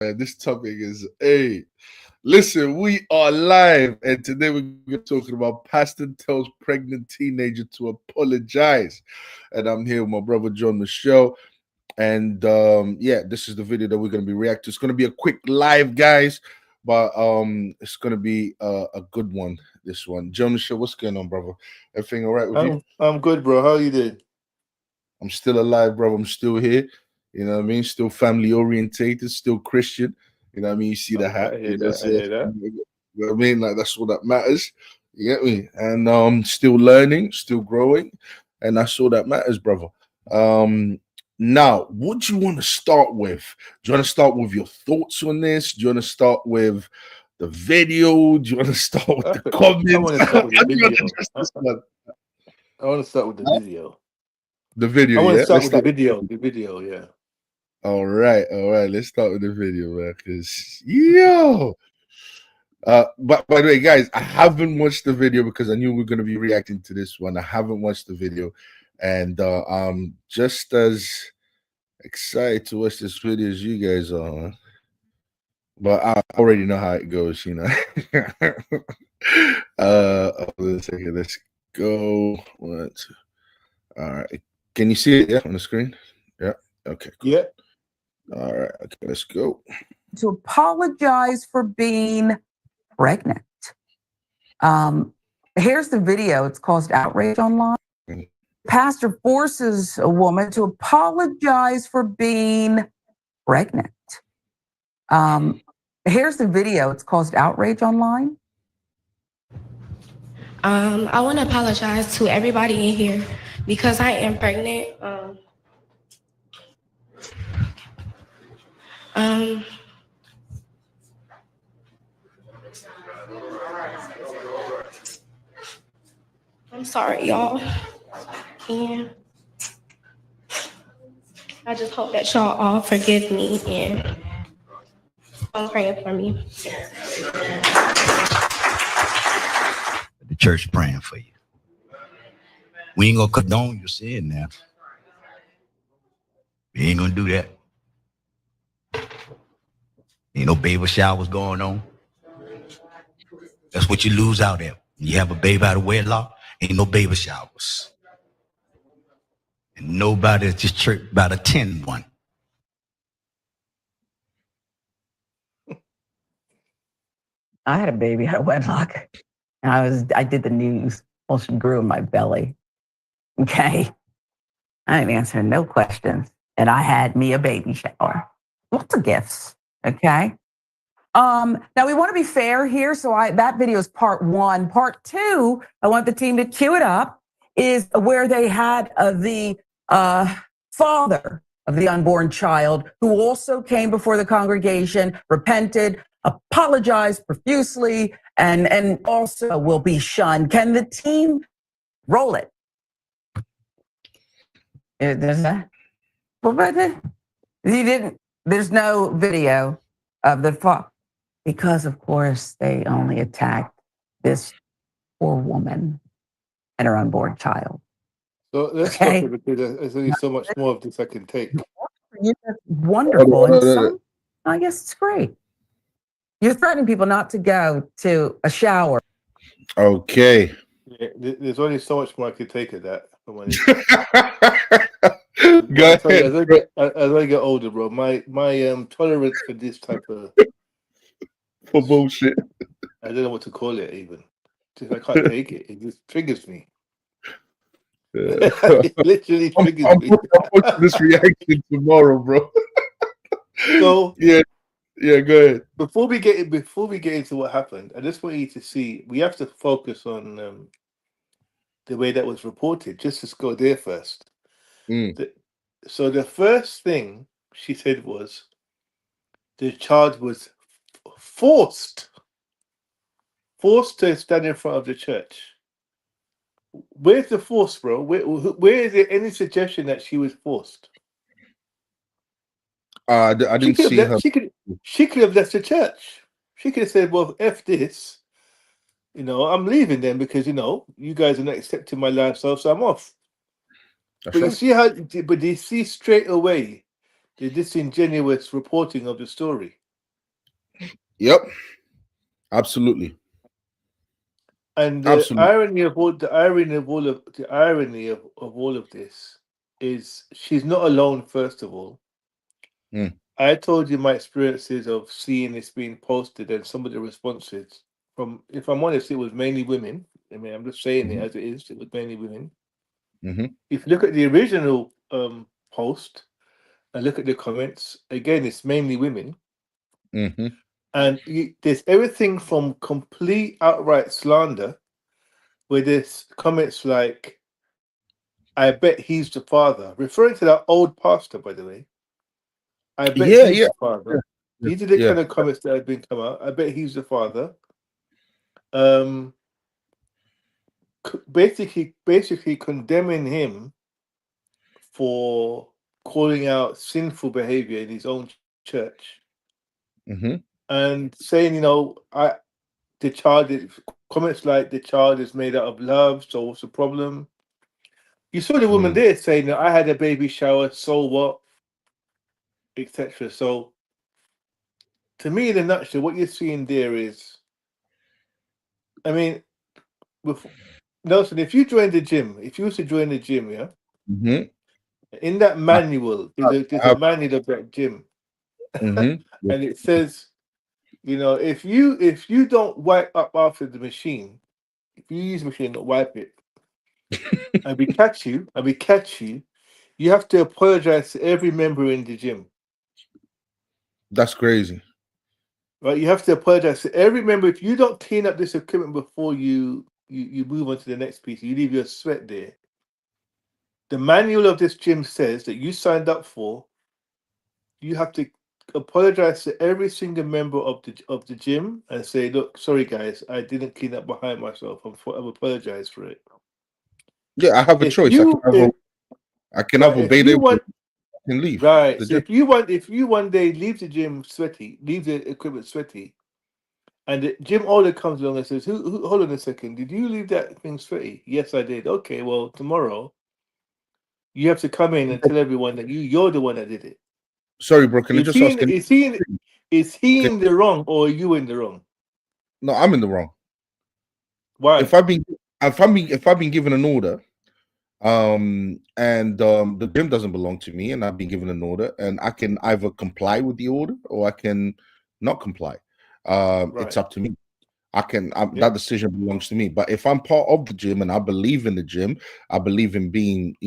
This topic is listen, we are live, and today we're talking about Pastor tells pregnant teenager to apologize. And I'm here with my brother John Michelle. And yeah, this is the video that we're gonna be reacting to. It's gonna be a quick live, guys, but it's gonna be a good one. This one. John Michelle, what's going on, brother? Everything all right with you? I'm good, bro. How you doing? I'm still alive, bro. I'm still here. You know what I mean? Still family orientated, still Christian. You know what I mean? You see the hat. I hear You know, that. I hear that. you know what I mean? Like that's all that matters. You get me? And still learning, still growing, and that's all that matters, brother. Now, what do you want to start with? Do you want to start with your thoughts on this? Do you want to start with the video? Do you want to start with the comments? I want to start with How the do you want video. to address this one? I want to start with the video. The video, I want yeah? to start Let's with start the video. The video, yeah. All right. Let's start with the video, man. Cause yo, but by the way, guys, I haven't watched the video because I knew we are gonna be reacting to this one. I haven't watched the video, and I'm just as excited to watch this video as you guys are. Huh? But I already know how it goes, you know. Hold on a second. Let's go. 1, 2. All right. Can you see it? Yeah, on the screen. Yeah. Okay. Cool. Yeah. All right, okay, let's go. To apologize for being pregnant. Here's the video. It's caused outrage online. Pastor forces a woman to apologize for being pregnant. Here's the video. It's caused outrage online. I want to apologize to everybody in here because I am pregnant. I'm sorry, y'all. And I just hope that y'all all forgive me and I'm praying for me. The church praying for you. We ain't gonna condone your sin now. We ain't gonna do that. Ain't no baby showers going on. That's what you lose out at. You have a baby out of wedlock, ain't no baby showers. And nobody at this church about attend one. I had a baby out of wedlock, and I did the news while she grew in my belly. Okay, I didn't answer no questions, and I had me a baby shower. Lots of gifts. Okay. Now we want to be fair here, so that video is part 1. Part 2, I want the team to cue it up, is where they had the father of the unborn child who also came before the congregation, repented, apologized profusely, and also will be shunned. Can the team roll it? There's that. Well, but you didn't. There's no video of the father. Because, of course, they only attacked this poor woman and her unborn child. So let's stop it because there's only so much more of this I can take. That's wonderful. And some, I guess it's great. You're threatening people not to go to a shower. Okay. Yeah, there's only so much more I can take of that. Go ahead. As I get older, bro, my tolerance for this type of for bullshit. I don't know what to call it even. I can't take it. It just triggers me. It literally triggers me. I'm watching this reaction tomorrow, bro. So yeah, go ahead. Before we get into what happened, I just want you to see we have to focus on the way that was reported. Just to go there first. So the first thing she said was the child was forced to stand in front of the church. Where's the force, bro? Where is there any suggestion that she was forced? I didn't see her. She could have left the church. She could have said, "Well, f this. I'm leaving then because you guys are not accepting my lifestyle, so I'm off." But you see how? But you see straight away the disingenuous reporting of the story. Yep. Absolutely. And the Absolutely. irony of all of this is she's not alone. First of all, Mm. I told you my experiences of seeing this being posted and some of the responses from. If I'm honest, it was mainly women. I mean, I'm just saying it Mhm. as it is. It was mainly women. Mm-hmm. If you look at the original post and look at the comments, again, it's mainly women. Mm-hmm. And there's everything from complete outright slander, where there's comments like, I bet he's the father, referring to that old pastor, by the way. I bet Yeah, he's yeah, the father. yeah, These are the yeah. kind of comments that have been come out. I bet he's the father. Um, basically condemning him for calling out sinful behavior in his own church Mm-hmm. and saying, the child is, comments like the child is made out of love, so what's the problem? You saw the woman Mm. there saying that I had a baby shower, so what, etc. So, to me, in a nutshell, what you're seeing there is, I mean, with Nelson, if you join the gym, if you was to join the gym, yeah, Mm-hmm. in that manual, there's a manual of that gym, Mm-hmm. Yeah. and it says, if you don't wipe up after the machine, if you use the machine, not wipe it, and we catch you, you have to apologize to every member in the gym. That's crazy. Right, you have to apologize to every member. If you don't clean up this equipment before you move on to the next piece, you leave your sweat there. The manual of this gym says that you signed up for. You have to apologize to every single member of the gym and say, "Look, sorry guys, I didn't clean up behind myself. I'm apologize for it." Yeah, I have a If choice. I can you either if, if obey their you word want and leave right, the so gym. if you one day leave the gym sweaty, leave the equipment sweaty, and the gym owner comes along and says, who hold on a second, did you leave that thing sweaty? Yes, I did. Okay, well tomorrow you have to come in and tell everyone that you're the one that did it. Sorry, bro. Can I Is just he ask? in, is he in, is he Okay. in the wrong or are you in the wrong? No, I'm in the wrong. Why? If I've been given an order, and the gym doesn't belong to me, and I've been given an order, and I can either comply with the order or I can not comply. It's Right. up to me. Yeah. That decision belongs to me. But if I'm part of the gym and I believe in the gym, I believe in being,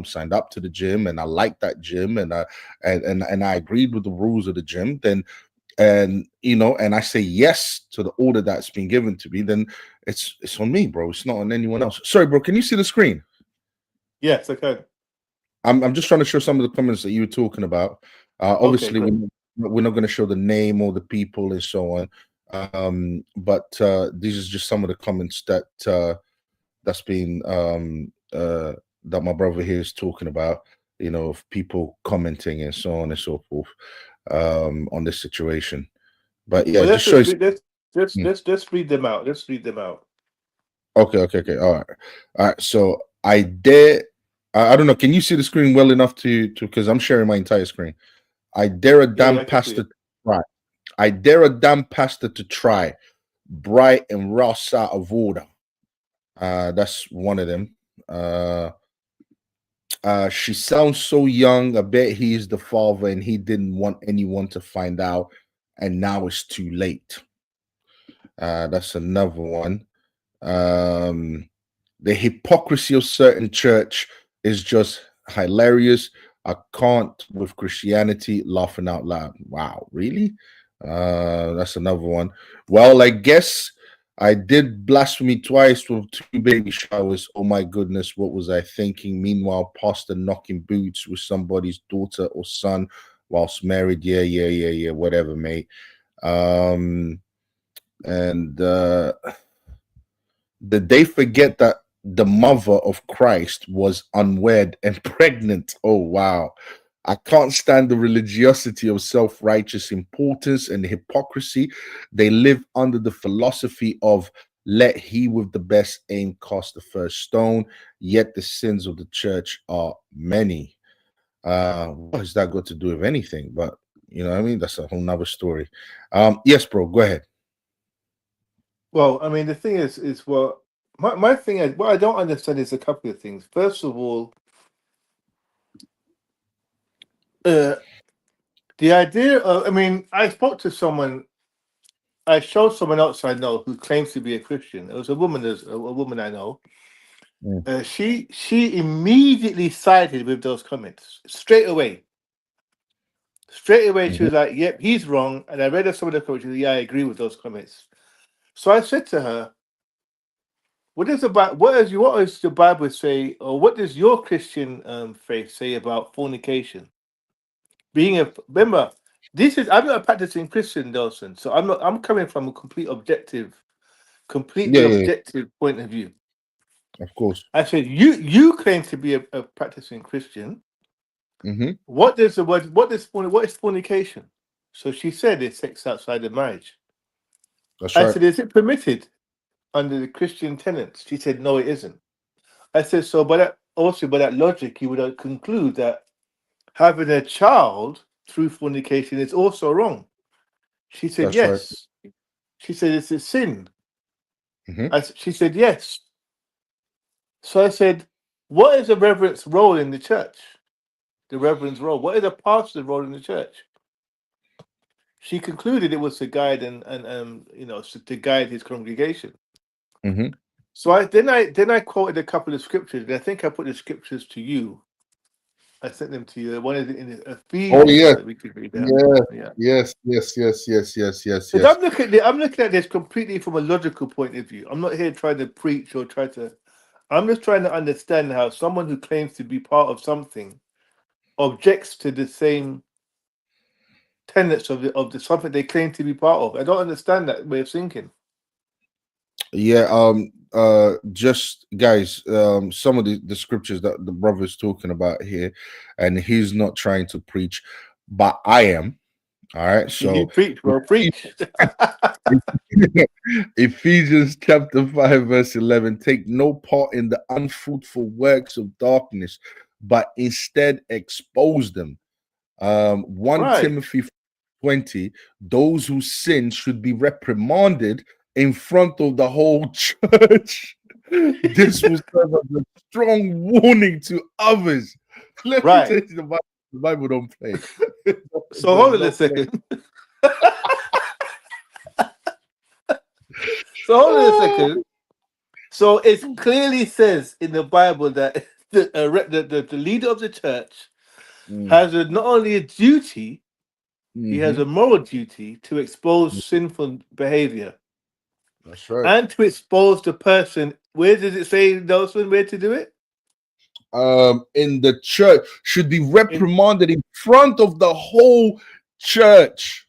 signed up to the gym, and I like that gym, and I agreed with the rules of the gym, then, and I say yes to the order that's been given to me, then it's on me, bro. It's not on anyone else. Sorry, bro. Can you see the screen? Yes, I can. I'm just trying to show some of the comments that you were talking about. Okay, Obviously, good. we're not going to show the name or the people and so on. But these are just some of the comments that's been that my brother here is talking about. Of people commenting and so on and so forth on this situation. But yeah, Well, it just shows. Hmm. let's read them out. Let's read them out. Okay. All right. So I dare. I don't know. Can you see the screen well enough to because I'm sharing my entire screen. I dare a Yeah, damn I can see pastor it. to try. I dare a damn pastor to try. Bright and Ross out of order. That's one of them. She sounds so young. I bet he's the father and he didn't want anyone to find out, and now it's too late. That's another one. The hypocrisy of certain church is just hilarious. I can't with Christianity laughing out loud. Wow, really? That's another one. Well, I guess I did blasphemy twice with 2 baby showers. Oh my goodness, what was I thinking? Meanwhile, pastor knocking boots with somebody's daughter or son whilst married. Yeah. Whatever, mate. And did they forget that the mother of Christ was unwed and pregnant? Oh, wow. I can't stand the religiosity of self-righteous importance and hypocrisy. They live under the philosophy of let he with the best aim cast the first stone, yet the sins of the church are many. What has that got to do with anything? But You know what I mean? That's a whole nother story. Yes, bro, go ahead. Well, I mean, the thing is what my thing is, what I don't understand is a couple of things. First of all, the idea of, I mean, I spoke to someone, I showed someone else I know who claims to be a Christian. It was a woman, a woman I know. She immediately sided with those comments straight away. Straight away, she was like, "Yep, he's wrong." And I read some of the comments. She said, "Yeah, I agree with those comments." So I said to her, what does the Bible say, or what does your Christian faith say about fornication? Remember, I'm not a practicing Christian, Nelson, so I'm coming from a completely objective point of view. Of course. I said, you claim to be a practicing Christian. What is fornication? So she said it's sex outside of marriage. That's I right. said, is it permitted under the Christian tenets? She said, no, it isn't. I said, so by that logic, you would conclude that having a child through fornication is also wrong. She said, That's yes. right. She said, it's a sin. She said, yes. So I said, what is the reverend's role in the church? The reverend's role. What is a pastor's role in the church? She concluded it was to guide and to guide his congregation. So then I quoted a couple of scriptures, and I think I put the scriptures to you. I sent them to you. One is in Ephesians. Oh yeah, that we could read out. yes. Because I'm looking at this completely from a logical point of view. I'm not here trying to preach or I'm just trying to understand how someone who claims to be part of something objects to the same tenets of the something they claim to be part of. I don't understand that way of thinking. Yeah, just guys, some of the scriptures that the brother is talking about here, and he's not trying to preach, but I am. All right, so you preach, bro, preach. Ephesians chapter 5 verse 11, take no part in the unfruitful works of darkness, but instead expose them. 1 Timothy 20, those who sin should be reprimanded in front of the whole church. This will serve as a strong warning to others. Let me tell you, the Bible don't play. So hold on a second. So it clearly says in the Bible that the leader of the church has not only a duty, he has a moral duty to expose sinful behavior. That's right. And to expose the person. Where does it say, Nelson, where to do it? In the church, should be reprimanded in front of the whole church.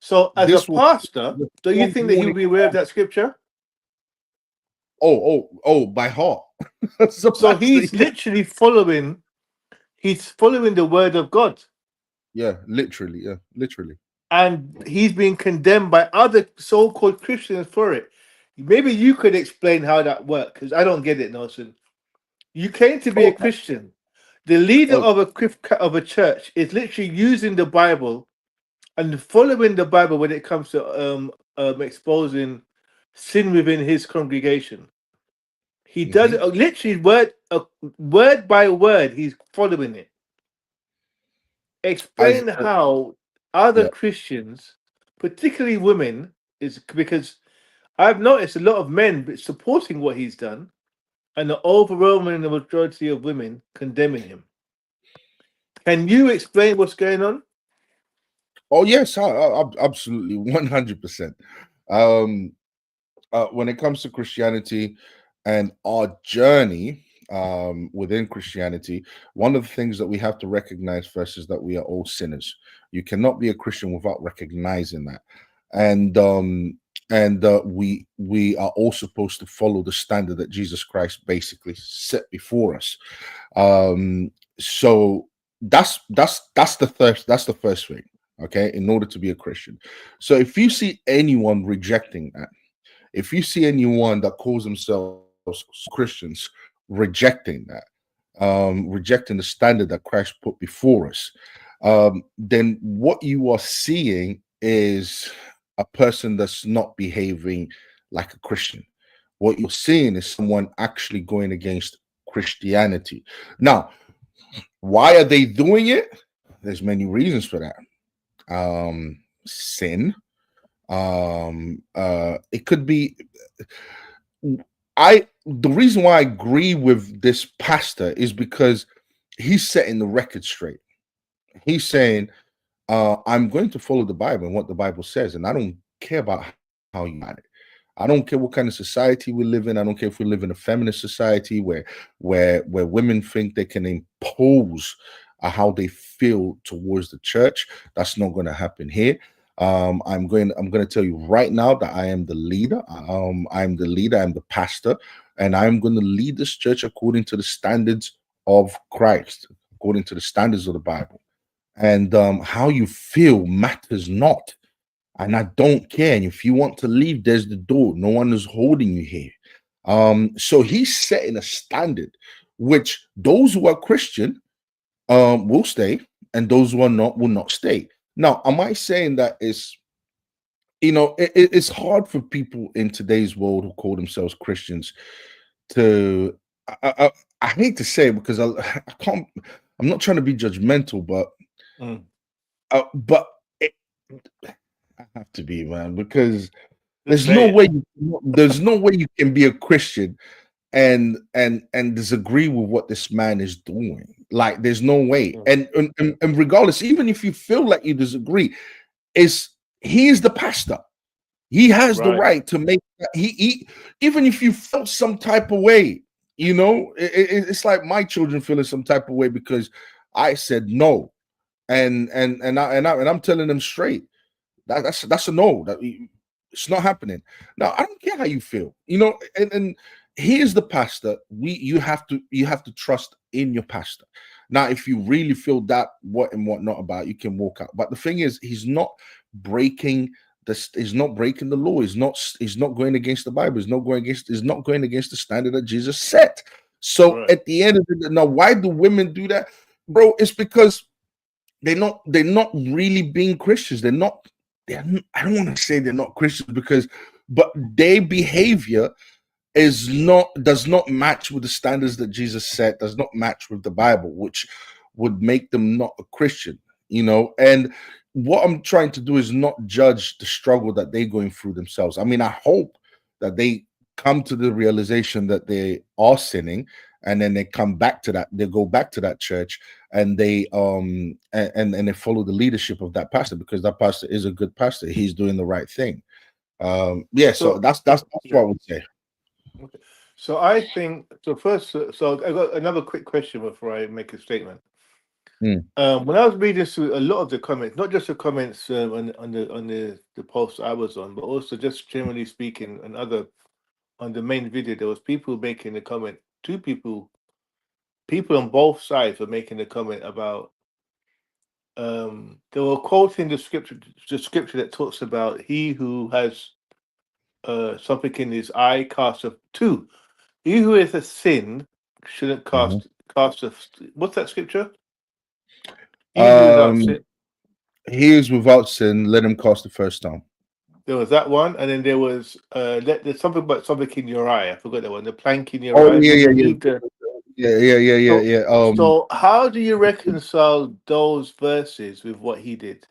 So as a pastor, do you think that he will be aware of that scripture? Oh, by heart. So he's literally following the word of God. Yeah, literally. And he's being condemned by other so-called Christians for it. Maybe you could explain how that works, because I don't get it, Nelson. You claim to be a Christian. The leader of a church is literally using the Bible and following the Bible when it comes to exposing sin within his congregation. He does it literally word by word. He's following it. Explain how other Christians, particularly women, is because I've noticed a lot of men supporting what he's done, and the overwhelming majority of women condemning him. Can you explain what's going on? Oh yes, absolutely, 100%. When it comes to Christianity and our journey within Christianity, one of the things that we have to recognize first is that we are all sinners. You cannot be a Christian without recognizing that, and we are all supposed to follow the standard that Jesus Christ basically set before us. So that's the first thing. Okay, in order to be a Christian. So if you see anyone rejecting that, if you see anyone that calls themselves Christians rejecting that, rejecting the standard that Christ put before us, then what you are seeing is a person that's not behaving like a Christian. What you're seeing is someone actually going against Christianity. Now, why are they doing it? There's many reasons for that. Sin. It could be. The reason why I agree with this pastor is because he's setting the record straight. He's saying, I'm going to follow the Bible and what the Bible says, and I don't care about how you got it. I don't care what kind of society we live in. I don't care if we live in a feminist society where women think they can impose how they feel towards the church. That's not going to happen here. I'm going to tell you right now that I am the leader. I'm the leader. I'm the pastor, and I'm going to lead this church according to the standards of Christ, according to the standards of the Bible. And how you feel matters not. And I don't care. And if you want to leave, there's the door. No one is holding you here. So he's setting a standard, which those who are Christian will stay, and those who are not will not stay. Now, am I saying that it's hard for people in today's world who call themselves Christians to, I hate to say it because I can't, I'm not trying to be judgmental, but I have to be, man, because there's no way you can be a Christian and disagree with what this man is doing. Like, there's no way. And regardless, even if you feel like you disagree, he is the pastor. He has the right to make he even if you felt some type of way, it's like my children feeling some type of way because I said no, and I'm telling them straight that's a no. That it's not happening. Now I don't care how you feel, and here's the pastor. You have to trust in your pastor. Now, if you really feel that what and what not about, you can walk out. But the thing is, he's not breaking the law. He's not going against the Bible. He's not going against the standard that Jesus set. So at the end of the day, now why do women do that, bro? It's because they're not really being Christians. I don't want to say they're not Christians but their behavior does not match with the standards that Jesus set, does not match with the Bible, which would make them not a Christian, and what I'm trying to do is not judge the struggle that they're going through themselves. I mean, I hope that they come to the realization that they are sinning, and then they come back to that, they go back to that church, and they and they follow the leadership of that pastor, because that pastor is a good pastor. He's doing the right thing. So that's what I would say. Okay. So I think first. So I got another quick question before I make a statement. When I was reading through a lot of the comments, not just the comments on the post I was on, but also just generally speaking, on the main video, there was people making the comment. Two people on both sides were making the comment about. They were quoting the scripture that talks about he who has something in his eye cast of two. He who is a sin shouldn't cast a. What's that scripture? He is without sin, let him cast the first stone. There was that one, and then there was there's something about something in your eye. I forgot that one. The plank in your eye. Yeah. So how do you reconcile those verses with what he did?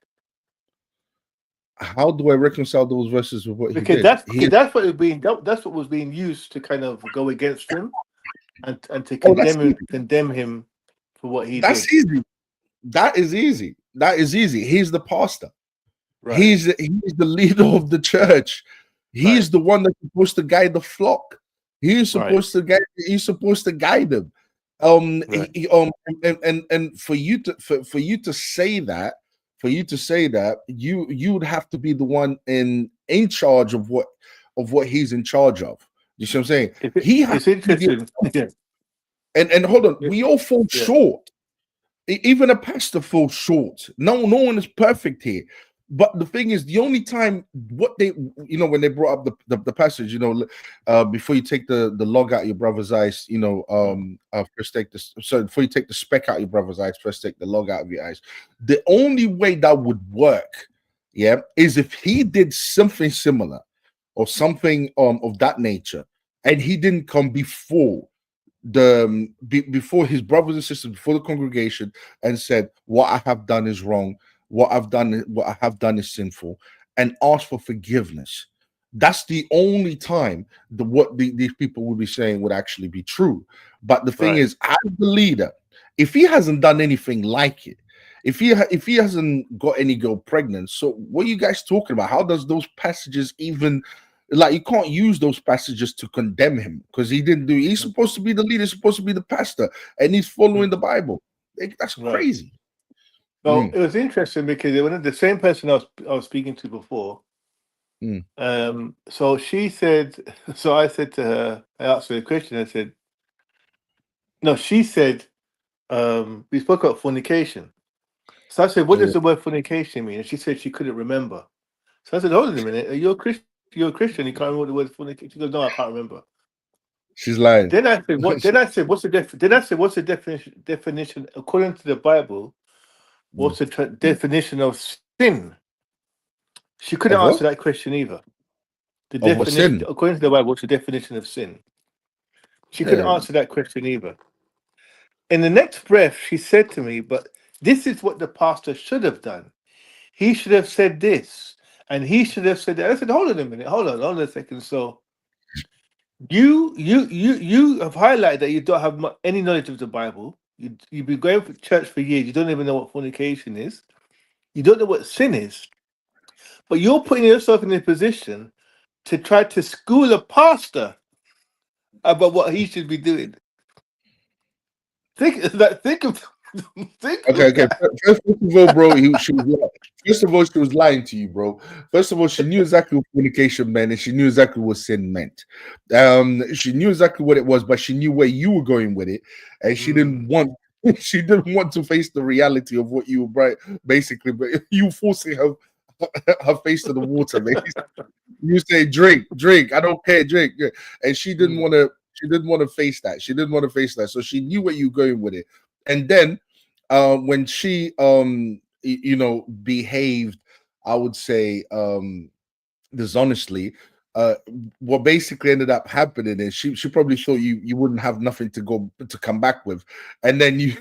How do I reconcile those verses with what he did? That's what was being used to kind of go against him and to condemn him for what he did. That's easy. That is easy. He's the pastor. Right. He's the leader of the church. He's the one that's supposed to guide the flock. He's supposed to guide. He's supposed to guide them. And for you to say that, you would have to be the one in charge of what he's in charge of. You see what I'm saying? It's interesting. And hold on, we all fall short. Even a pastor falls short. No one is perfect here. But the thing is, the only time what they, when they brought up the passage, before you take the log out of your brother's eyes, first take the, so before you take the speck out of your brother's eyes, first take the log out of your eyes. The only way that would work, is if he did something similar or something of that nature, and he didn't come before before his brothers and sisters, before the congregation, and said, what I have done is wrong, what I have done is sinful, and ask for forgiveness. That's the only time these people would be saying would actually be true. But the thing is, as the leader, if he hasn't done anything like it, if he hasn't got any girl pregnant, so what are you guys talking about? How does those passages even, like, you can't use those passages to condemn him because he didn't do. He's supposed to be the leader, supposed to be the pastor, and he's following the Bible. That's crazy. So it was interesting because one of the same person I was speaking to before. So she said. So I said to her, I asked her a question. I said, no. She said, we spoke about fornication. So I said, what does the word fornication mean? And she said she couldn't remember. So I said, hold on a minute. Are you a Christian? You're a Christian. You can't remember the word fornication. She goes, no, I can't remember. She's lying. Then I said, what? Then I said, what's the definition according to the Bible? What's the definition of sin? She couldn't answer that question either. The definition, according to the Bible, what's the definition of sin? She couldn't answer that question either. In the next breath, she said to me, but this is what the pastor should have done. He should have said this, and he should have said that. I said, hold on a minute, hold on a second. So you have highlighted that you don't have any knowledge of the Bible. You've been going to church for years. You don't even know what fornication is. You don't know what sin is. But you're putting yourself in a position to try to school a pastor about what he should be doing. Think of that. Okay. First of all, bro, she was lying to you, bro. First of all, she knew exactly what fornication meant, and she knew exactly what sin meant. She knew exactly what it was, but she knew where you were going with it, and she didn't want. She didn't want to face the reality of what you were basically, but you forcing her face to the water, man. You say drink, I don't care, drink, and she didn't want to. She didn't want to face that. She didn't want to face that. So she knew where you were going with it. And then when she behaved, I would say dishonestly, what basically ended up happening is she probably thought you wouldn't have nothing to come back with, and then you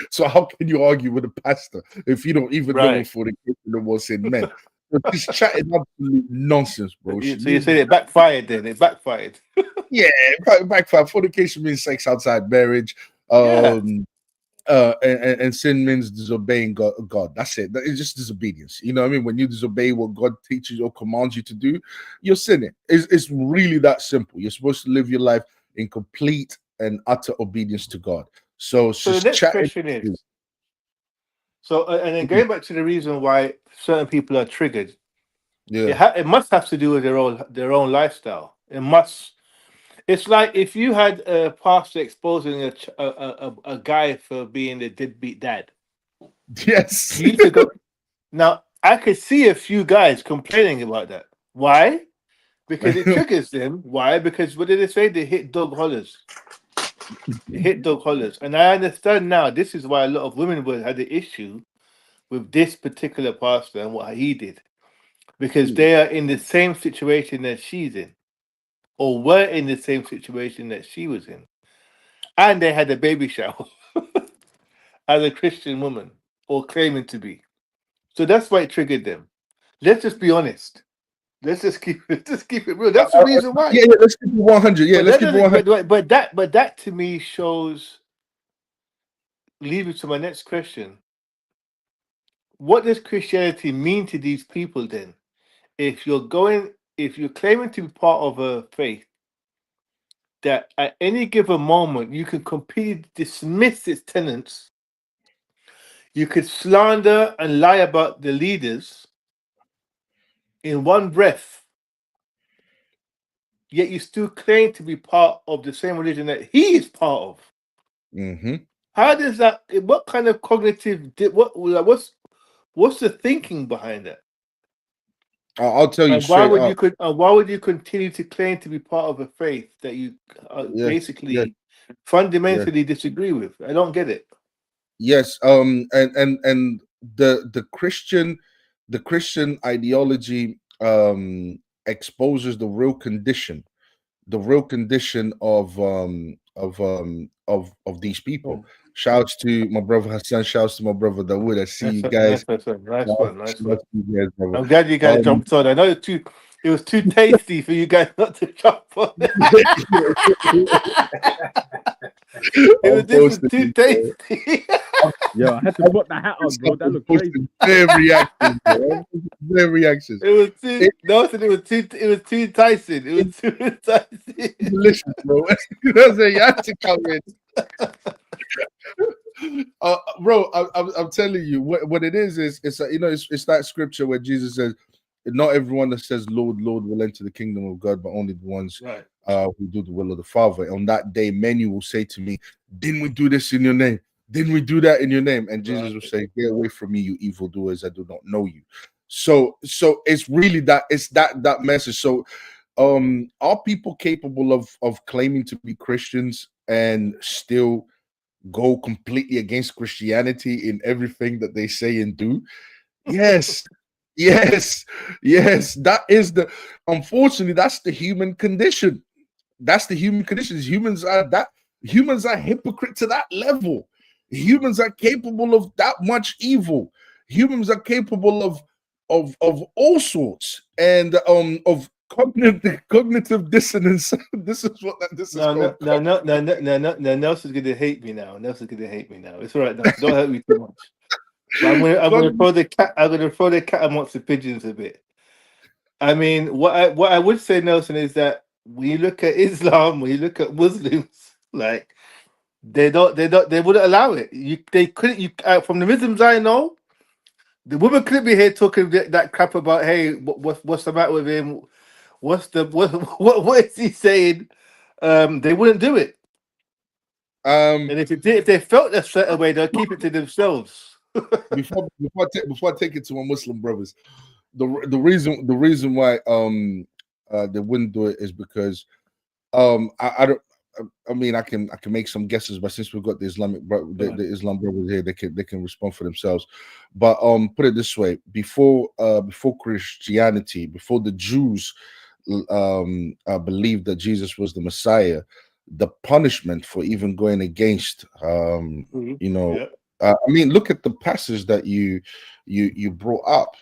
so how can you argue with a pastor if you don't even know what fornication was in men? Just chatting absolute nonsense, bro. So you say it backfired then? It backfired. Yeah, backfired. Fornication means sex outside marriage. And sin means disobeying God. That's it. It's just disobedience. You know what I mean? When you disobey what God teaches or commands you to do, you're sinning. It's really that simple. You're supposed to live your life in complete and utter obedience to God. So the next question is, and then going back to the reason why certain people are triggered, it must have to do with their own lifestyle. It must. It's like if you had a pastor exposing a guy for being a deadbeat dad. Yes. You to go. Now I could see a few guys complaining about that. Why? Because it triggers them. Why? Because what did they say? They hit dog hollers. And I understand now. This is why a lot of women had the issue with this particular pastor and what he did, because they are in the same situation that she's in, or were in the same situation that she was in, and they had a baby shower as a Christian woman or claiming to be. So that's why it triggered them. Let's just be honest. Let's just keep it real. That's the reason why. Yeah, let's keep it 100. Yeah, let's keep it 100. But that to me shows. Leading to my next question. What does Christianity mean to these people then? If you're claiming to be part of a faith that at any given moment you can completely dismiss its tenets, you could slander and lie about the leaders in one breath, yet you still claim to be part of the same religion that he is part of. Mm-hmm. How does that? What kind of cognitive? What's the thinking behind that? I'll tell you And why straight would up. why would you continue to claim to be part of a faith that you Yes, yes, basically yes, fundamentally disagree with? I don't get it. yes. And the Christian ideology exposes the real condition of these people. Oh, Shouts to my brother Hassan. Shouts to my brother Dawood. I see you nice guys. one, nice one, nice one. Shouts to you guys, brother. I'm glad you guys Um, jumped on. I know it was too tasty for you guys not to jump on. This was posting, too tasty. Yo, I had to put the hat on, bro. That looked crazy. Their reactions, bro. Their reactions. It was too Nelson, it was too enticing. It was too enticing. Delicious, bro. You know what I'm saying? You have to come in. Bro, I'm telling you, what it is it's it's that scripture where Jesus says, "Not everyone that says Lord, Lord will enter the kingdom of God, but only the ones Right. who do the will of the Father." On that day, many will say to me, "Didn't we do this in your name? Didn't we do that in your name?" And Jesus will say, "Get away from me, you evildoers! I do not know you." So it's really that message. So are people capable of claiming to be Christians and still go completely against Christianity in everything that they say and do? Yes. Yes. Yes. That is unfortunately, that's the human condition. That's the human condition. Humans are hypocrite to that level. Humans are capable of that much evil. Humans are capable of all sorts and of cognitive dissonance. This is what this is called. No, Nelson's gonna hate me now. Nelson's gonna hate me now. It's all right, Nelson. Don't hurt me too much. But I'm gonna throw the cat. I'm gonna throw the cat amongst the pigeons a bit. I mean, what I would say, Nelson, is that when you look at Islam, when you look at Muslims, like they wouldn't allow it. They couldn't. From the Muslims I know, the woman couldn't be here talking that crap about, hey, what's the matter with him? What is he saying? They wouldn't do it. And if they felt a certain way, they'll keep it to themselves. before I take it to my Muslim brothers, the reason why they wouldn't do it is because I don't. I mean, I can make some guesses, but since we've got the the Islam brothers here, they can respond for themselves. But put it this way: before Christianity, before the Jews believed that Jesus was the Messiah, the punishment for even going against I mean, look at the passage that you brought up,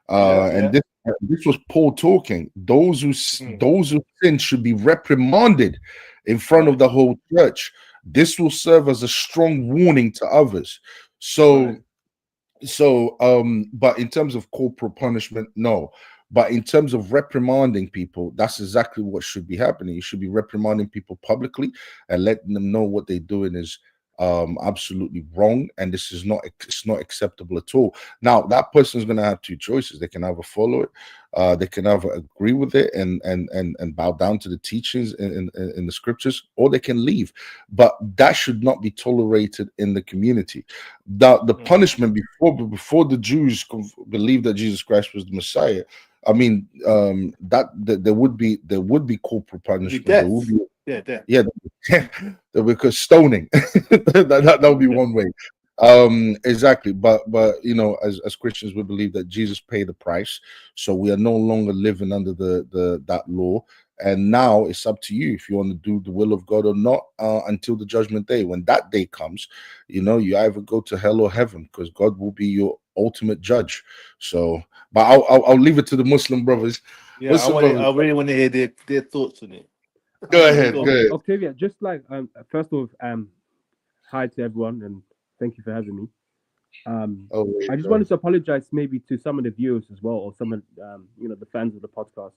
and this was Paul talking. Those who sin should be reprimanded in front of the whole church. This will serve as a strong warning to others. So, but in terms of corporal punishment, no. But in terms of reprimanding people, that's exactly what should be happening. You should be reprimanding people publicly and letting them know what they're doing is absolutely wrong, and this is it's not acceptable at all. Now that person is going to have two choices. They can either follow it, they can either agree with it and bow down to the teachings in the scriptures, or they can leave. But that should not be tolerated in the community. The punishment before the Jews believed that Jesus Christ was the Messiah, I mean, there would be corporal punishment. There would be, because stoning that would be one way. Exactly. But as Christians, we believe that Jesus paid the price, so we are no longer living under that law. And now it's up to you if you want to do the will of God or not, until the judgment day. When that day comes, you either go to hell or heaven, because God will be your ultimate judge. So, but I'll leave it to the Muslim brothers. Yeah, I really want to hear their thoughts on it. Go ahead. Octavia, just like first of all, hi to everyone and thank you for having me. I just wanted to apologize maybe to some of the viewers as well, or some of the fans of the podcast.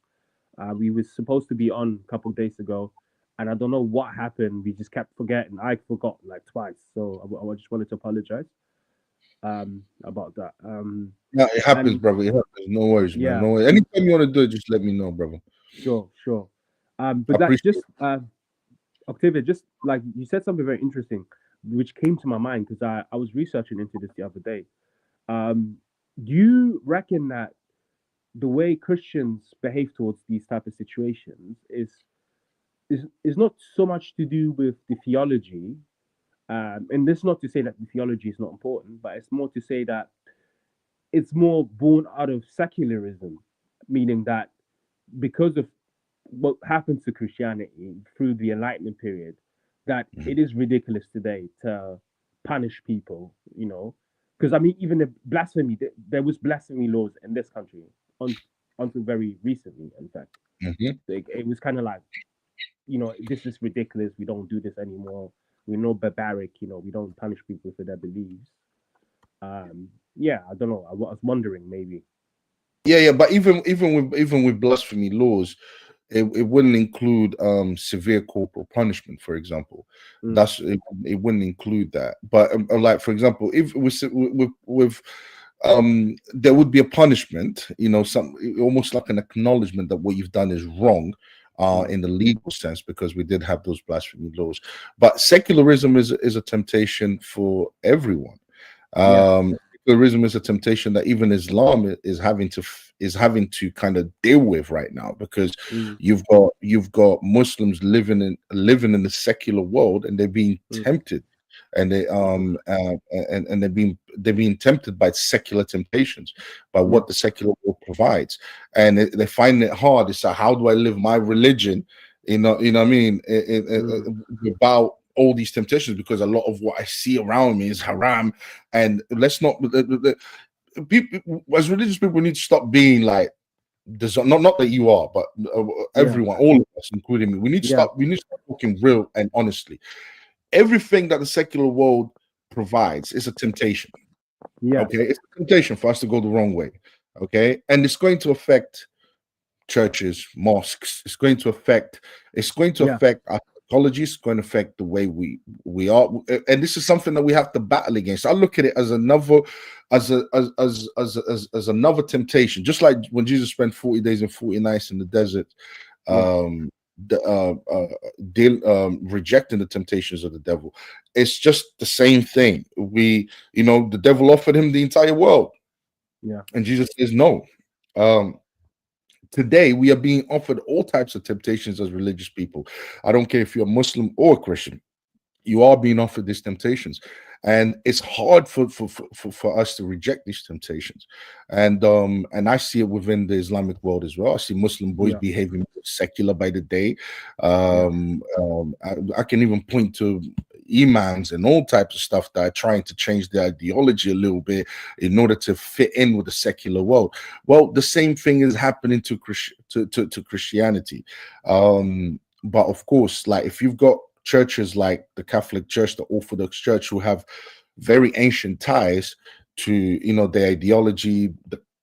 We were supposed to be on a couple of days ago, and I don't know what happened. We just kept forgetting. I forgot like twice, so I just wanted to apologize about that. No, it happens, brother. It happens. No worries, man. No worries. Anytime you want to do it, just let me know, brother. Sure. But that just Octavia, just like you said something very interesting, which came to my mind because I was researching into this the other day. Do you reckon that the way Christians behave towards these type of situations is not so much to do with the theology, and this is not to say that the theology is not important, but it's more to say that it's more born out of secularism, meaning that because of what happened to Christianity through the Enlightenment period, that it is ridiculous today to punish people, you know, because I mean, even the blasphemy, there was blasphemy laws in this country until very recently, in fact. It was kind of like, you know, this is ridiculous. We don't do this anymore. We're not barbaric, you know, we don't punish people for their beliefs. Yeah, I don't know. I was wondering maybe. Yeah, but even with blasphemy laws, it wouldn't include severe corporal punishment, for example. That's it wouldn't include that. But like, for example, if with there would be a punishment, you know, some almost like an acknowledgement that what you've done is wrong in the legal sense, because we did have those blasphemy laws. But secularism is a temptation for everyone. Secularism is a temptation that even Islam is having to kind of deal with right now, because you've got Muslims living in the secular world, and they're being tempted, and and they're being tempted by secular temptations, by what the secular world provides, and they find it hard. It's like, how do I live my religion? You know what I mean? Without all these temptations, because a lot of what I see around me is haram. And let's not, people, as religious people, need to stop being like, not that you are, but everyone, all of us, including me, we need to stop talking real and honestly. Everything that the secular world provides is a temptation. Okay, it's a temptation for us to go the wrong way. Okay, and it's going to affect churches, mosques. It's going to affect our psychology. It's going to affect the way we are, and this is something that we have to battle against. I look at it as another another temptation, just like when Jesus spent 40 days and 40 nights in the desert, rejecting the temptations of the devil. It's just the same thing. The devil offered him the entire world, and Jesus says no. Today, we are being offered all types of temptations as religious people. I don't care if you're a Muslim or a Christian. You are being offered these temptations, and it's hard for us to reject these temptations. And I see it within the Islamic world as well. I see Muslim boys behaving secular by the day. I can even point to imams and all types of stuff that are trying to change their ideology a little bit in order to fit in with the secular world. Well, the same thing is happening to Christianity. But of course, like, if you've got churches like the Catholic Church, the Orthodox Church, who have very ancient ties to their ideology,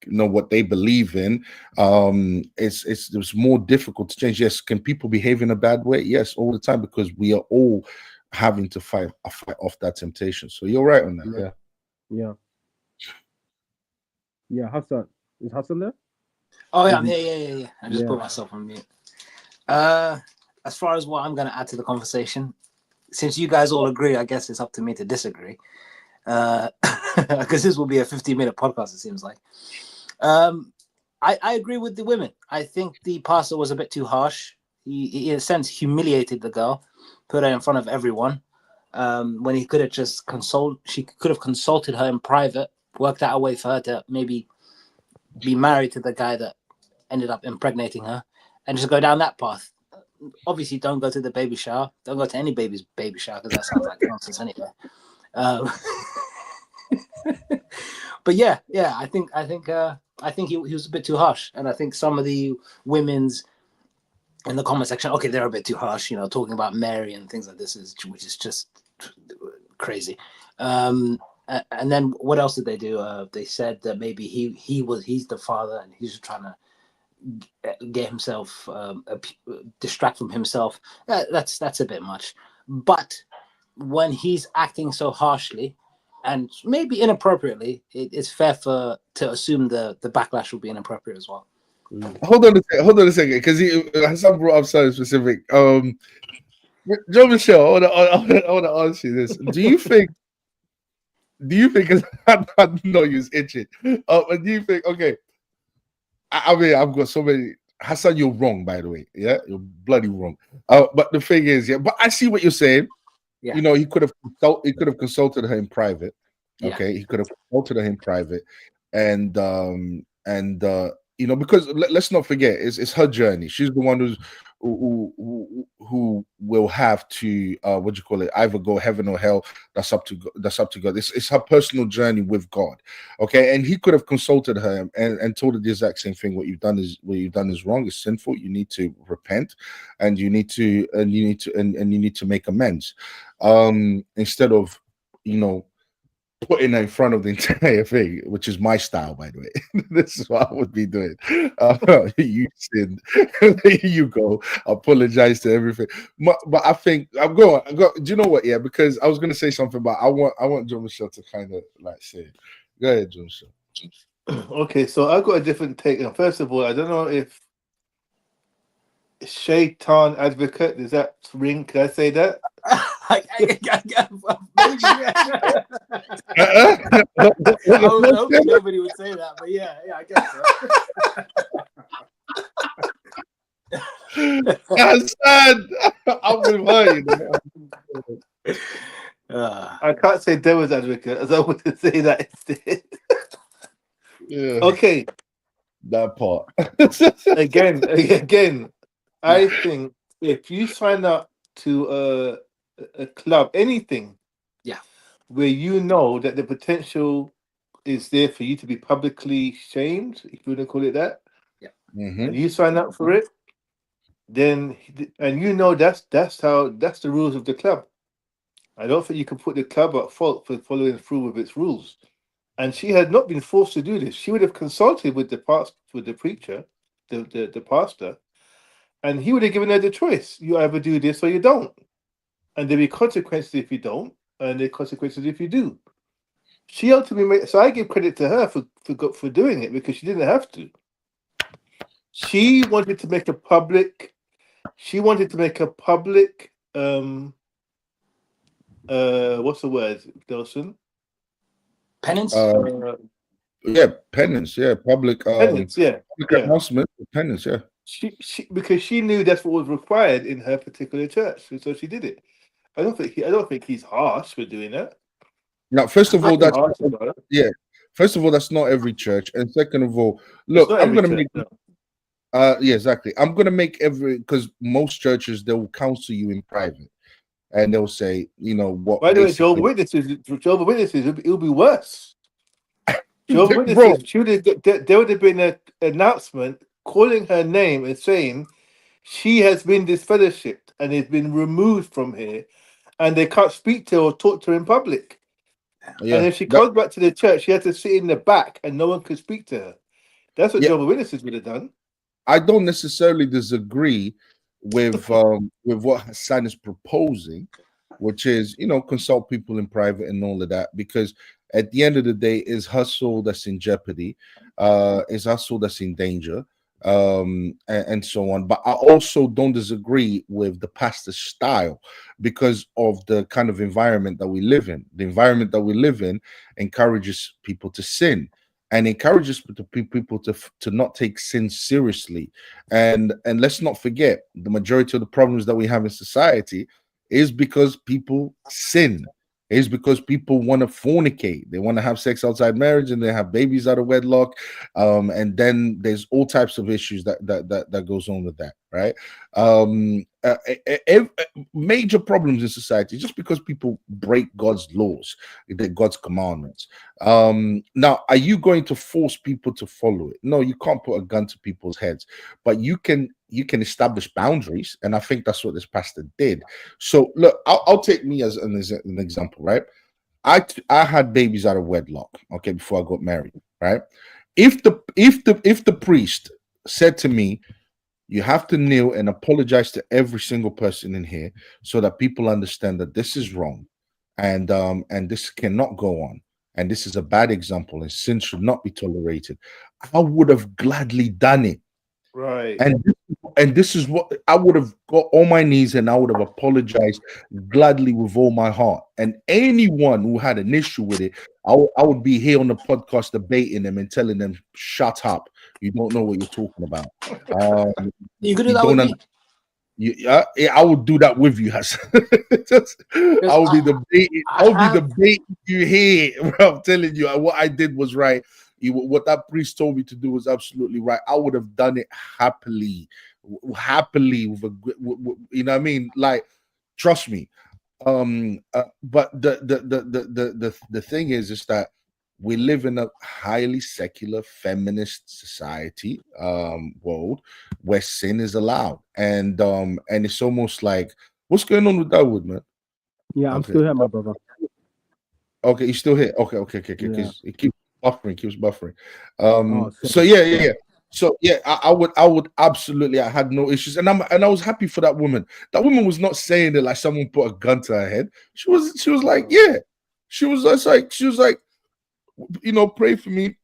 what they believe in, it's more difficult to change. Yes, can people behave in a bad way? Yes, all the time, because we are all having to fight off that temptation. So you're right on that. Yeah. Hassan, is Hassan there? Oh yeah, I'm here. Yeah. I just put myself on mute. As far as what I'm going to add to the conversation, since you guys all agree, I guess it's up to me to disagree, because this will be a 15-minute podcast, it seems like. I agree with the women. I think the pastor was a bit too harsh. He in a sense humiliated the girl, put her in front of everyone, when he could have just she could have consulted her in private, worked out a way for her to maybe be married to the guy that ended up impregnating her, and just go down that path. Obviously, don't go to the baby shower. Don't go to any baby's baby shower, because that sounds like nonsense anyway. But yeah, I think he was a bit too harsh, and I think some of the women's in the comment section, okay, they're a bit too harsh, talking about Mary and things like this, which is just crazy. And then what else did they do? They said that maybe he's the father, and he's just trying to get himself distract from himself. That's a bit much. But when he's acting so harshly and maybe inappropriately, it's fair to assume the backlash will be inappropriate as well. Hold on a second, because Hassan brought up something specific. John Michelle, I want to ask you this: Do you think? Because I know you're itching. Do you think? Okay, I mean, I've got so many. Hassan, you're wrong, by the way. Yeah, you're bloody wrong. But the thing is, yeah, but I see what you're saying. Yeah. You know, he could have consulted her in private. Yeah. Okay, he could have consulted her in private, and you know, because let's not forget, it's her journey. She's the one who will have to what do you call it? Either go heaven or hell. That's up to God. It's her personal journey with God. Okay, and he could have consulted her and told her the exact same thing. What you've done is wrong. It's sinful. You need to repent, and you need to make amends. Instead of, you know, putting in front of the entire thing, which is my style, by the way. This is what I would be doing. You sinned. There you go. Apologize to everything. But I think I'm going. Do you know what? Yeah, because I was going to say something, but I want John Michelle to kind of like say it. Go ahead, John Michelle. Okay, so I've got a different take. And first of all, I don't know if Shaitan advocate, does that ring? Can I say that? I was hoping nobody would say that, but yeah, I guess so. That's sad. I'm with her. I can't say devil's advocate, as I want to say that instead. Yeah. Okay. That part. Again, I think if you sign up to a club, anything, yeah, where you know that the potential is there for you to be publicly shamed, if you want to call it that, yeah, and you sign up for it, then and you know that's the rules of the club. I don't think you can put the club at fault for following through with its rules. And she had not been forced to do this. She would have consulted with the preacher, the pastor, and he would have given her the choice. You either do this or you don't. And there'll be consequences if you don't, and there are consequences if you do. She ultimately made, so I give credit to her for doing it, because she didn't have to. She wanted to make a public. What's the word, Delson? Penance. Yeah, penance. Yeah, public. Penance. Yeah, public announcement. Penance. Yeah. She because she knew that's what was required in her particular church, and so she did it. I don't think he's harsh for doing that. Now, first of all, First of all, that's not every church, and second of all, look, I'm gonna make. Yeah, exactly. I'm gonna make because most churches, they will counsel you in private, and they'll say, you know what. By the way, Jehovah's Witnesses, it'll be worse. Jehovah's Witnesses, there would have been an announcement calling her name and saying she has been disfellowshipped and has been removed from here, and they can't speak to her or talk to her in public. Yeah, and if she comes back to the church, she has to sit in the back and no one can speak to her. That's what Jehovah's Witnesses would have done. I don't necessarily disagree with what Hassan is proposing, which is, you know, consult people in private and all of that, because at the end of the day, is her soul that's in jeopardy, is her soul that's in danger, and so on. But I also don't disagree with the pastor's style because of the kind of environment that we live in. The environment that we live in encourages people to sin and encourages people to not take sin seriously. And let's not forget, the majority of the problems that we have in society is because people sin. Is because people want to fornicate. They want to have sex outside marriage, and they have babies out of wedlock. And then there's all types of issues that goes on with that, right? Major problems in society just because people break God's laws, God's commandments. Now, are you going to force people to follow it? No, you can't put a gun to people's heads, but you can establish boundaries, and I think that's what this pastor did. So look, I'll take me as an example, right? I had babies out of wedlock, okay, before I got married, right? If the priest said to me, you have to kneel and apologize to every single person in here so that people understand that this is wrong, and this cannot go on, and this is a bad example, and sin should not be tolerated, I would have gladly done it. Right. And this is what I would have got on my knees, and I would have apologized gladly with all my heart. And anyone who had an issue with it, I would be here on the podcast debating them and telling them, shut up. You don't know what you're talking about. You could do that with me. I would do that with you, Hassan. I will be debating you here. Bro, I'm telling you, what I did was right. What that priest told me to do was absolutely right. I would have done it happily with you know what I mean? Like, trust me. But the thing is that we live in a highly secular feminist society world where sin is allowed, and it's almost like, what's going on with that wood, man? Yeah, I'm still here, my brother. Okay, you're still here. Okay. Yeah. It keeps buffering. So yeah. So yeah, I would absolutely. I had no issues, and I was happy for that woman. That woman was not saying it like someone put a gun to her head. She was like, yeah. She was like, you know, pray for me.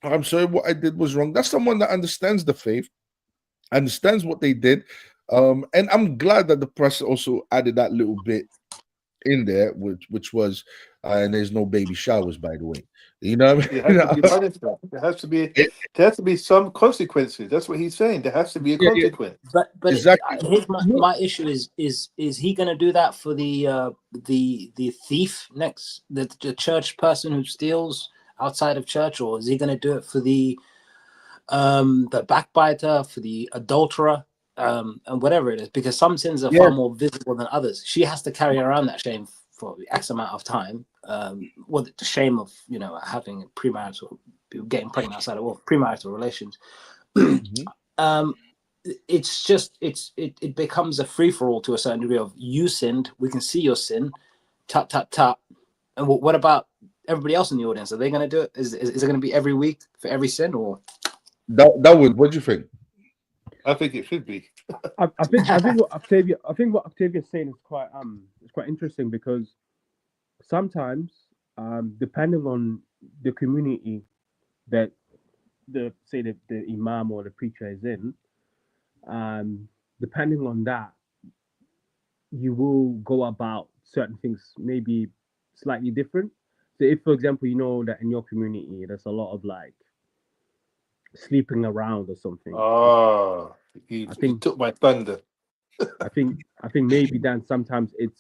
I'm sorry, what I did was wrong. That's someone that understands the faith, understands what they did. And I'm glad that the press also added that little bit in there, which was, and there's no baby showers, by the way. You know what I mean? It has to be punishment. There has to be some consequences. That's what he's saying. There has to be a consequence. But exactly. My issue is he going to do that for the thief next, the church person who steals outside of church, or is he going to do it for the backbiter, for the adulterer, and whatever it is? Because some sins are far more visible than others. She has to carry around that shame for X amount of time. The shame of, you know, having premarital, getting pregnant outside of premarital relations. It's just it becomes a free for all to a certain degree of, you sinned, we can see your sin, tap tap tap, and what about everybody else in the audience? Are they going to do it? Is it going to be every week for every sin, or that would? What do you think? I think it should be. I think what Octavia's saying is quite interesting, because sometimes, depending on the community that the imam or the preacher is in, depending on that, you will go about certain things maybe slightly different. So if, for example, you know that in your community there's a lot of like sleeping around or something. He took my thunder. I think maybe then sometimes you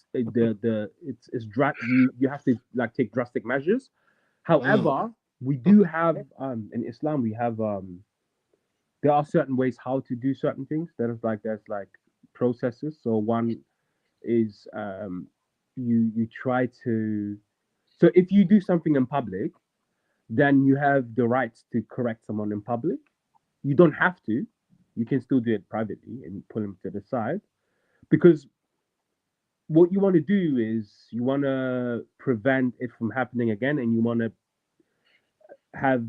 have to like take drastic measures. However, we do have in Islam we have there are certain ways how to do certain things. There's like processes. So one is you try to, so if you do something in public, then you have the right to correct someone in public. You don't have to. You can still do it privately and pull them to the side, because what you want to do is you want to prevent it from happening again, and you want to have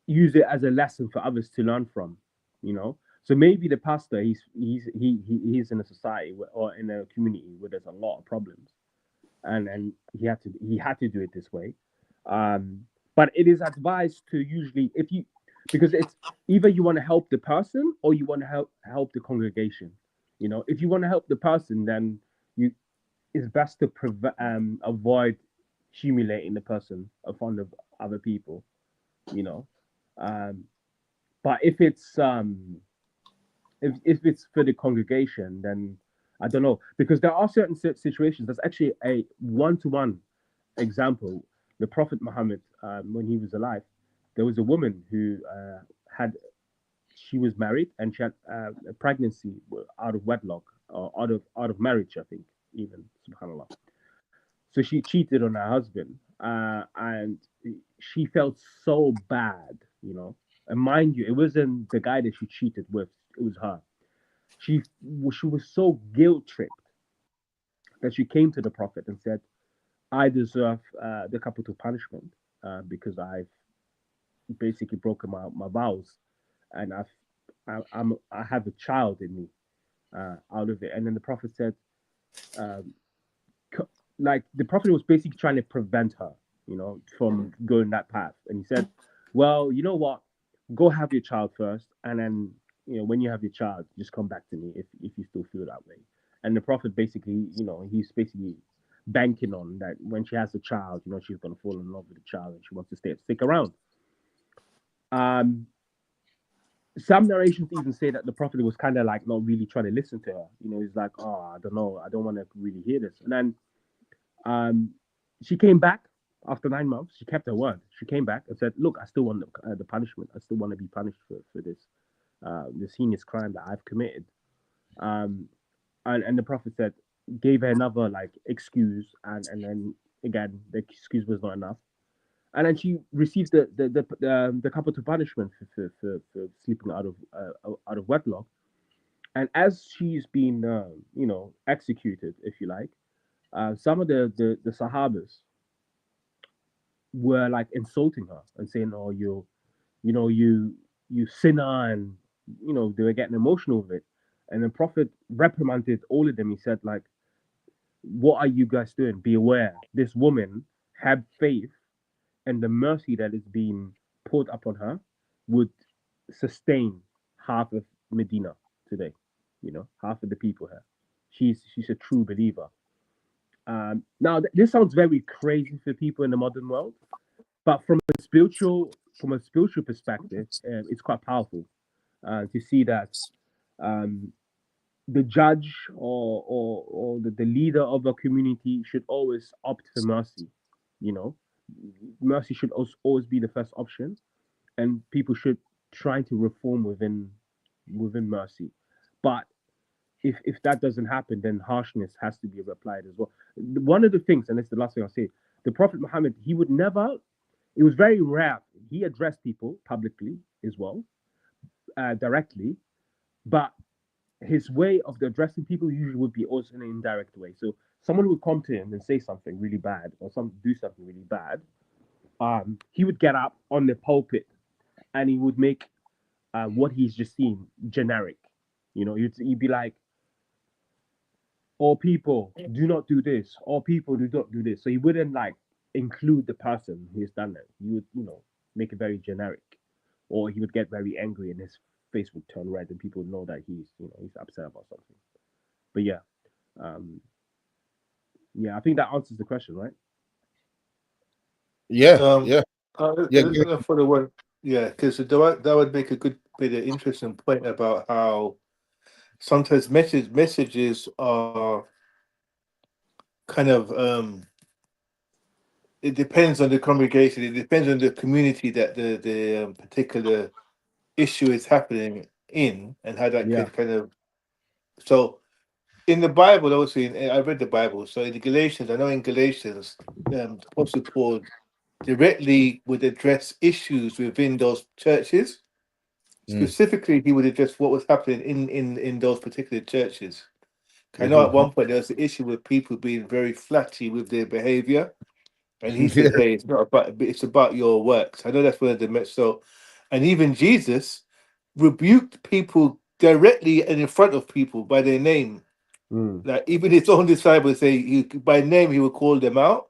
use it as a lesson for others to learn from, you know. So maybe the pastor he's in a society or in a community where there's a lot of problems, and he had to do it this way. But it is advised to usually, because it's either you want to help the person or you want to help the congregation. You know, if you want to help the person, then it's best to avoid humiliating the person in front of other people, you know. But if it's if it's for the congregation, then I don't know, because there are certain situations. There's actually a one-to-one example. The Prophet Muhammad, when he was alive, there was a woman who she was married and she had a pregnancy out of wedlock or out of marriage, I think, even, subhanallah. So she cheated on her husband, and she felt so bad, you know. And mind you, it wasn't the guy that she cheated with; it was her. She was so guilt tripped that she came to the Prophet and said, "I deserve the capital punishment because I've basically broken my vows, and I have a child in me out of it." And then the Prophet said, like, the Prophet was basically trying to prevent her, you know, from going that path. And he said, well, you know what? Go have your child first, and then, you know, when you have your child, just come back to me if you still feel that way. And the Prophet basically, you know, he's basically banking on that when she has a child, you know, she's gonna fall in love with the child and she wants to stick around. Some narrations even say that the prophet was kind of like not really trying to listen to her. You know, he's like, oh, I don't know, I don't want to really hear this. And then she came back after 9 months. She kept her word. She came back and said, look, I still want the punishment. I still want to be punished for this heinous crime that I've committed. And the prophet said, gave her another like excuse, and then again the excuse was not enough, and then she received the capital punishment for sleeping out of wedlock. And as she's been executed, if you like, some of the Sahabas were like insulting her and saying, "Oh, you sinner," and they were getting emotional with it. And the prophet reprimanded all of them. He said, like, what are you guys doing? Be aware. This woman had faith, and the mercy that is being poured upon her would sustain half of Medina today. Half of the people here. She's a true believer. Now, this sounds very crazy for people in the modern world, but from a spiritual perspective, it's quite powerful to see that the judge or the leader of a community should always opt for mercy. Mercy should always be the first option, and people should try to reform within mercy. But if that doesn't happen, then harshness has to be applied as well. One of the things, and that's the last thing I'll say, the Prophet Muhammad, he would never, it was very rare, he addressed people publicly as well, directly, but his way of addressing people usually would be also in an indirect way. So someone would come to him and say something really bad, or do something really bad. He would get up on the pulpit and he would make what he's just seen generic. He'd be like, all people do not do this, all people do not do this. So he wouldn't like include the person who's done it. He would, make it very generic, or he would get very angry and his face would turn red and people would know that he's upset about something. But yeah, I think that answers the question, right? Yeah. For the one, because that would make a good bit of interesting point about how sometimes messages are kind of it depends on the congregation, it depends on the community that the particular issue is happening in, and how that could kind of. So in the Bible, obviously, I read the Bible. So in the Galatians, I know in Galatians, Apostle Paul directly would address issues within those churches. Specifically, he would address what was happening in those particular churches. I know at one point there was an issue with people being very flatty with their behavior, and he said, "Hey, it's not about, it's about your works." I know that's one of the so, and even Jesus rebuked people directly and in front of people by their name. Like even his own disciples say by name, he would call them out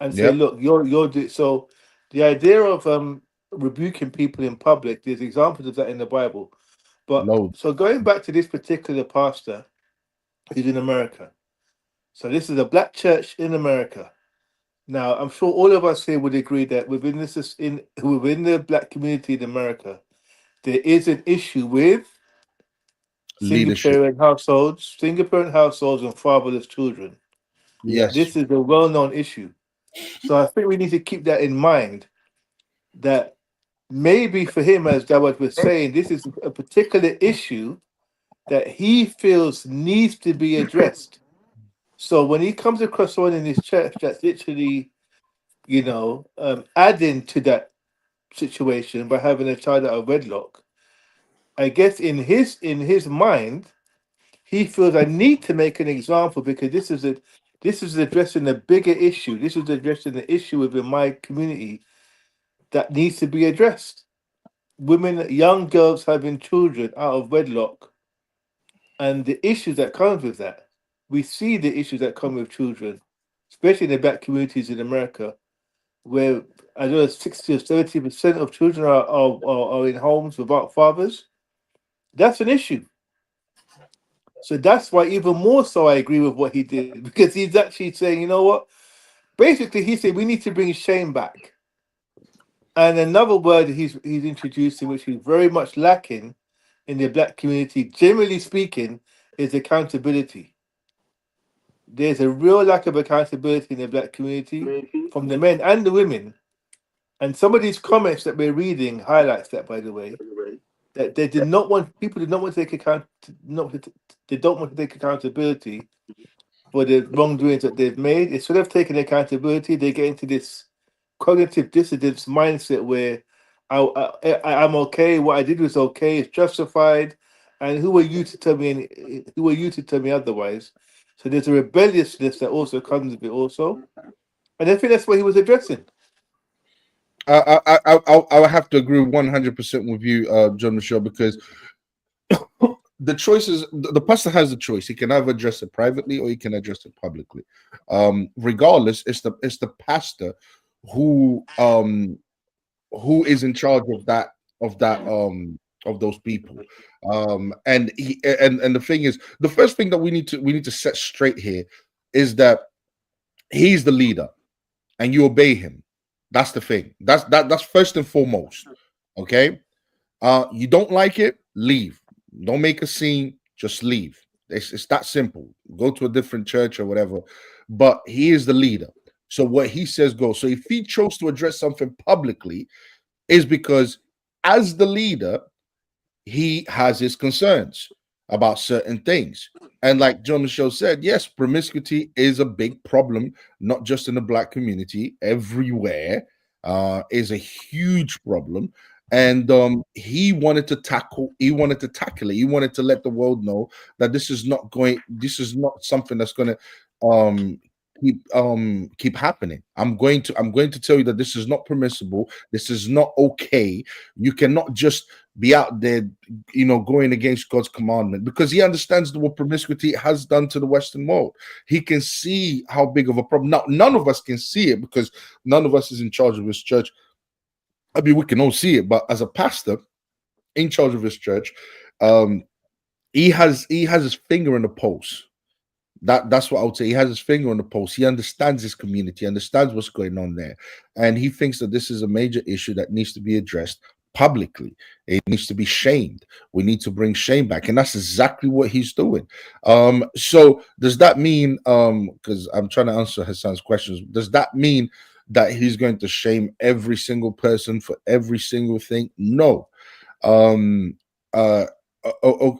and say, "Look, you're." So the idea of rebuking people in public, there's examples of that in the Bible. But so going back to this particular pastor who's in America. So this is a black church in America. Now, I'm sure all of us here would agree that within the black community in America, there is an issue with single parent households and fatherless children. Yes. This is a well-known issue. So I think we need to keep that in mind, that maybe for him, as Dawud was saying, this is a particular issue that he feels needs to be addressed. So when he comes across someone in his church that's literally, adding to that situation by having a child out of wedlock, I guess in his mind, he feels I need to make an example because this is addressing a bigger issue. This is addressing the issue within my community that needs to be addressed. Women, young girls having children out of wedlock, and the issues that comes with that. We see the issues that come with children, especially in the black communities in America, where I know 60 or 70% of children are in homes without fathers. That's an issue. So that's why even more so I agree with what he did, because he's actually saying, you know what? Basically, he said we need to bring shame back. And another word he's introducing, which is very much lacking in the black community, generally speaking, is accountability. There's a real lack of accountability in the black community from the men and the women. And some of these comments that we're reading highlights that, by the way, that they did not want, people did not want to take they don't want to take accountability for the wrongdoings that they've made. Instead of taking accountability, they get into this cognitive dissonance mindset where I'm okay, what I did was okay, it's justified, and who are you to tell me otherwise? So there's a rebelliousness that also comes with it also, and I think that's what he was addressing. I have to agree 100% with you, John Michelle, because the choices, the pastor has a choice. He can either address it privately or he can address it publicly. Regardless, it's the pastor who is in charge of those people. And the thing is, the first thing that we need to set straight here is that he's the leader and you obey him. That's the thing. That's first and foremost. Okay. You don't like it, leave. Don't make a scene, just leave. It's that simple. Go to a different church or whatever. But he is the leader. So what he says goes. So if he chose to address something publicly, is because as the leader, he has his concerns about certain things. And like John Michelle said, yes, promiscuity is a big problem, not just in the black community, everywhere. Is a huge problem. And he wanted to tackle it. He wanted to let the world know that this is not something that's going to keep happening. I'm going to tell you that this is not permissible. This is not okay. You cannot just be out there, going against God's commandment, because he understands what promiscuity has done to the Western world. He can see how big of a problem. Now, none of us can see it because none of us is in charge of his church. I mean, we can all see it, but as a pastor in charge of his church, he has his finger in the pulse. That's what I would say. He has his finger on the pulse. He understands his community, understands what's going on there, and he thinks that this is a major issue that needs to be addressed publicly. It needs to be shamed. We need to bring shame back, and that's exactly what he's doing. So does that mean, because I'm trying to answer Hassan's questions, does that mean that he's going to shame every single person for every single thing? No.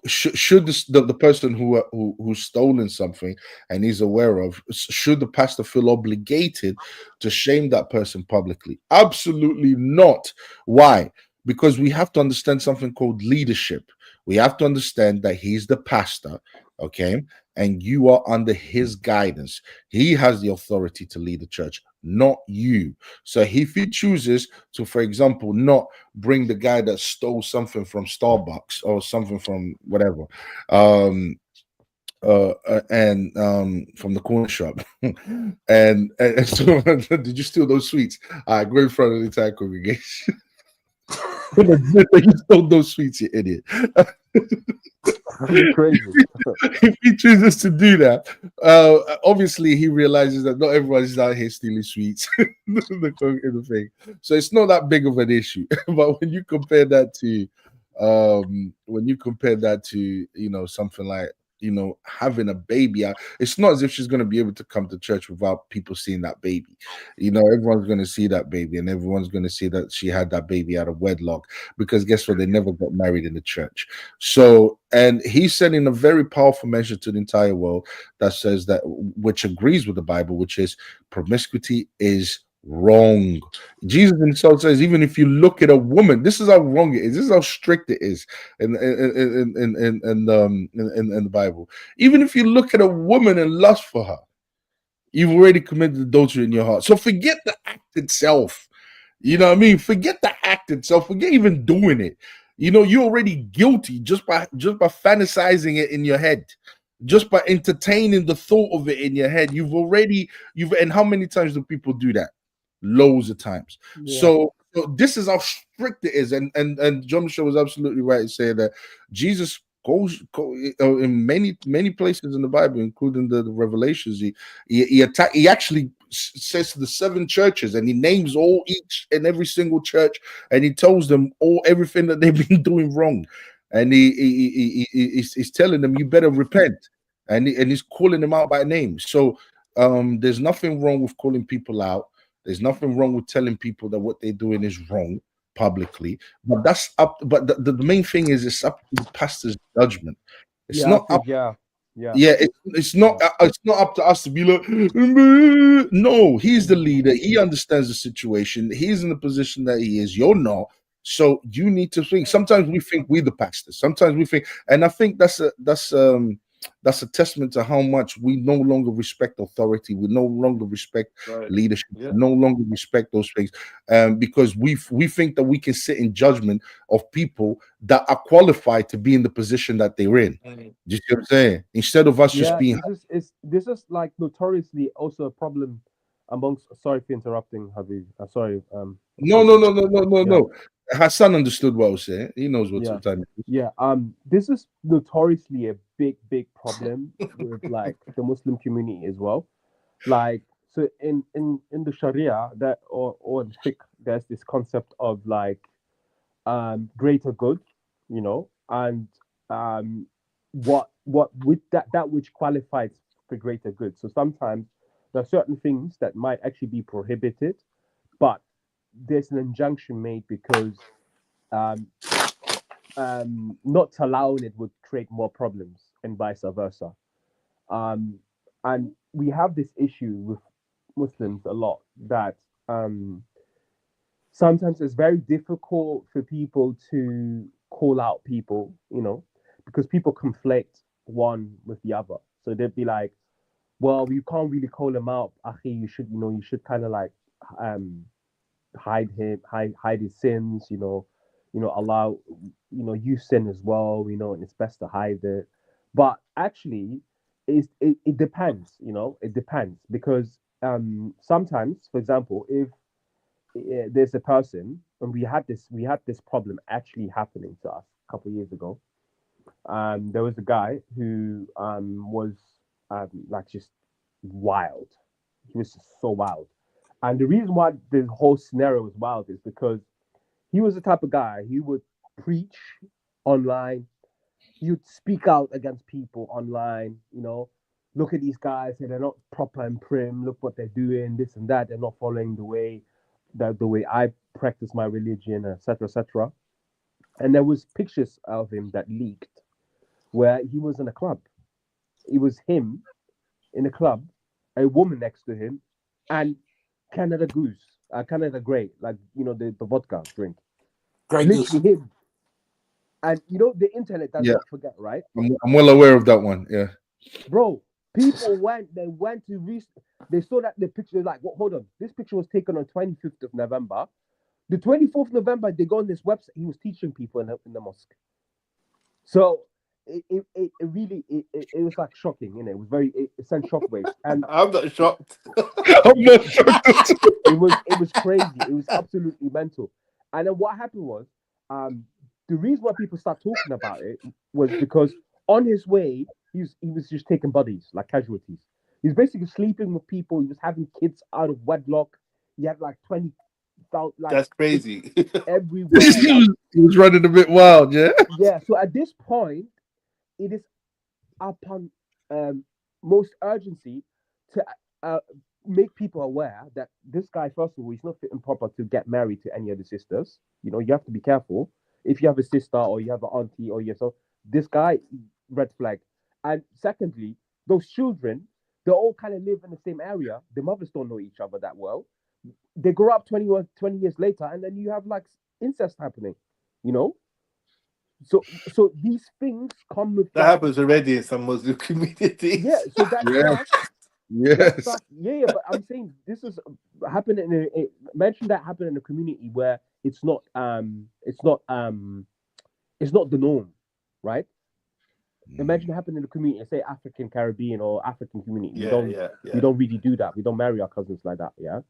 Should the person who's stolen something and he's aware of, should the pastor feel obligated to shame that person publicly? Absolutely not. Why? Because we have to understand something called leadership. We have to understand that he's the pastor, okay, and you are under his guidance. He has the authority to lead the church, not you. So if he chooses to, for example, not bring the guy that stole something from Starbucks or something from whatever, and from the corner shop, and so did you steal those sweets? I go in front of the entire congregation. You stole those sweets, you idiot. Crazy. If he chooses to do that, obviously he realizes that not everyone is out here stealing sweets in the thing. So it's not that big of an issue. But when you compare that to something like having a baby, it's not as if she's going to be able to come to church without people seeing that baby. Everyone's going to see that baby, and everyone's going to see that she had that baby out of wedlock, because guess what, they never got married in the church. So, and he's sending a very powerful message to the entire world that says that, which agrees with the Bible, which is promiscuity is wrong. Jesus himself says, even if you look at a woman, this is how wrong it is. This is how strict it is in the Bible. Even if you look at a woman and lust for her, you've already committed adultery in your heart. So forget the act itself. You know what I mean? Forget the act itself. Forget even doing it. You're already guilty just by fantasizing it in your head. Just by entertaining the thought of it in your head, and how many times do people do that? Loads of times. Yeah. So this is how strict it is, and John Michelle was absolutely right in saying that Jesus goes in many places in the Bible, including the Revelations. He actually says to the 7 churches, and he names each and every single church, and he tells them everything that they've been doing wrong, and he's telling them, you better repent, and he's calling them out by name. So there's nothing wrong with calling people out. There's nothing wrong with telling people that what they're doing is wrong publicly, but that's up. But the main thing is, it's up to the pastor's judgment. It's not up. It's not up to us to be like, no, he's the leader. He understands the situation. He's in the position that he is. You're not. So you need to think. Sometimes we think we're the pastors. Sometimes we think, and I think that's a testament to how much we no longer respect authority. We no longer respect leadership. Yeah. We no longer respect those things, because we think that we can sit in judgment of people that are qualified to be in the position that they're in. Do you see what I'm saying? Instead of us just being. This is like notoriously also a problem amongst. Sorry for interrupting, Habib. Sorry. No. Hassan understood what I was saying. He knows what time it is. Yeah. This is notoriously a big problem with like the Muslim community as well. Like, so in the Sharia that or in fiqh, there's this concept of like greater good, you know, and what with that which qualifies for greater good. So sometimes there are certain things that might actually be prohibited, but there's an injunction made because not allowing it would create more problems and vice versa. And we have this issue with Muslims a lot that sometimes it's very difficult for people to call out people, you know, because people conflate one with the other. So they'd be like, well, you can't really call him out. Akhi, you should kind of like hide his sins, you know, allow, you sin as well, and it's best to hide it. But actually, it depends, it depends, because sometimes, for example, if there's a person, and we had this problem actually happening to us a couple of years ago. There was a guy who was like just wild. He was just so wild. And the reason why the whole scenario was wild is because he was the type of guy, he would preach online, he would speak out against people online, look at these guys, and they're not proper and prim, look what they're doing, this and that, they're not following the way I practice my religion, etc., etc. And there was pictures of him that leaked where he was in a club. It was him in a club, a woman next to him, and Canada Goose, Canada Grey, like the vodka drink. Grey Goose. Him. And the internet does not forget, right? I'm well aware of that one. Yeah, bro. People went to they saw that the picture, like, well, hold on, this picture was taken on 25th of November. The 24th of November, they go on this website. He was teaching people in the mosque. So it really was like shocking, It was it sent shockwaves. And I'm not shocked. I'm not shocked. It was crazy. It was absolutely mental. And then what happened was, the reason why people start talking about it was because on his way, he was just taking bodies, like casualties. He was basically sleeping with people. He was having kids out of wedlock. He had like 20,000. Like, that's crazy. Everywhere. He was running a bit wild, yeah. Yeah. So at this point, it is upon most urgency to make people aware that this guy, first of all, he's not fit and proper to get married to any of the sisters. You have to be careful. If you have a sister or you have an auntie or yourself, this guy, red flag. And secondly, those children, they all kind of live in the same area. The mothers don't know each other that well. They grow up 20 years later, and then you have like incest happening, So these things come with that happens already in some Muslim communities. Yeah, so that's yes. Yeah, but I'm saying this is happening mention that happened in a community where it's not the norm, right? Imagine it happened in the community, say African Caribbean or African community. We don't really do that. We don't marry our cousins like that, yeah.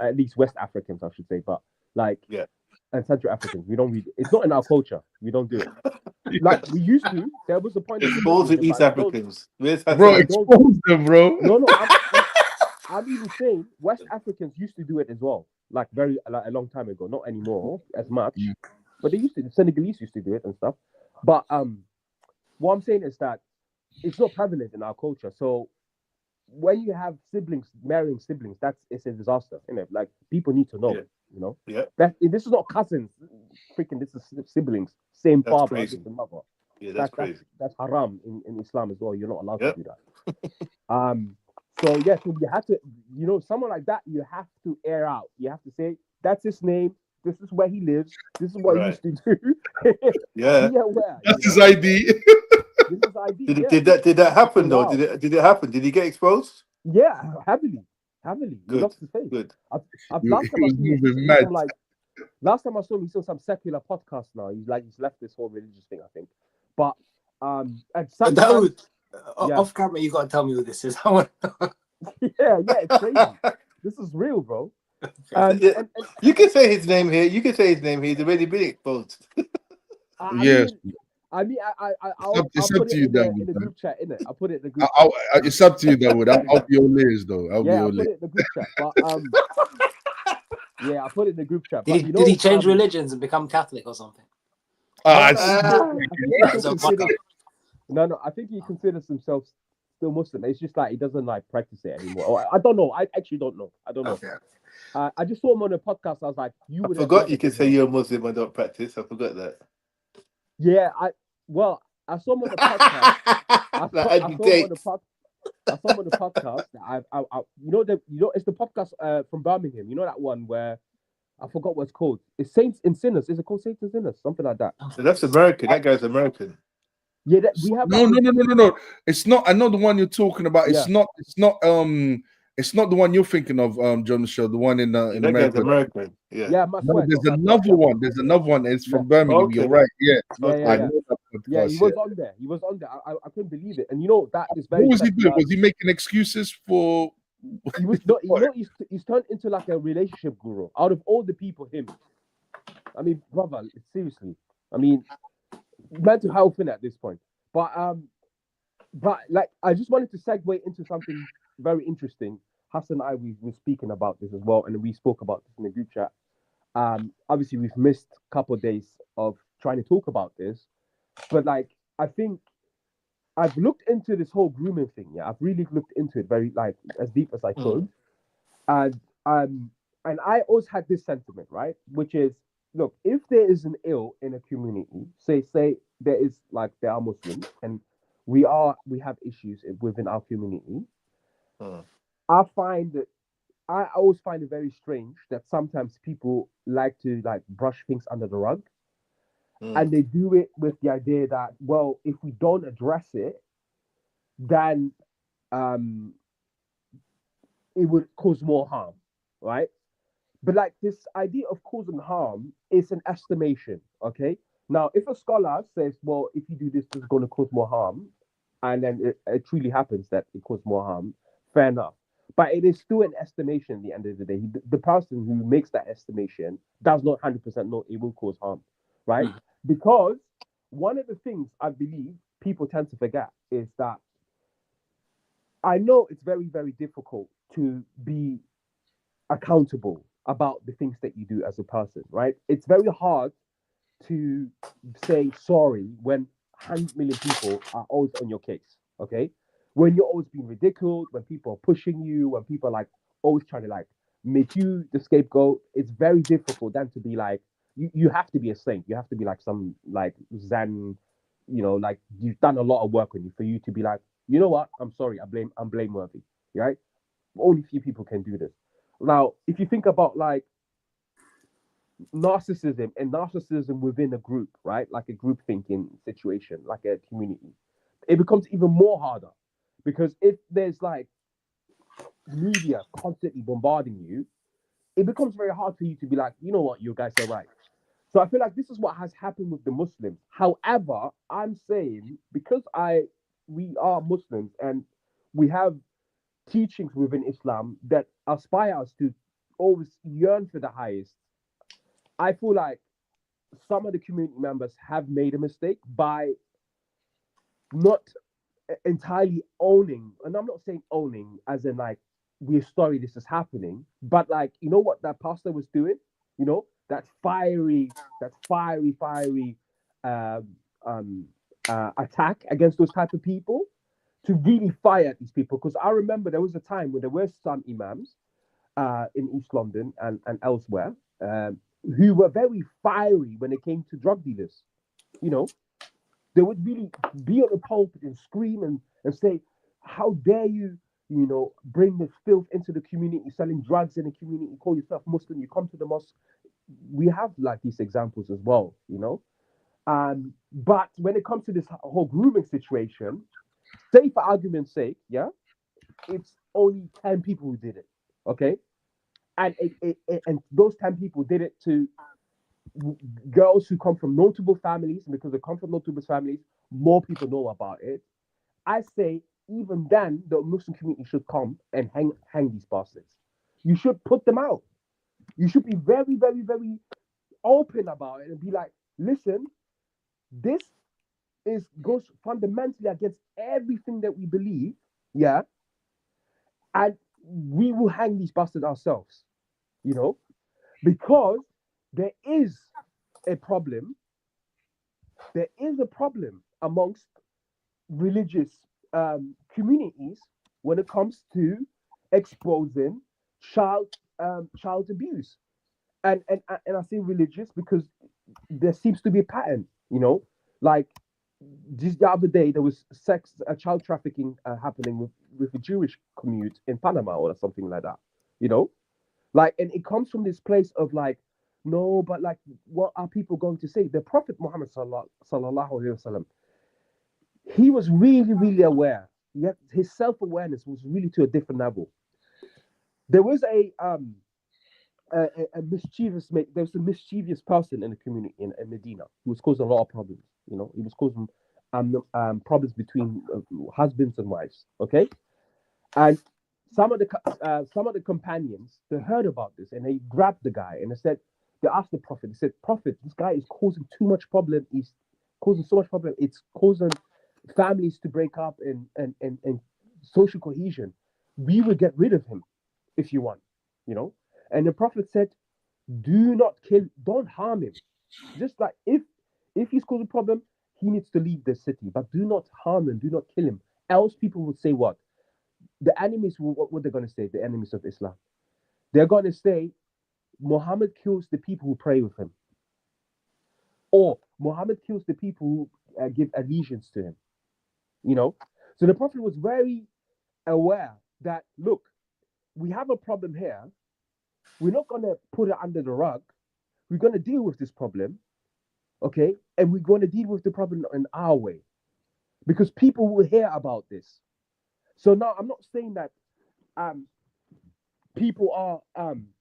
At least West Africans, I should say, but and Central Africans, we don't really. It's not in our culture. We don't do it like we used to. There was a point. Expose the East Africans, bro. Expose them, bro. No. I'm even saying West Africans used to do it as well, like a long time ago. Not anymore as much, but they used to. The Senegalese used to do it and stuff. But what I'm saying is that it's not prevalent in our culture. So when you have siblings marrying siblings, it's a disaster, isn't it? Like people need to know, you know. Yeah. That this is not cousins, freaking. This is siblings, same That's father, crazy. different mother. Yeah, that's crazy. That's haram in Islam as well. You're not allowed to do that. So yeah, so you have to, you know, someone like that, you have to air out. You have to say that's his name. This is where he lives. This is what he used to do. Yeah, be aware. That's his ID. This is ID. Did that happen though? Did it happen? Did he get exposed? Yeah, heavily. He Good. lost his face. Good. Last time I was saw him, moving mad. last time I saw him, he's on some secular podcast now. He's left this whole religious thing, I think. But and Dawood, off camera, you got to tell me who this is. I want yeah, it's crazy. This is real, bro. And you can say his name here. You can say his name here. He's already been exposed. Yes. I'll It's put up to it you, in Dawood. the group chat, innit? I'll put it in the group chat. It's up to you, Dawood. I'll be your ears, though. I'll put it in the group chat. But yeah, I'll put it in the group chat. Did he change religions and become Catholic or something? No, I think he considers himself still Muslim. It's just like he doesn't like practice it anymore. Or, I don't know. I actually don't know. I don't know. Okay. I just saw him on a podcast. I was like, I forgot you can say you're a Muslim and don't practice. I forgot that. Yeah, I saw him on the podcast. I saw him on the podcast. It's the podcast from Birmingham. You know that one where I forgot what it's called. It's Saints and Sinners. Is it called Saints and Sinners? Something like that. So that's American. That guy's American. Yeah, we have. No. It's not. I know the one you're talking about. It's not. It's not the one you're thinking of, John Michelle. The one in America. Guy's American. Yeah. There's another one. There's another one. It's from Birmingham. Okay. You're right. Yeah. I know that podcast. Yeah, he was on there. I couldn't believe it. And you know that is very. What was he doing? Was he making excuses for? He was not. He's turned into like a relationship guru. Out of all the people, him. I mean, brother, seriously. I mean, mental health in at this point. But like, I just wanted to segue into something very interesting. Hassan and I, we were speaking about this as well, and we spoke about this in the group chat. Obviously, we've missed a couple of days of trying to talk about this, but like, I think I've looked into this whole grooming thing. Yeah, I've really looked into it very like as deep as I could, and I always had this sentiment, right, which is, look, if there is an ill in a community, say there are Muslims and we have issues within our community. I always find it very strange that sometimes people like to like brush things under the rug, and they do it with the idea that, well, if we don't address it, then it would cause more harm, right? But like, this idea of causing harm is an estimation, okay? Now, if a scholar says, well, if you do this, this is going to cause more harm, and then it truly happens that it causes more harm, fair enough. But it is still an estimation at the end of the day. The person who makes that estimation does not 100% know it will cause harm, right? Because one of the things I believe people tend to forget is that I know it's very, very difficult to be accountable about the things that you do as a person, right? It's very hard to say sorry when 100 million people are always on your case, okay? When you're always being ridiculed, when people are pushing you, when people are like always trying to like make you the scapegoat, it's very difficult then to be like, you have to be a saint. You have to be like some like Zen, you know, like you've done a lot of work on you for you to be like, you know what? I'm sorry, I'm blameworthy, right? Only few people can do this. Now, if you think about like narcissism within a group, right? Like a group thinking situation, like a community, it becomes even more harder, because if there's like media constantly bombarding you, it becomes very hard for you to be like, you know what, you guys are right. So I feel like this is what has happened with the Muslims. However, I'm saying, because we are Muslims and we have teachings within Islam that aspire us to always yearn for the highest, I feel like some of the community members have made a mistake by not entirely owning, and I'm not saying owning as in like we're sorry this is happening. But like, you know what that pastor was doing? You know, that fiery um, attack against those type of people, to really fire at these people. Because I remember there was a time when there were some imams in East London and elsewhere who were very fiery when it came to drug dealers. You know, they would really be on the pulpit and scream and say, how dare you, you know, bring this filth into the community, selling drugs in the community, call yourself Muslim, you come to the mosque. We have like these examples as well, you know. But when it comes to this whole grooming situation, say for argument's sake, yeah, it's only 10 people who did it, okay? And and those 10 people did it to girls who come from notable families, and because they come from notable families, more people know about it. I say even then the Muslim community should come and hang these bastards. You should put them out. You should be very, very, very open about it and be like, listen, this goes fundamentally against everything that we believe, yeah, and we will hang these bastards ourselves, you know, because there is a problem. There is a problem amongst religious communities when it comes to exposing child abuse, and I say religious because there seems to be a pattern, you know, like just the other day there was child trafficking happening with a Jewish community in Panama or something like that, you know, like, and it comes from this place of like, no, but like, what are people going to say? The Prophet Muhammad sallallahu alaihi wasallam, he was really, really aware. Yet his self-awareness was really to a different level. There was a mischievous there was a mischievous person in the community in Medina who was causing a lot of problems. You know, he was causing problems between husbands and wives. Okay, and some of the companions, they heard about this and they grabbed the guy and they asked the Prophet. They said, Prophet, this guy is causing too much problem. He's causing so much problem. It's causing families to break up and social cohesion. We will get rid of him if you want, you know. And the Prophet said, do not kill, don't harm him. Just like if he's causing a problem, he needs to leave the city, but do not harm him, do not kill him. Else people would say what? The enemies, what they're going to say, the enemies of Islam. They're going to say, Muhammad kills the people who pray with him. Or Muhammad kills the people who give allegiance to him. You know? So the Prophet was very aware that, look, we have a problem here. We're not going to put it under the rug. We're going to deal with this problem, okay? And we're going to deal with the problem in our way, because people will hear about this. So now I'm not saying that people are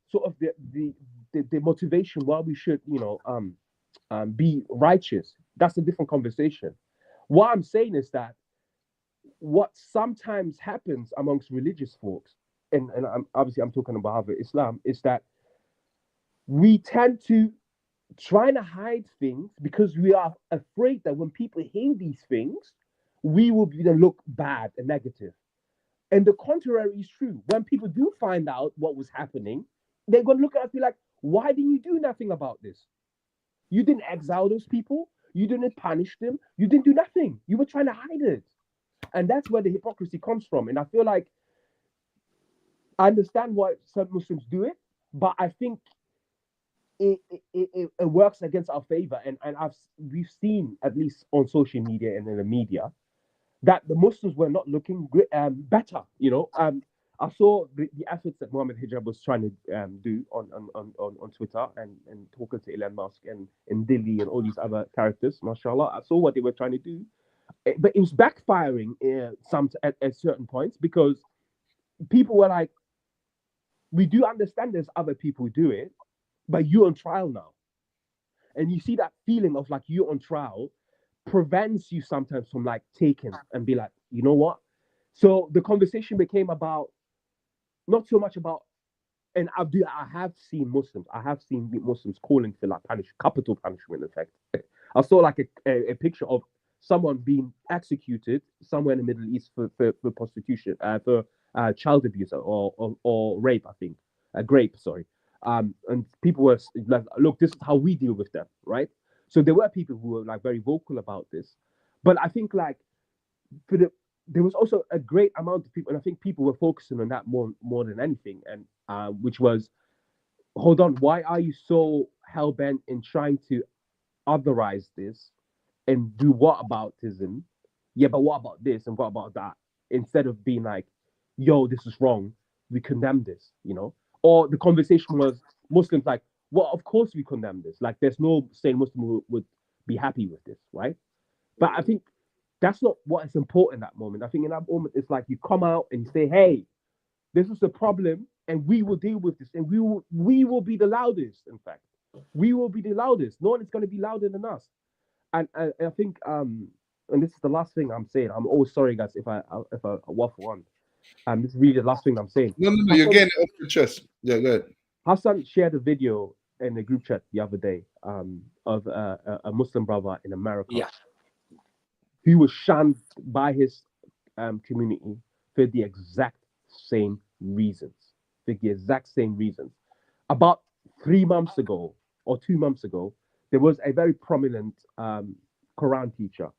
sort of the motivation why we should, you know, be righteous. That's a different conversation. What I'm saying is that what sometimes happens amongst religious folks, and obviously I'm talking about Islam, is that we tend to try to hide things because we are afraid that when people hear these things, we will then look bad and negative. And the contrary is true. When people do find out what was happening, they're going to look at us and be like, why didn't you do nothing about this? You didn't exile those people. You didn't punish them. You didn't do nothing. You were trying to hide it. And that's where the hypocrisy comes from. And I feel like I understand why some Muslims do it, but I think it works against our favor. And we've seen, at least on social media and in the media, that the Muslims were not looking better. You know, I saw the efforts that Mohammed Hijab was trying to do on Twitter and talking to Elon Musk and Dilly and all these other characters. Mashallah, I saw what they were trying to do, but it was backfiring at certain points, because people were like, we do understand there's other people who do it, but you're on trial now. And you see that feeling of like you're on trial prevents you sometimes from like taking and be like, you know what? So the conversation became about, not so much about, and I have seen Muslims calling for like capital punishment. In fact, I saw like a picture of someone being executed somewhere in the Middle East for prostitution, for child abuse or rape, I think, grape, sorry. And people were like, look, this is how we deal with them, right? So there were people who were like very vocal about this, but I think like there was also a great amount of people, and I think people were focusing on that more than anything, and which was, hold on, why are you so hell bent in trying to otherize this and do what aboutism? Yeah, but what about this and what about that? Instead of being like, yo, this is wrong, we condemn this, you know? Or the conversation was Muslims like, well, of course we condemn this. Like, there's no sane Muslim who would be happy with this, right? But I think that's not what is important in that moment. I think in that moment, it's like you come out and you say, hey, this is the problem, and we will deal with this, and we will be the loudest. In fact, we will be the loudest. No one is going to be louder than us. And I think and this is the last thing I'm saying. I'm always sorry, guys, if I waffle on. This is really the last thing I'm saying. No, you're getting it off your chest. Yeah, go ahead. Hassan shared a video in the group chat the other day of a Muslim brother in America. Yeah. He was shunned by his community for the exact same reasons. For the exact same reasons. About 3 months ago or 2 months ago, there was a very prominent Quran teacher.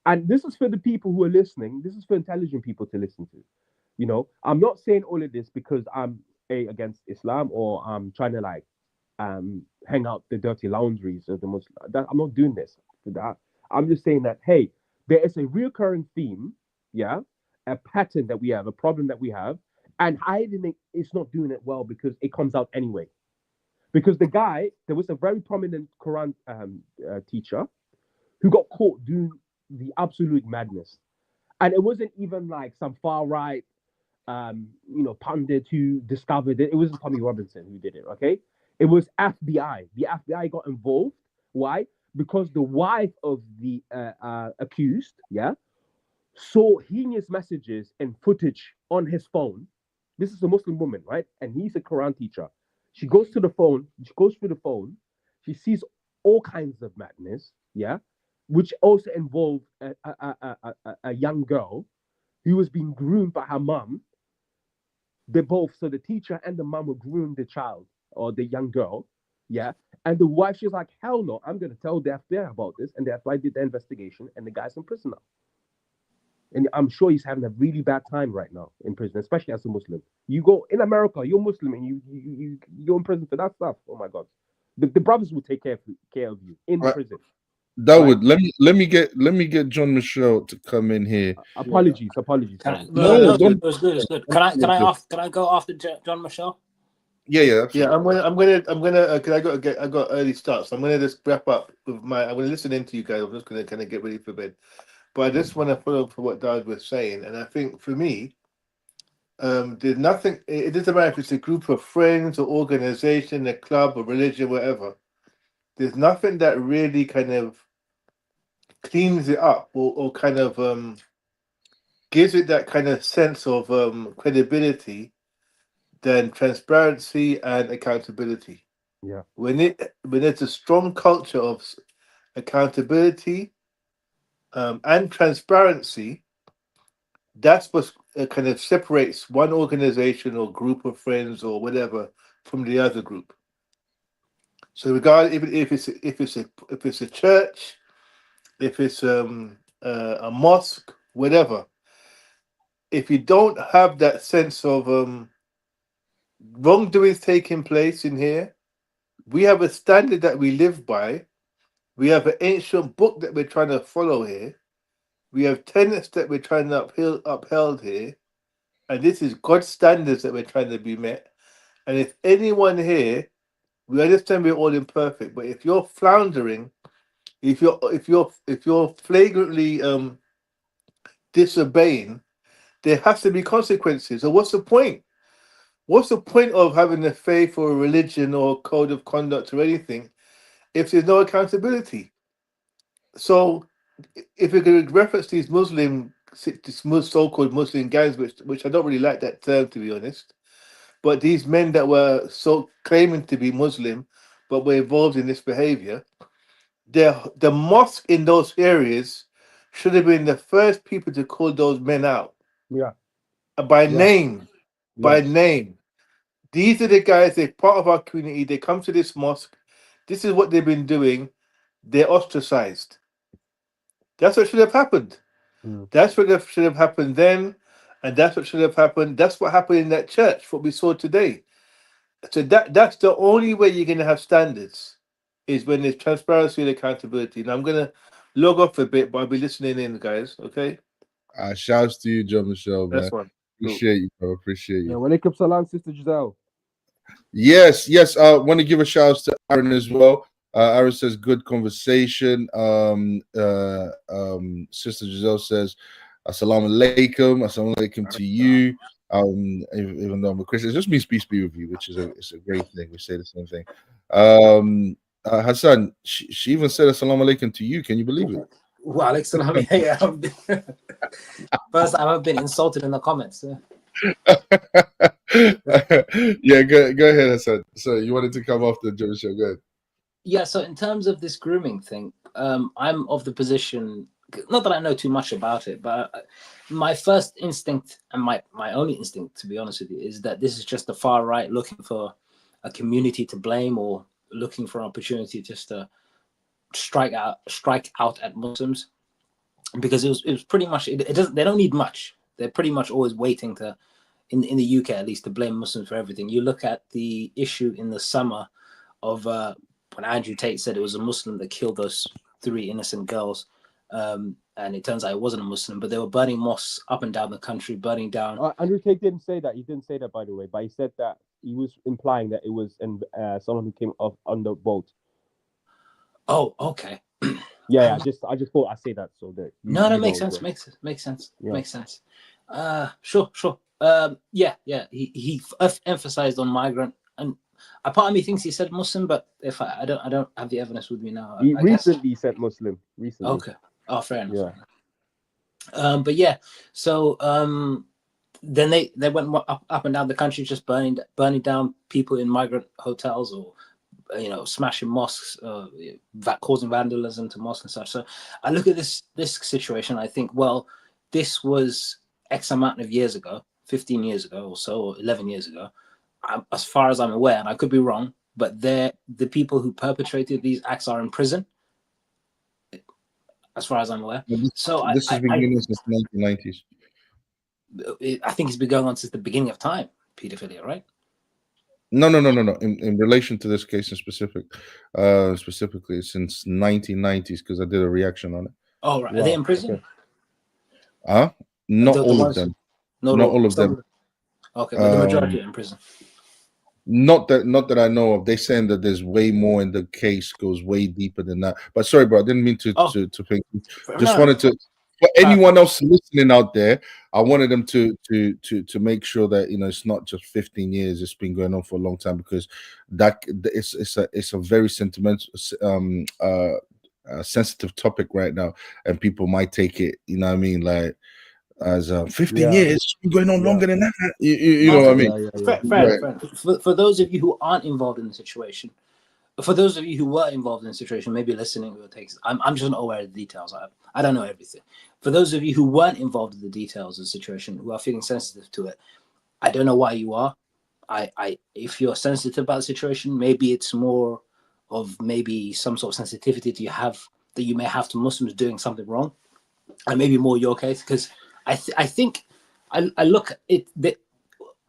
And this is for the people who are listening. This is for intelligent people to listen to. You know, I'm not saying all of this because I'm against Islam or I'm trying to like hang out the dirty laundries of the Muslim. I'm not doing this for that. I'm just saying that, hey, there is a recurring theme, yeah, a pattern that we have, a problem that we have, and hiding it is not doing it well because it comes out anyway. Because the guy, there was a very prominent Quran teacher who got caught doing the absolute madness. And it wasn't even like some far right, pundit who discovered it. It wasn't Tommy Robinson who did it, okay? It was FBI. The FBI got involved. Why? Because the wife of the accused, yeah, saw heinous messages and footage on his phone. This is a Muslim woman, right? And he's a Quran teacher. She goes to the phone. She goes through the phone. She sees all kinds of madness, yeah, which also involved a young girl who was being groomed by her mum. They both, so the teacher and the mum were grooming the child or the young girl, yeah. And the wife, she's like, hell no, I'm going to tell the FBI about this. And the FBI did the investigation, and the guy's in prison now. And I'm sure he's having a really bad time right now in prison, especially as a Muslim. You go in America, you're Muslim, and you're in prison for that stuff. Oh my God, the brothers will take care of you in prison. Dawood, right? let me get John Michelle to come in here. Apologies. No, it was good. Can I go after John Michelle? Yeah. Absolutely. Yeah, I'm gonna. Cause I got early starts. So I'm gonna just wrap up with my. I'm gonna listen into you guys. I'm just gonna kind of get ready for bed. But I just want to follow up for what Dad was saying, and I think for me, there's nothing. It doesn't matter if it's a group of friends or organization, a club or religion, whatever. There's nothing that really kind of cleans it up or kind of gives it that kind of sense of credibility than transparency and accountability. Yeah. When it's a strong culture of accountability and transparency, that's what kind of separates one organization or group of friends or whatever from the other group. So, regardless if it's a church, if it's a mosque, whatever, if you don't have that sense of wrongdoings taking place in here, we have a standard that we live by. We have an ancient book that we're trying to follow here. We have tenets that we're trying to upheld here. And this is God's standards that we're trying to be met. And if anyone here, we understand we're all imperfect, but if you're floundering, if you're flagrantly disobeying, there has to be consequences. So what's the point? What's the point of having a faith or a religion or code of conduct or anything if there's no accountability? So if we're going to reference these so-called Muslim gangs, which I don't really like that term, to be honest, but these men that were so claiming to be Muslim but were involved in this behavior, the mosque in those areas should have been the first people to call those men out. Yeah. by name. These are the guys, they're part of our community. They come to this mosque. This is what they've been doing. They're ostracized. That's what should have happened. That's what should have happened then. And that's what should have happened. That's what happened in that church, what we saw today. So that's the only way you're going to have standards, is when there's transparency and accountability. And I'm going to log off a bit, but I'll be listening in, guys. Okay? Shouts to you, John Michelle, man. That's one. Appreciate you, bro. Appreciate you. Yeah, walaikum salam, Sister Giselle. Yes. Want to give a shout out to Aaron as well. Aaron says good conversation. Sister Giselle says assalamu alaikum to you. Even though I'm a Christian, it just means peace be with you, which is it's a great thing. We say the same thing. Hassan, she even said assalamu alaikum to you. Can you believe it? Wa alaikum salam. Yeah, first time I've been insulted in the comments. Yeah, go ahead, Hassan. So you wanted to come off the Joe show? Go ahead. Yeah, so in terms of this grooming thing, I'm of the position, not that I know too much about it, but my first instinct and my only instinct, to be honest with you, is that this is just the far right looking for a community to blame, or looking for an opportunity just to strike out at Muslims, because it was pretty much they don't need much. They're pretty much always waiting to, in the UK at least, to blame Muslims for everything. You look at the issue in the summer of when Andrew Tate said it was a Muslim that killed those 3 innocent girls, and it turns out it wasn't a Muslim, but they were burning mosques up and down the country, burning down. Andrew Tate didn't say that. He didn't say that, by the way, but he said that he was implying that it was someone who came off on the boat. Oh, okay. Yeah, I just thought I'd say that so that makes sense. Makes sense. Sure. Yeah. He emphasized on migrant, and a part of me thinks he said Muslim, but if I don't have the evidence with me now. He recently said Muslim. Recently. Okay. Oh, fair enough. Yeah. But yeah, so then they went up and down the country, just burning down people in migrant hotels, or smashing mosques, causing vandalism to mosques and such. So I look at this situation, I think, well, this was X amount of years ago, 15 years ago or so, or 11 years ago, as far as I'm aware, and I could be wrong, but the people who perpetrated these acts are in prison, as far as I'm aware. So this has been going on since the 1990s. I think it's been going on since the beginning of time, pedophilia, right? No. In relation to this case in specifically since 1990s, because I did a reaction on it. Oh, right. Are they in prison? Not all of them. Not all of them. Okay, but the majority are in prison. Not that I know of. They're saying that there's way more, and the case goes way deeper than that. But sorry, bro, I didn't mean to think. Just wanted to, for anyone else listening out there, I wanted them to make sure that it's not just 15 years. It's been going on for a long time, because that it's a very sentimental, sensitive topic right now, and people might take it, like, as 15 years. It's been going on longer than that. You know what I mean? Fair. For those of you who aren't involved in the situation, for those of you who were involved in the situation, maybe listening to it takes. I'm just not aware of the details. I don't know everything. For those of you who weren't involved in the details of the situation, who are feeling sensitive to it, I don't know why you are. If you're sensitive about the situation, maybe it's more of maybe some sort of sensitivity that you may have to Muslims doing something wrong, and maybe more your case, because I think I look at it that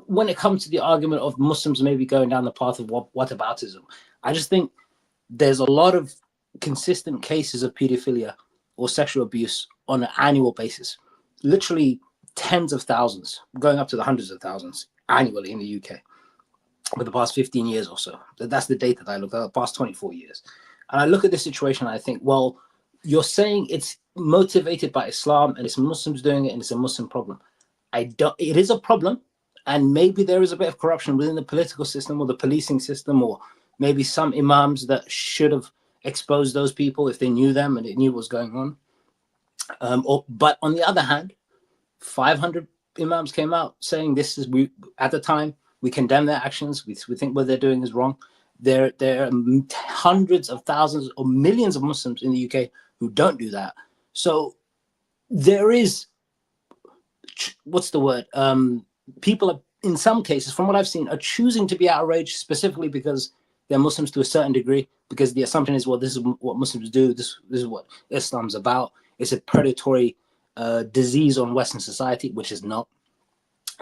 when it comes to the argument of Muslims maybe going down the path of whataboutism, I just think there's a lot of consistent cases of pedophilia or sexual abuse on an annual basis, literally tens of thousands, going up to the hundreds of thousands annually in the UK for the past 15 years or so. That's the data that I looked at, the past 24 years. And I look at this situation and I think, well, you're saying it's motivated by Islam and it's Muslims doing it and it's a Muslim problem. It is a problem, and maybe there is a bit of corruption within the political system or the policing system, or maybe some imams that should have exposed those people if they knew them and they knew what was going on. But on the other hand, 500 imams came out saying at the time, we condemn their actions. We think what they're doing is wrong. There are hundreds of thousands or millions of Muslims in the UK who don't do that. So there is what's the word? People are, in some cases, from what I've seen, are choosing to be outraged specifically because they're Muslims to a certain degree, because the assumption is, well, this is what Muslims do. This is what Islam's about. It's a predatory disease on Western society, which is not.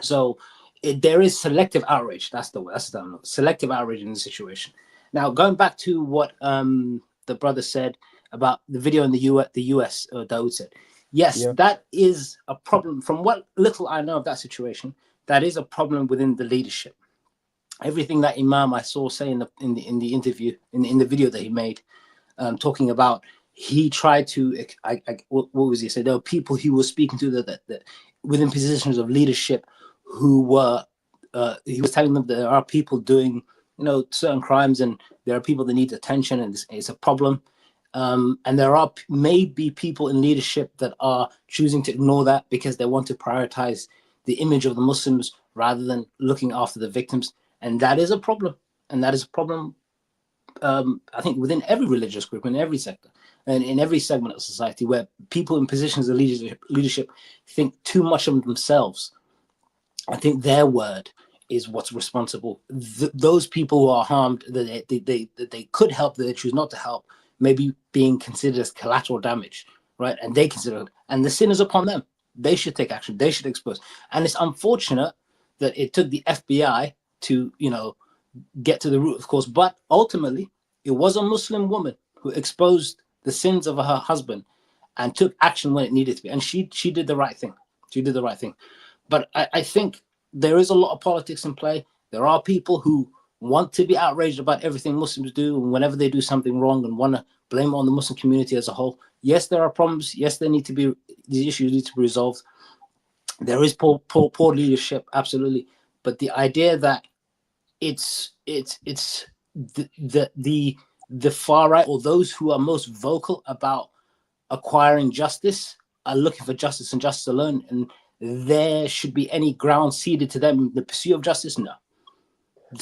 So there is selective outrage. That's the word. That's the selective outrage in the situation. Now, going back to what the brother said about the video in the US, Dawood said, yes, that is a problem. From what little I know of that situation, that is a problem within the leadership. Everything that Imam I saw say in the interview, in the video that he made, talking about, he tried to, what was he saying? There were people he was speaking to that within positions of leadership who were, he was telling them that there are people doing, certain crimes, and there are people that need attention, and it's a problem. And there are maybe people in leadership that are choosing to ignore that because they want to prioritize the image of the Muslims rather than looking after the victims. And that is a problem. And that is a problem, I think, within every religious group, in every sector, and in every segment of society, where people in positions of leadership think too much of themselves. I think their word is what's responsible. Those people who are harmed, that they could help, that they choose not to help, maybe being considered as collateral damage, right? And they consider, and the sin is upon them. They should take action. They should expose. And it's unfortunate that it took the FBI to, get to the root, of course. But ultimately, it was a Muslim woman who exposed the sins of her husband and took action when it needed to be. And she did the right thing. She did the right thing. But I think there is a lot of politics in play. There are people who want to be outraged about everything Muslims do, and whenever they do something wrong, and want to blame it on the Muslim community as a whole. Yes, there are problems. Yes, these issues need to be resolved. There is poor leadership, absolutely. But the idea that it's the far right, or those who are most vocal about acquiring justice, are looking for justice and justice alone, and there should be any ground ceded to them in the pursuit of justice? No.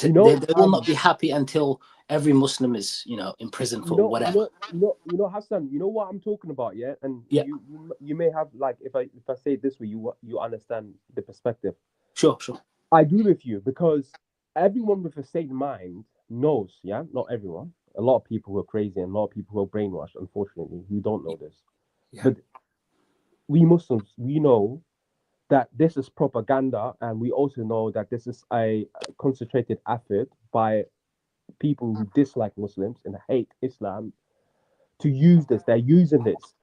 They will not be happy until every Muslim is, in prison for whatever. Hassan, you know what I'm talking about, yeah? And you may have, like, if I say it this way, you understand the perspective. Sure. I agree with you, because everyone with a sane mind knows, yeah? Not everyone. A lot of people who are crazy, and a lot of people who are brainwashed, unfortunately, who don't know this. Yeah. But we Muslims, we know that this is propaganda, and we also know that this is a concentrated effort by people who dislike Muslims and hate Islam to use this. They're using this.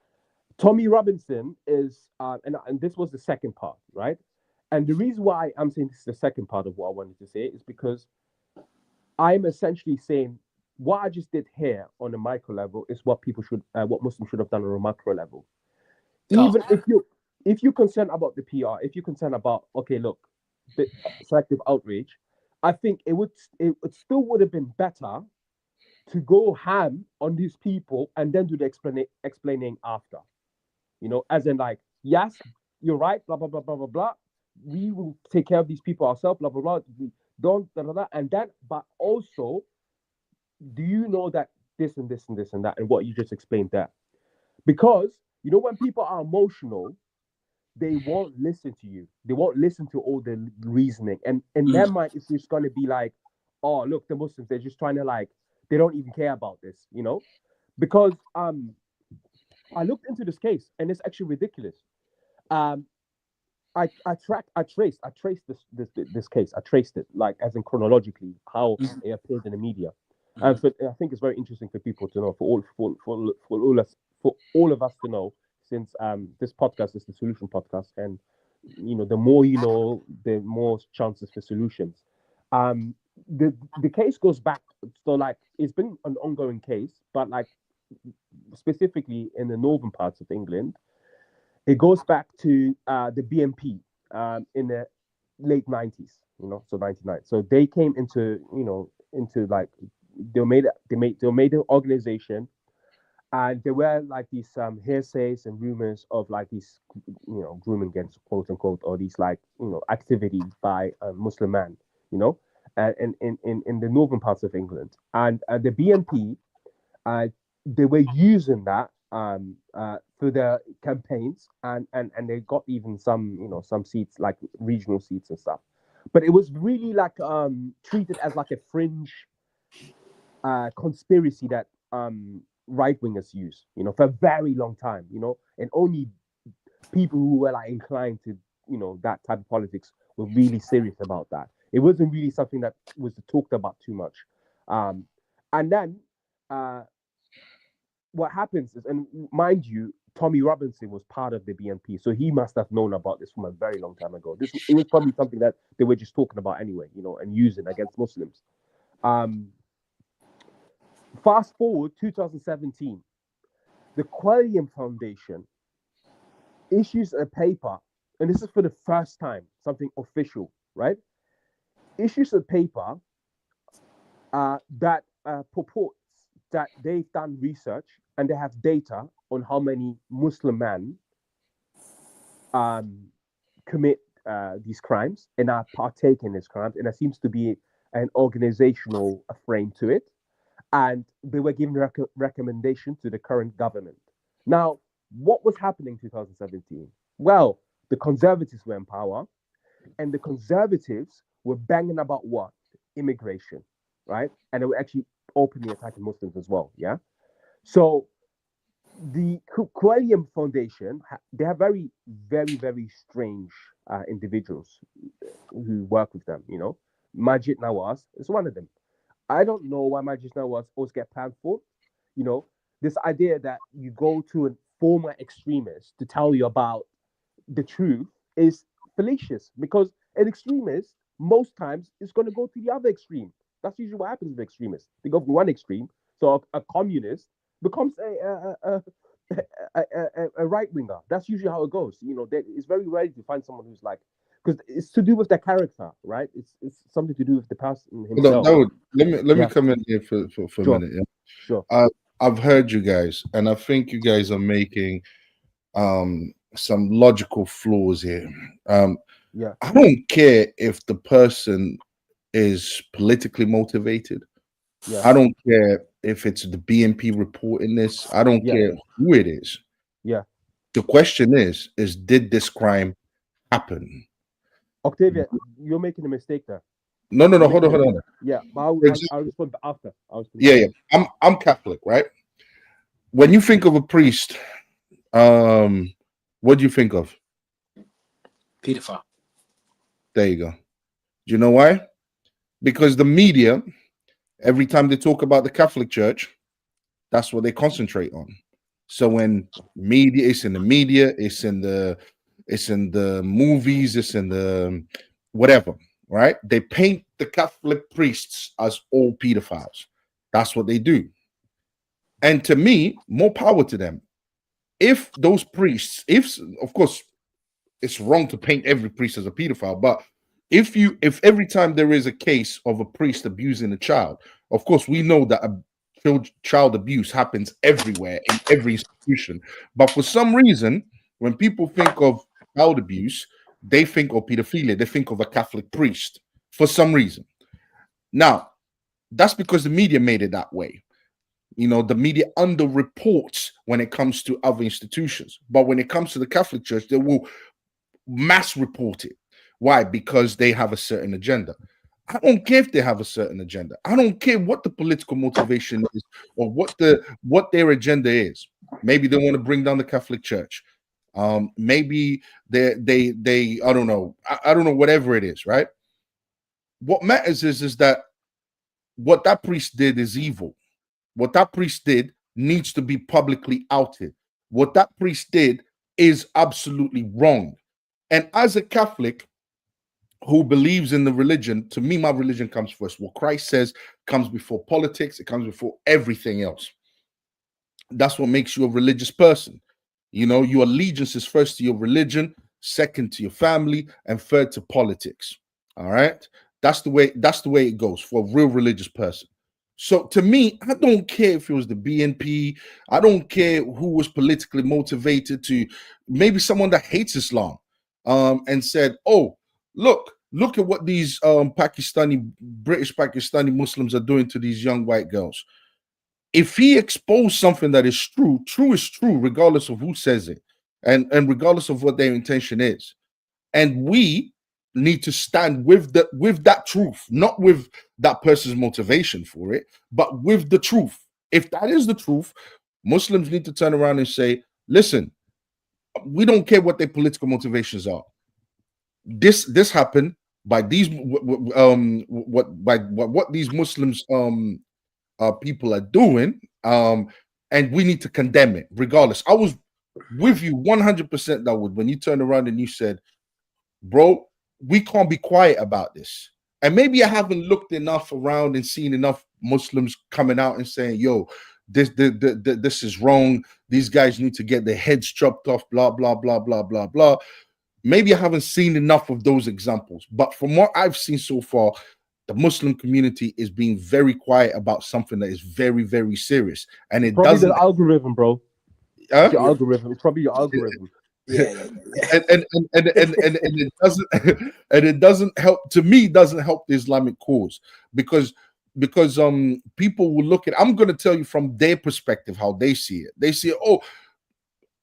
Tommy Robinson is, and this was the second part, right? And the reason why I'm saying this is the second part of what I wanted to say is because I'm essentially saying what I just did here on a micro level is what what Muslims should have done on a macro level. Even if you're concerned about the PR, if you're concerned about, okay, look, the selective outrage, I think it still would have been better to go ham on these people and then do the explaining after. As in, like, yes, you're right, blah, blah, blah, blah, blah, blah. We will take care of these people ourselves, blah, blah, blah. We don't, blah, blah, blah. And then, but also, do you know that this and this and this and that, and what you just explained there? Because, when people are emotional, they won't listen to you. They won't listen to all the reasoning. And in their mind, it's just going to be like, oh, look, the Muslims, they're just trying to, like, they don't even care about this, Because I looked into this case, and it's actually ridiculous. I traced this case. I traced it, like, as in chronologically, how it appeared in the media. And I think it's very interesting for people to know, for all of us to know, since this podcast is the Solution Podcast, and the more you know, the more chances for solutions. The case goes back, so, like, it's been an ongoing case, but, like, specifically in the northern parts of England, it goes back to the BNP in the late 90s, so 99. So they came into like, they made an organization. And there were, like, these hearsays and rumors of, like, these, grooming against, quote unquote, or these, like, activity by a Muslim man, and in the northern parts of England. And the BNP, they were using that for their campaigns, and they got even some, you know, some seats, like regional seats and stuff. But it was really like treated as like a fringe conspiracy that right wingers use, you know, for a very long time, you know, and only people who were like inclined to, you know, that type of politics were really serious about that. It wasn't really something that was talked about too much. And then what happens is, and mind you, Tommy Robinson was part of the BNP, so he must have known about this from a very long time ago. It was probably something that they were just talking about anyway, you know, and using against Muslims. Fast forward 2017, the Quilliam Foundation issues a paper, and this is for the first time, something official, right? Issues a paper that purports that they've done research and they have data on how many Muslim men commit these crimes and are partake in these crimes, and there seems to be an organizational frame to it. And they were giving recommendation to the current government. Now, what was happening in 2017? Well, the Conservatives were in power, and the Conservatives were banging about what? Immigration, right? And they were actually openly attacking Muslims as well, yeah? So the Quilliam Foundation, they have very, very, very strange individuals who work with them, you know? Majid Nawaz is one of them. I don't know why Majid Nawaz always get planned for. You know, this idea that you go to a former extremist to tell you about the truth is fallacious, because an extremist most times is going to go to the other extreme. That's usually what happens with extremists. They go from one extreme, so a communist becomes a right winger. That's usually how it goes. You know, it's very rare to find someone who's like, because it's to do with their character, right? It's something to do with the person himself. Let me come in here for Sure. a minute. Yeah? Sure. I've heard you guys, and I think you guys are making some logical flaws here. Yeah. I don't care if the person is politically motivated. Yeah. I don't care if it's the BNP reporting this. I don't care who it is. Yeah. The question is did this crime happen? Octavia, you're making a mistake there. No, hold on. Yeah, but I'll respond after. Yeah. I'm Catholic, right? When you think of a priest, what do you think of? Pedophile. There you go. Do you know why? Because the media, every time they talk about the Catholic Church, that's what they concentrate on. So when media, it's in the media, it's in the movies, it's in the whatever, right? They paint the Catholic priests as all pedophiles. That's what they do. And to me, more power to them. If those priests, of course, it's wrong to paint every priest as a pedophile, but if every time there is a case of a priest abusing a child, of course, we know that child abuse happens everywhere in every institution. But for some reason, when people think of child abuse, they think of pedophilia, they think of a Catholic priest for some reason. Now, that's because the media made it that way. You know, the media underreports when it comes to other institutions. But when it comes to the Catholic Church, they will mass report it. Why? Because they have a certain agenda. I don't care if they have a certain agenda. I don't care what the political motivation is or what their agenda is. Maybe they want to bring down the Catholic Church. Maybe they I don't know. I don't know, whatever it is, right? What matters is that what that priest did is evil. What that priest did needs to be publicly outed. What that priest did is absolutely wrong. And as a Catholic who believes in the religion, to me, my religion comes first. What Christ says comes before politics. It comes before everything else. That's what makes you a religious person. You know, your allegiance is first to your religion, second to your family, and third to politics. All right. That's the way it goes for a real religious person. So to me, I don't care if it was the BNP. I don't care who was politically motivated to, maybe someone that hates Islam and said, oh, look at what these British Pakistani Muslims are doing to these young white girls. if he exposed something that is true, true is true, regardless of who says it, and regardless of what their intention is. And we need to stand with that truth, not with that person's motivation for it, but with the truth. If that is the truth, Muslims need to turn around and say, listen, we don't care what their political motivations are. This happened by these what these Muslims people are doing, and we need to condemn it regardless. I was with you 100%, Dawood, when you turned around and you said, bro, we can't be quiet about this. And maybe I haven't looked enough around and seen enough Muslims coming out and saying, yo, this is wrong. These guys need to get their heads chopped off, blah, blah, blah, blah, blah, blah. Maybe I haven't seen enough of those examples. But from what I've seen so far, the Muslim community is being very quiet about something that is very, very serious. And it probably doesn't... the algorithm, bro. Your algorithm. It's probably your algorithm. And it doesn't and it doesn't help, to me, doesn't help the Islamic cause, because people will look at, I'm going to tell you from their perspective how they see it. They see, oh,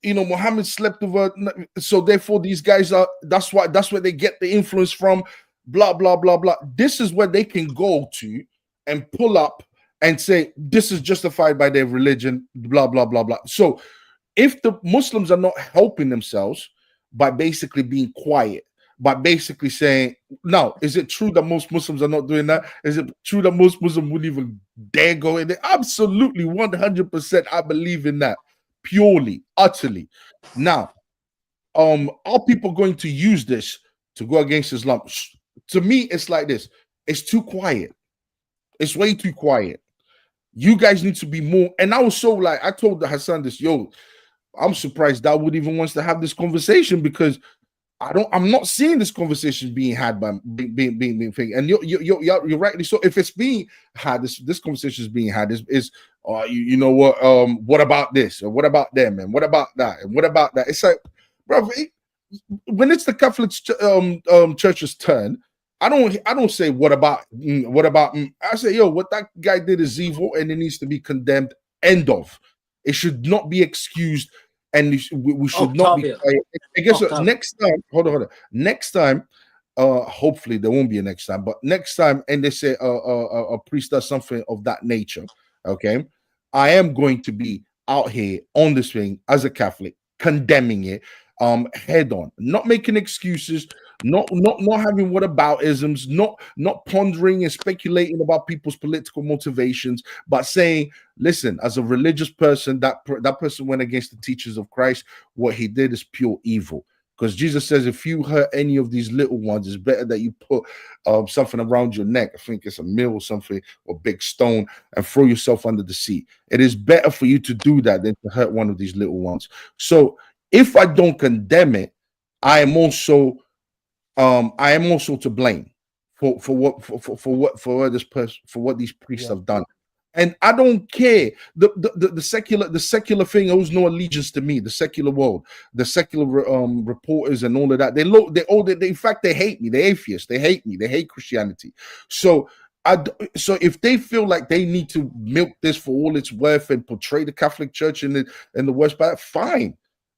you know, Muhammad slept over, so therefore these guys are, that's where they get the influence from, blah blah blah blah. This is where they can go to and pull up and say this is justified by their religion, blah blah blah blah. So if the Muslims are not helping themselves by basically being quiet, by basically saying, now, is it true that most Muslims are not doing that? Is it true that most Muslims wouldn't even dare go in there? Absolutely, 100%. I believe in that, purely, utterly. Now, are people going to use this to go against Islam? To me, it's like this. It's too quiet. It's way too quiet. You guys need to be more. And I was so like, I told Hassan this, yo, I'm surprised Dawood even wants to have this conversation, because I'm not seeing this conversation being had by being thing. And you're rightly so. If it's being had, this conversation is being had, is you know what about this, or what about them, and what about that, and what about that? It's like, bro, when it's the Catholic church's turn, I don't say what about. I say, yo, what that guy did is evil and it needs to be condemned. End of. It should not be excused, and we should not be quiet. I guess next time, hold on. Next time, hopefully there won't be a next time, but next time, and they say a priest does something of that nature, okay, I am going to be out here on this thing as a Catholic, condemning it head on, not making excuses, not having whataboutisms, not pondering and speculating about people's political motivations, but saying, listen, as a religious person, that person went against the teachers of Christ. What he did is pure evil. Because Jesus says, if you hurt any of these little ones, it's better that you put something around your neck. I think it's a mill or something, or big stone, and throw yourself under the sea. It is better for you to do that than to hurt one of these little ones. So if I don't condemn it, I am also to blame for what these priests have done. And I don't care. The secular thing owes no allegiance to me. The secular world, the secular reporters and all of that. In fact, they hate me. They're atheists. They hate me. They hate Christianity. So if they feel like they need to milk this for all it's worth and portray the Catholic Church in the worst, but fine.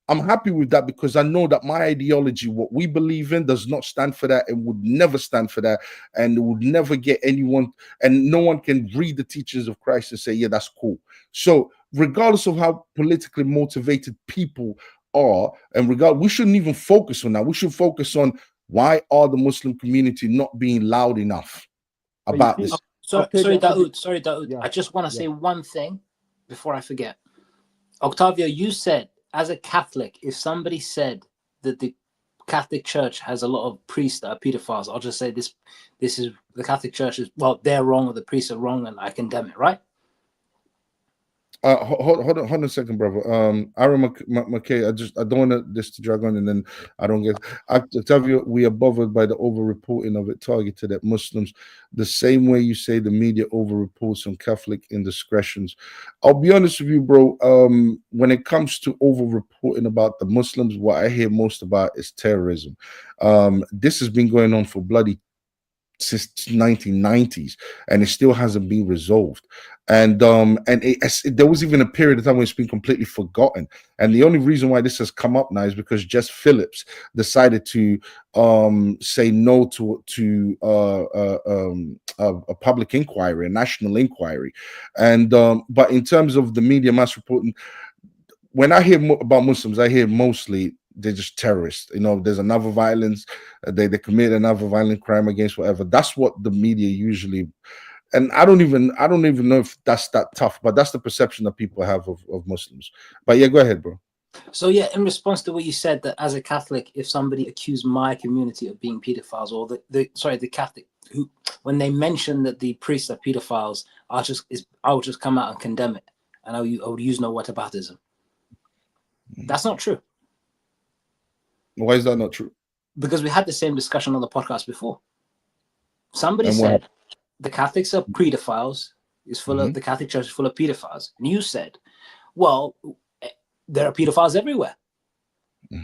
I'm happy with that, because I know that my ideology, what we believe in, does not stand for that and would never stand for that, and it would never get anyone, and no one can read the teachings of Christ and say, yeah, that's cool. So regardless of how politically motivated people are, and we shouldn't even focus on that. We should focus on, why are the Muslim community not being loud enough about this? Sorry, Dawood. Yeah. I just want to say one thing before I forget. Octavio, you said, as a Catholic, if somebody said that the Catholic Church has a lot of priests that are pedophiles, I'll just say this is the Catholic Church is, well, they're wrong or the priests are wrong, and I condemn it, right? Hold on a second, brother. Aaron McKay, I don't want this to drag on, and then I don't get. I tell you, we are bothered by the over-reporting of it targeted at Muslims, the same way you say the media over-reports on Catholic indiscretions. I'll be honest with you, bro. When it comes to over-reporting about the Muslims, what I hear most about is terrorism. This has been going on for bloody since 1990s, and it still hasn't been resolved. And there was even a period of time when it's been completely forgotten. And the only reason why this has come up now is because Jess Phillips decided to say no to a public inquiry, a national inquiry. And but in terms of the media mass reporting, when I hear about Muslims, I hear mostly they're just terrorists. You know, there's another violence, they commit another violent crime against whatever. That's what the media usually. And I don't even know if that's that tough, but that's the perception that people have of Muslims. But yeah, go ahead, bro. So yeah, in response to what you said, that as a Catholic, if somebody accused my community of being pedophiles, or the Catholic who, when they mention that the priests are pedophiles, I would just come out and condemn it, and I would use no whataboutism. That's not true. Why is that not true? Because we had the same discussion on the podcast before. Somebody said the Catholics are pedophiles. Is full of the Catholic Church is full of pedophiles. And you said, well, there are pedophiles everywhere.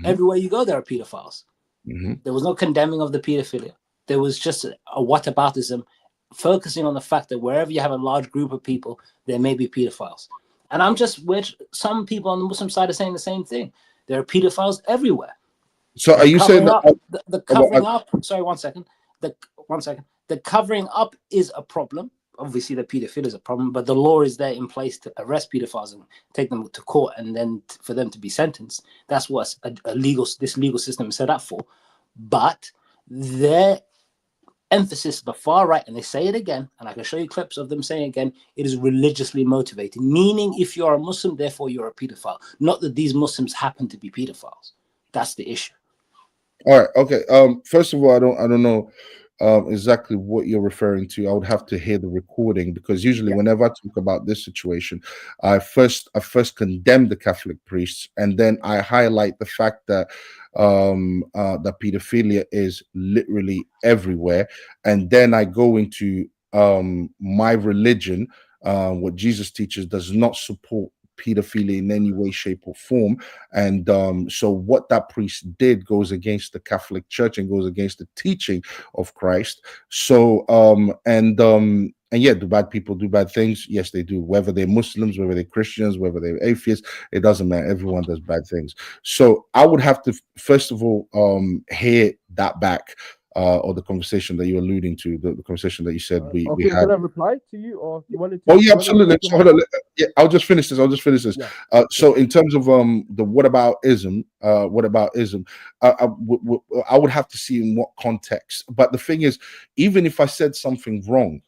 Everywhere you go, there are pedophiles. There was no condemning of the pedophilia. There was just a whataboutism, focusing on the fact that wherever you have a large group of people, there may be pedophiles. And I'm just, which some people on the Muslim side are saying the same thing. There are pedophiles everywhere. So are you saying that the covering up? Sorry, 1 second. The covering up is a problem. Obviously, the pedophilia is a problem, but the law is there in place to arrest pedophiles and take them to court, and then for them to be sentenced. That's what this legal system is set up for. But their emphasis, the far right, and they say it again, and I can show you clips of them saying it again, it is religiously motivated, meaning if you're a Muslim, therefore you're a pedophile. Not that these Muslims happen to be pedophiles. That's the issue. All right. Okay. First of all, I don't know exactly what you're referring to. I would have to hear the recording, because usually whenever I talk about this situation, I first condemn the Catholic priests, and then I highlight the fact that that pedophilia is literally everywhere, and then I go into my religion. What Jesus teaches does not support pedophilia in any way, shape, or form. And so what that priest did goes against the Catholic Church and goes against the teaching of Christ. So and yeah, do bad people do bad things? Yes, they do. Whether they're Muslims, whether they're Christians, whether they're atheists, it doesn't matter. Everyone does bad things. So I would have to first of all hear that back. Or the conversation that you're alluding to, the conversation that you said we had. Can I reply to you, or you wanted to? Oh yeah, absolutely. So hold on. Yeah, I'll just finish this. Yeah. So in terms of the whataboutism, I would have to see in what context. But the thing is, even if I said something wrong,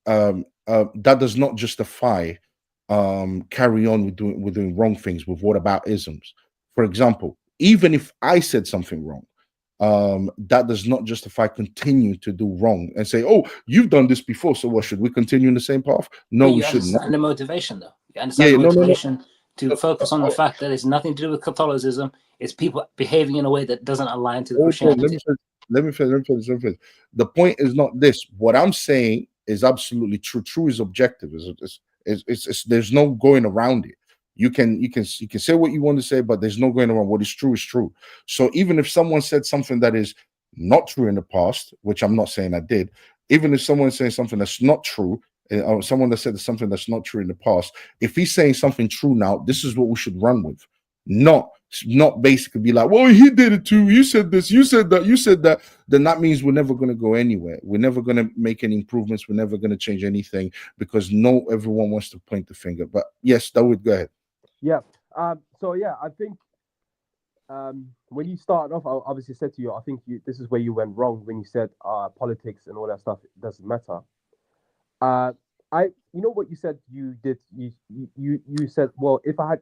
that does not justify carry on with doing wrong things with whataboutisms. For example, even if I said something wrong, that does not justify continue to do wrong and say, oh, you've done this before, so what, should we continue in the same path? No, we shouldn't. Understand the motivation, though. You understand the motivation to focus on the fact that it's nothing to do with Catholicism. It's people behaving in a way that doesn't align to Christianity. Let me finish. The point is not this. What I'm saying is absolutely true. True is objective. It's there's no going around it. You can say what you want to say, but there's no going around. What is true is true. So even if someone said something that is not true in the past, which I'm not saying I did, even if someone's saying something that's not true, or someone that said something that's not true in the past, if he's saying something true now, this is what we should run with. Not basically be like, well, he did it too. You said this, you said that. Then that means we're never going to go anywhere. We're never going to make any improvements. We're never going to change anything, because everyone wants to point the finger. But yes, Dawood, go ahead. Yeah. So yeah, I think when you started off, I obviously said to you, I think this is where you went wrong when you said politics and all that stuff doesn't matter. You know what you said you did. You said, well, if I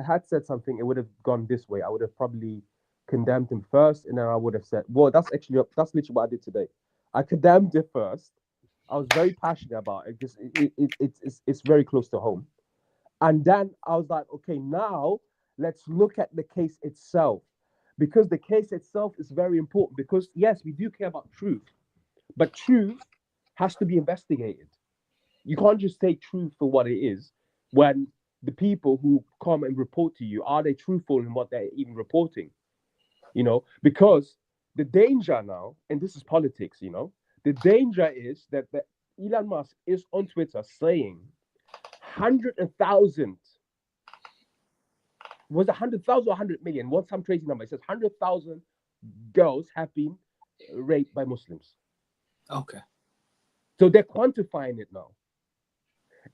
had said something, it would have gone this way. I would have probably condemned him first, and then I would have said, well, that's literally what I did today. I condemned it first. I was very passionate about it because it's very close to home. And then I was like, okay, now let's look at the case itself, because the case itself is very important, because yes, we do care about truth, but truth has to be investigated. You can't just take truth for what it is when the people who come and report to you, are they truthful in what they're even reporting? You know, because the danger now, and this is politics, you know, the danger is that Elon Musk is on Twitter saying 100,000, was it 100,000 or 100 million? What's some crazy number? It says 100,000 girls have been raped by Muslims. Okay. So they're quantifying it now.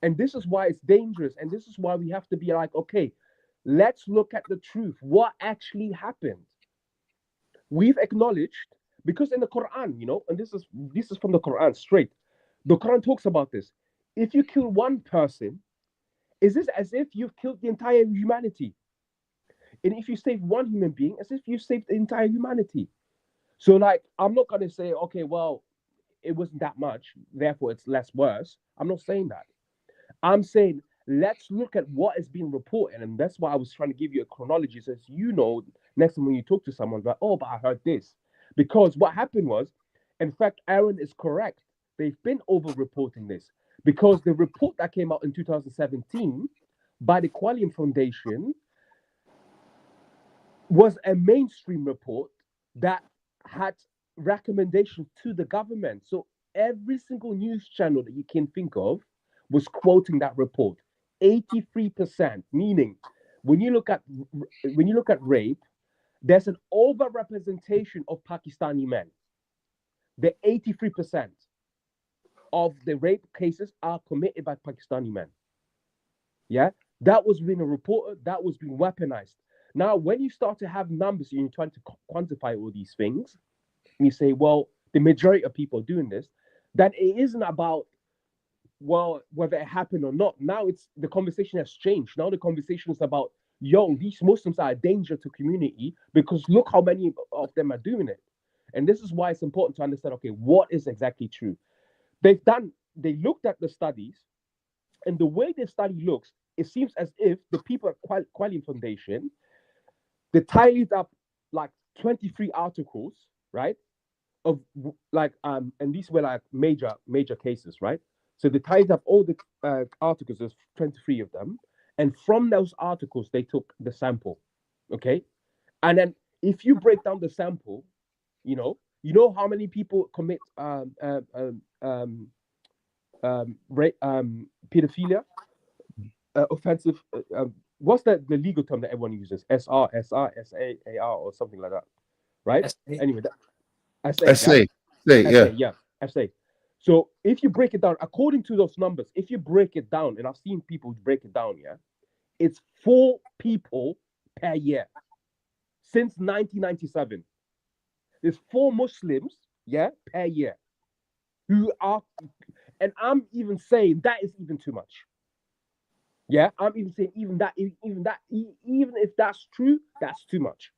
And this is why it's dangerous. And this is why we have to be like, okay, let's look at the truth. What actually happened? We've acknowledged, because in the Quran, you know, and this is from the Quran straight. The Quran talks about this. If you kill one person, is this as if you've killed the entire humanity? And if you save one human being, as if you saved the entire humanity. So, like, I'm not going to say, okay, well, it wasn't that much, therefore it's less worse. I'm not saying that. I'm saying, let's look at what is being reported. And that's why I was trying to give you a chronology. So, you know, next time when you talk to someone, like, oh, but I heard this. Because what happened was, in fact, Aaron is correct. They've been over-reporting this. Because the report that came out in 2017 by the Qualium Foundation was a mainstream report that had recommendations to the government. So every single news channel that you can think of was quoting that report. 83%, meaning when you look at rape, there's an overrepresentation of Pakistani men. The 83% of the rape cases are committed by Pakistani men. Yeah, that was being reported, that was being weaponized. Now, when you start to have numbers and you're trying to quantify all these things, and you say, well, the majority of people doing this, that it isn't about, well, whether it happened or not. Now it's the conversation has changed. Now the conversation is about, yo, these Muslims are a danger to community because look how many of them are doing it. And this is why it's important to understand, okay, what is exactly true? They looked at the studies, and the way the study looks, it seems as if the people at Qualium Foundation, they tied up like 23 articles, right? Of like, and these were like major cases, right? So they tied up all the articles, there's 23 of them. And from those articles, they took the sample, okay? And then if you break down the sample, you know how many people commit pedophilia, offensive. What's the legal term that everyone uses? SAR, or something like that, right? SA. Anyway, SA. SA. So if you break it down, according to those numbers, if you break it down, and I've seen people break it down, yeah, it's 4 people per year since 1997. There's 4 Muslims, yeah, per year who are, and I'm even saying that is even too much. Yeah, I'm even saying even if that's true, that's too much.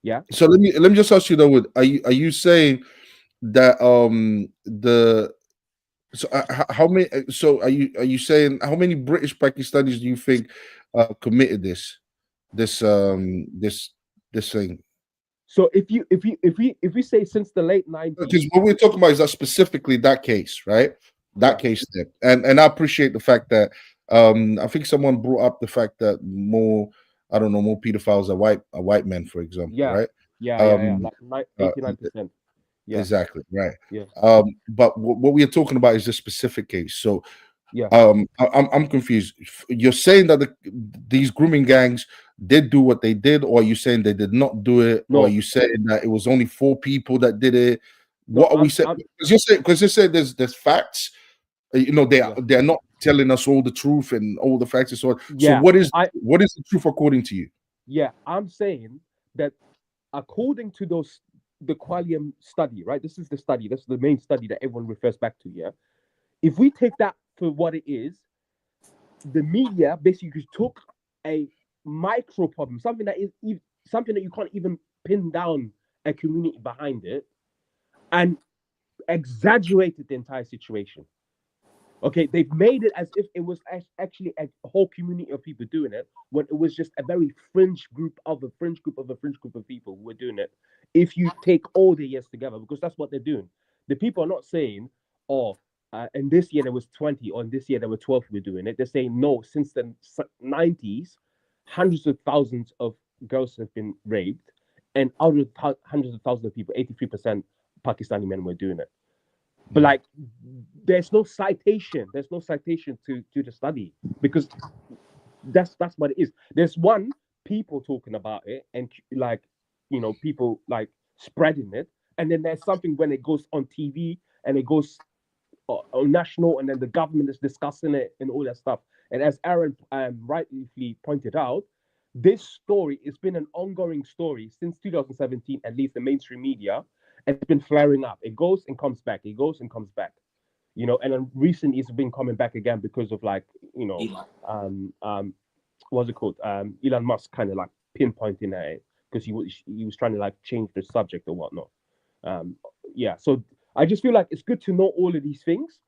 Yeah. So let me just ask you though, are you saying that how many? So are you saying how many British Pakistanis do you think committed this thing? So if we say since the late 90s, because what we're talking about is that specifically that case, right? That case there, and I appreciate the fact that I think someone brought up the fact that more pedophiles are white men, for example, right? like 89%. Yeah, exactly, right. Yeah. But what we are talking about is the specific case. So, yeah, I'm confused. You're saying that these grooming gangs did do what they did, or are you saying they did not do it, no. or are you saying that it was only 4 people that did it? What are we saying? Because you said there's facts. You know, they're not telling us all the truth and all the facts and so on. So what is the truth according to you? Yeah, I'm saying that according to the Qualium study, right? This is the study. This is the main study that everyone refers back to. Yeah, if we take that for what it is, the media basically took a micro problem, something that you can't even pin down a community behind it, and exaggerated the entire situation. Okay, they've made it as if it was actually a whole community of people doing it, when it was just a very fringe group of a fringe group of a fringe group of people who were doing it. If you take all the years together, because that's what they're doing. The people are not saying, oh, and this year there was 20, or in this year there were 12 who were doing it. They're saying, no, since the 90s, hundreds of thousands of girls have been raped, and out of hundreds of thousands of people, 83% Pakistani men were doing it. But like, there's no citation. There's no citation to the study, because that's what it is. There's people talking about it, and like, you know, people like spreading it, and then there's something when it goes on TV and it goes on national, and then the government is discussing it and all that stuff. And as Aaron rightly pointed out, this story has been an ongoing story since 2017, at least the mainstream media, and it's been flaring up. It goes and comes back. It goes and comes back. You know, and then recently it's been coming back again because of, like, you know, what's it called? Elon Musk kind of like pinpointing at it because he was trying to like change the subject or whatnot. Yeah, so I just feel like it's good to know all of these things,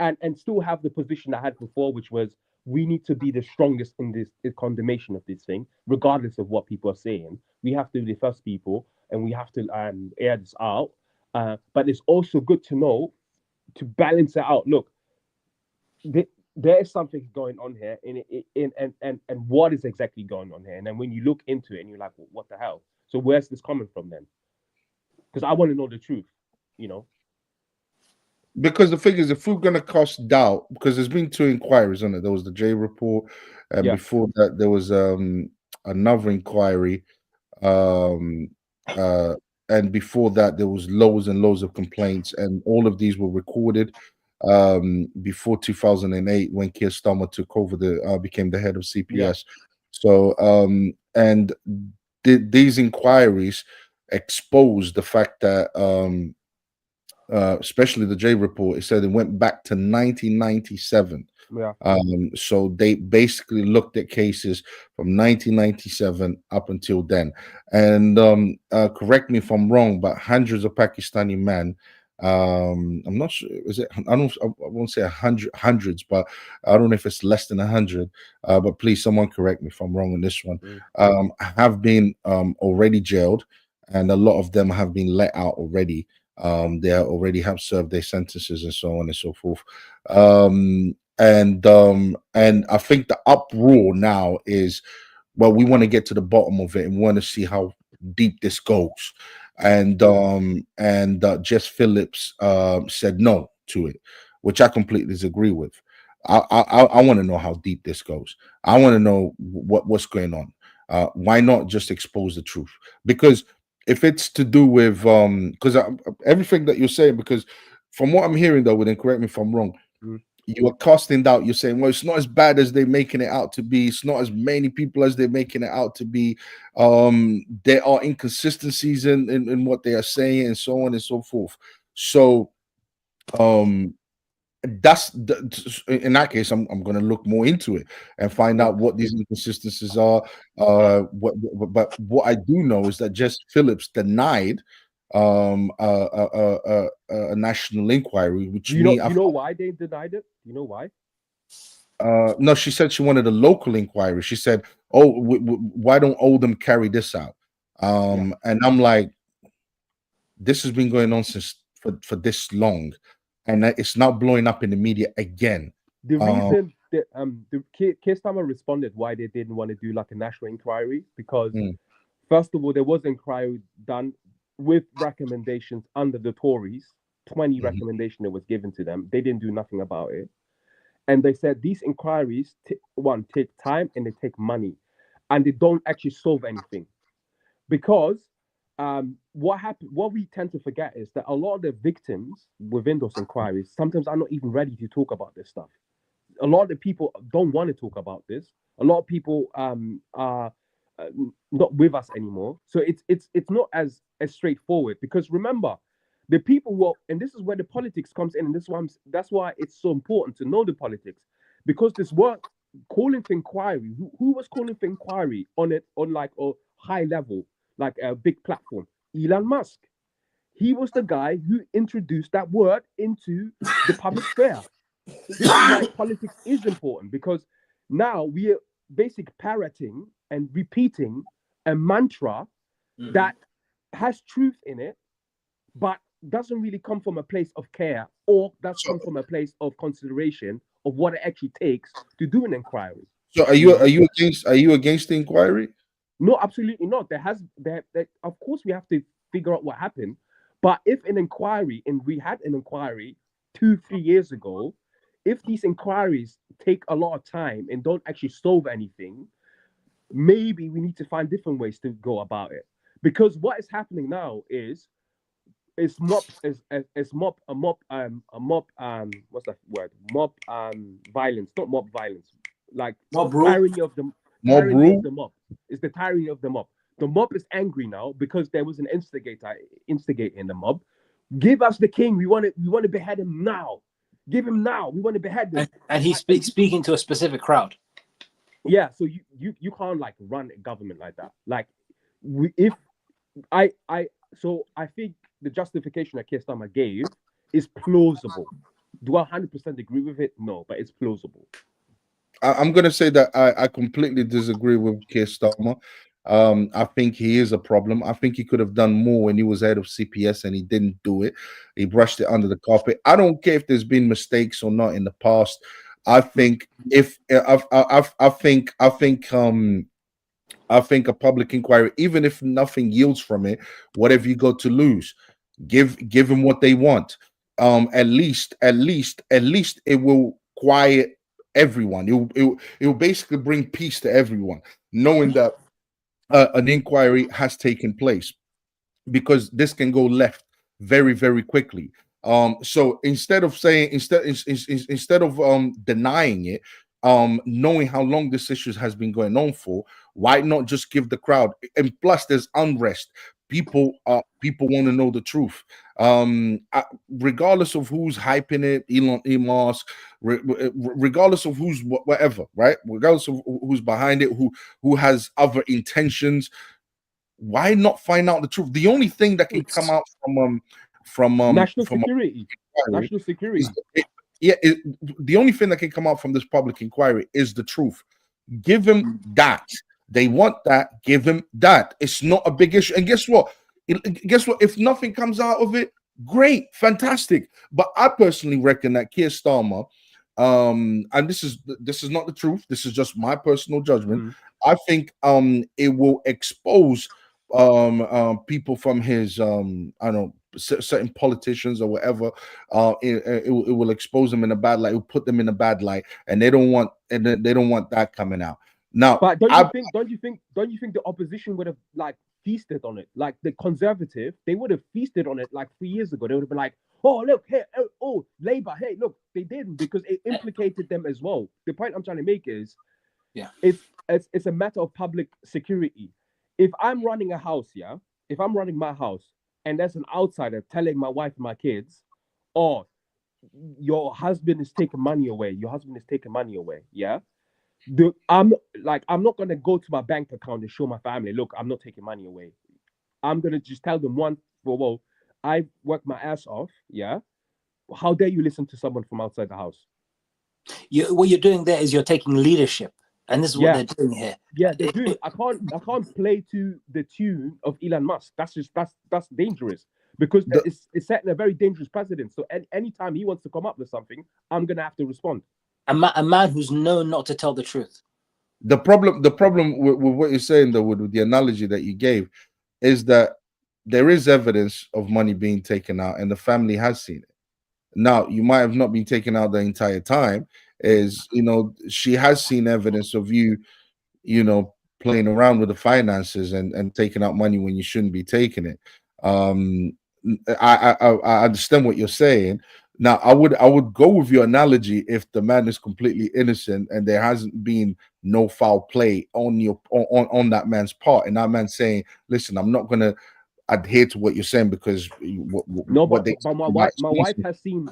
and still have the position I had before, which was we need to be the strongest in this condemnation of this thing, regardless of what people are saying. We have to be the first people, and we have to air this out. But it's also good to know, to balance it out. Look, there is something going on here, and what is exactly going on here? And then when you look into it, and you're like, well, what the hell? So where's this coming from then? Because I want to know the truth, you know. Because the thing is, if we're going to cast doubt, because there's been 2 inquiries on it. There was the J report, and before that there was another inquiry, and before that there was loads and loads of complaints, and all of these were recorded before 2008 when Keir Starmer took over became the head of CPS. So and these inquiries exposed the fact that especially the J report, it said it went back to 1997. So they basically looked at cases from 1997 up until then. And correct me if I'm wrong, but hundreds of Pakistani men, I'm not sure, is it, I won't say hundreds, but I don't know if it's less than 100, but please someone correct me if I'm wrong on this one, have been already jailed, and a lot of them have been let out already. They already have served their sentences and so on and so forth. And I think the uproar now is, well, we want to get to the bottom of it and want to see how deep this goes. And Jess Phillips said no to it, which I completely disagree with. I want to know how deep this goes. I want to know what's going on. Why not just expose the truth? Because if it's to do with because everything that you're saying, because from what I'm hearing though, then correct me if I'm wrong, you are casting doubt. You're saying, well, it's not as bad as they're making it out to be. It's not as many people as they're making it out to be. There are inconsistencies in what they are saying, and so on and so forth. So that's in that case, I'm going to look more into it and find out what these inconsistencies are. But what I do know is that Jess Phillips denied a national inquiry, which you know why they denied it? You know why? No, she said she wanted a local inquiry. She said, "Oh, why don't Oldham carry this out?" And I'm like, this has been going on for this long, and it's now blowing up in the media again. The reason that the Keir Starmer responded why they didn't want to do like a national inquiry, because first of all, there was an inquiry done with recommendations under the Tories, 20 recommendation that was given to them. They didn't do nothing about it. And they said these inquiries, take time and they take money, and they don't actually solve anything. Because what we tend to forget is that a lot of the victims within those inquiries sometimes are not even ready to talk about this stuff. A lot of the people don't want to talk about this. A lot of people are not with us anymore. So it's not as straightforward, because remember, the people and this is where the politics comes in, and that's why it's so important to know the politics, because this work calling for inquiry. Who was calling for inquiry on like a high level, like a big platform? Elon Musk. He was the guy who introduced that word into the public sphere. That's why politics is important, because now we are basically parroting and repeating a mantra that has truth in it, but doesn't really come from a place of care, or does come from a place of consideration of what it actually takes to do an inquiry. So are you against the inquiry? No, absolutely not. Of course, we have to figure out what happened. But if an inquiry, and we had an inquiry 2, 3 years ago, if these inquiries take a lot of time and don't actually solve anything, maybe we need to find different ways to go about it. Because what is happening now is what's that word? Mob violence, not mob violence. Like Mob rule. tyranny of the tyranny of the mob. It's the tyranny of the mob. The mob is angry now because there was an instigating the mob. Give us the king. We want to behead him now. Give him now. We want to behead him. And he's speaking to a specific crowd. Yeah, so you can't like run a government like that. Like I think the justification that Keir Starmer gave is plausible. Do I 100% agree with it? No, but it's plausible. I'm going to say that I completely disagree with Keir Starmer. I think he is a problem. I think he could have done more when he was head of CPS and he didn't do it. He brushed it under the carpet. I don't care if there's been mistakes or not in the past. I think I think a public inquiry, even if nothing yields from it, whatever you got to lose, give them what they want. At least it will quiet everyone. It will basically bring peace to everyone, knowing that an inquiry has taken place, because this can go left very, very quickly. So instead of denying it, knowing how long this issue has been going on for, why not just give the crowd? And plus, there's unrest. People want to know the truth. Regardless of who's hyping it, Elon Musk, regardless of who's whatever, right? Regardless of who's behind it, who has other intentions. Why not find out the truth? The only thing that can come out from national security. The only thing that can come out from this public inquiry is the truth. Give them that. They want that. Give them that. It's not a big issue. And guess what? If nothing comes out of it, great, fantastic. But I personally reckon that Keir Starmer, and this is not the truth. This is just my personal judgment. I think it will expose people from his I don't know, certain politicians or whatever. It will expose them in a bad light. It will put them in a bad light, and they don't want that coming out. Now, but don't you think the opposition would have like feasted on it? Like the Conservative, they would have feasted on it like 3 years ago. They would have been like, oh look, hey, oh Labour, hey look, they didn't, because it implicated them as well. The point I'm trying to make is, yeah, it's a matter of public security. If I'm running a house, if I'm running my house and there's an outsider telling my wife and my kids, oh, your husband is taking money away, yeah, I'm not gonna go to my bank account and show my family, look, I'm not taking money away. I'm gonna just tell them I work my ass off, yeah. How dare you listen to someone from outside the house? What you're doing there is you're taking leadership. And this is what they're doing here. Yeah, they're doing. I can't play to the tune of Elon Musk. That's dangerous, because it's setting a very dangerous precedent. So anytime he wants to come up with something, I'm gonna have to respond. A man who's known not to tell the truth. The problem with what you're saying, though, with the analogy that you gave, is that there is evidence of money being taken out, and the family has seen it. Now, you might have not been taken out the entire time. She has seen evidence of you playing around with the finances and taking out money when you shouldn't be taking it. I understand what you're saying. Now, I would go with your analogy if the man is completely innocent and there hasn't been no foul play on that man's part, and that man saying, "Listen, I'm not gonna adhere to what you're saying because but my wife has seen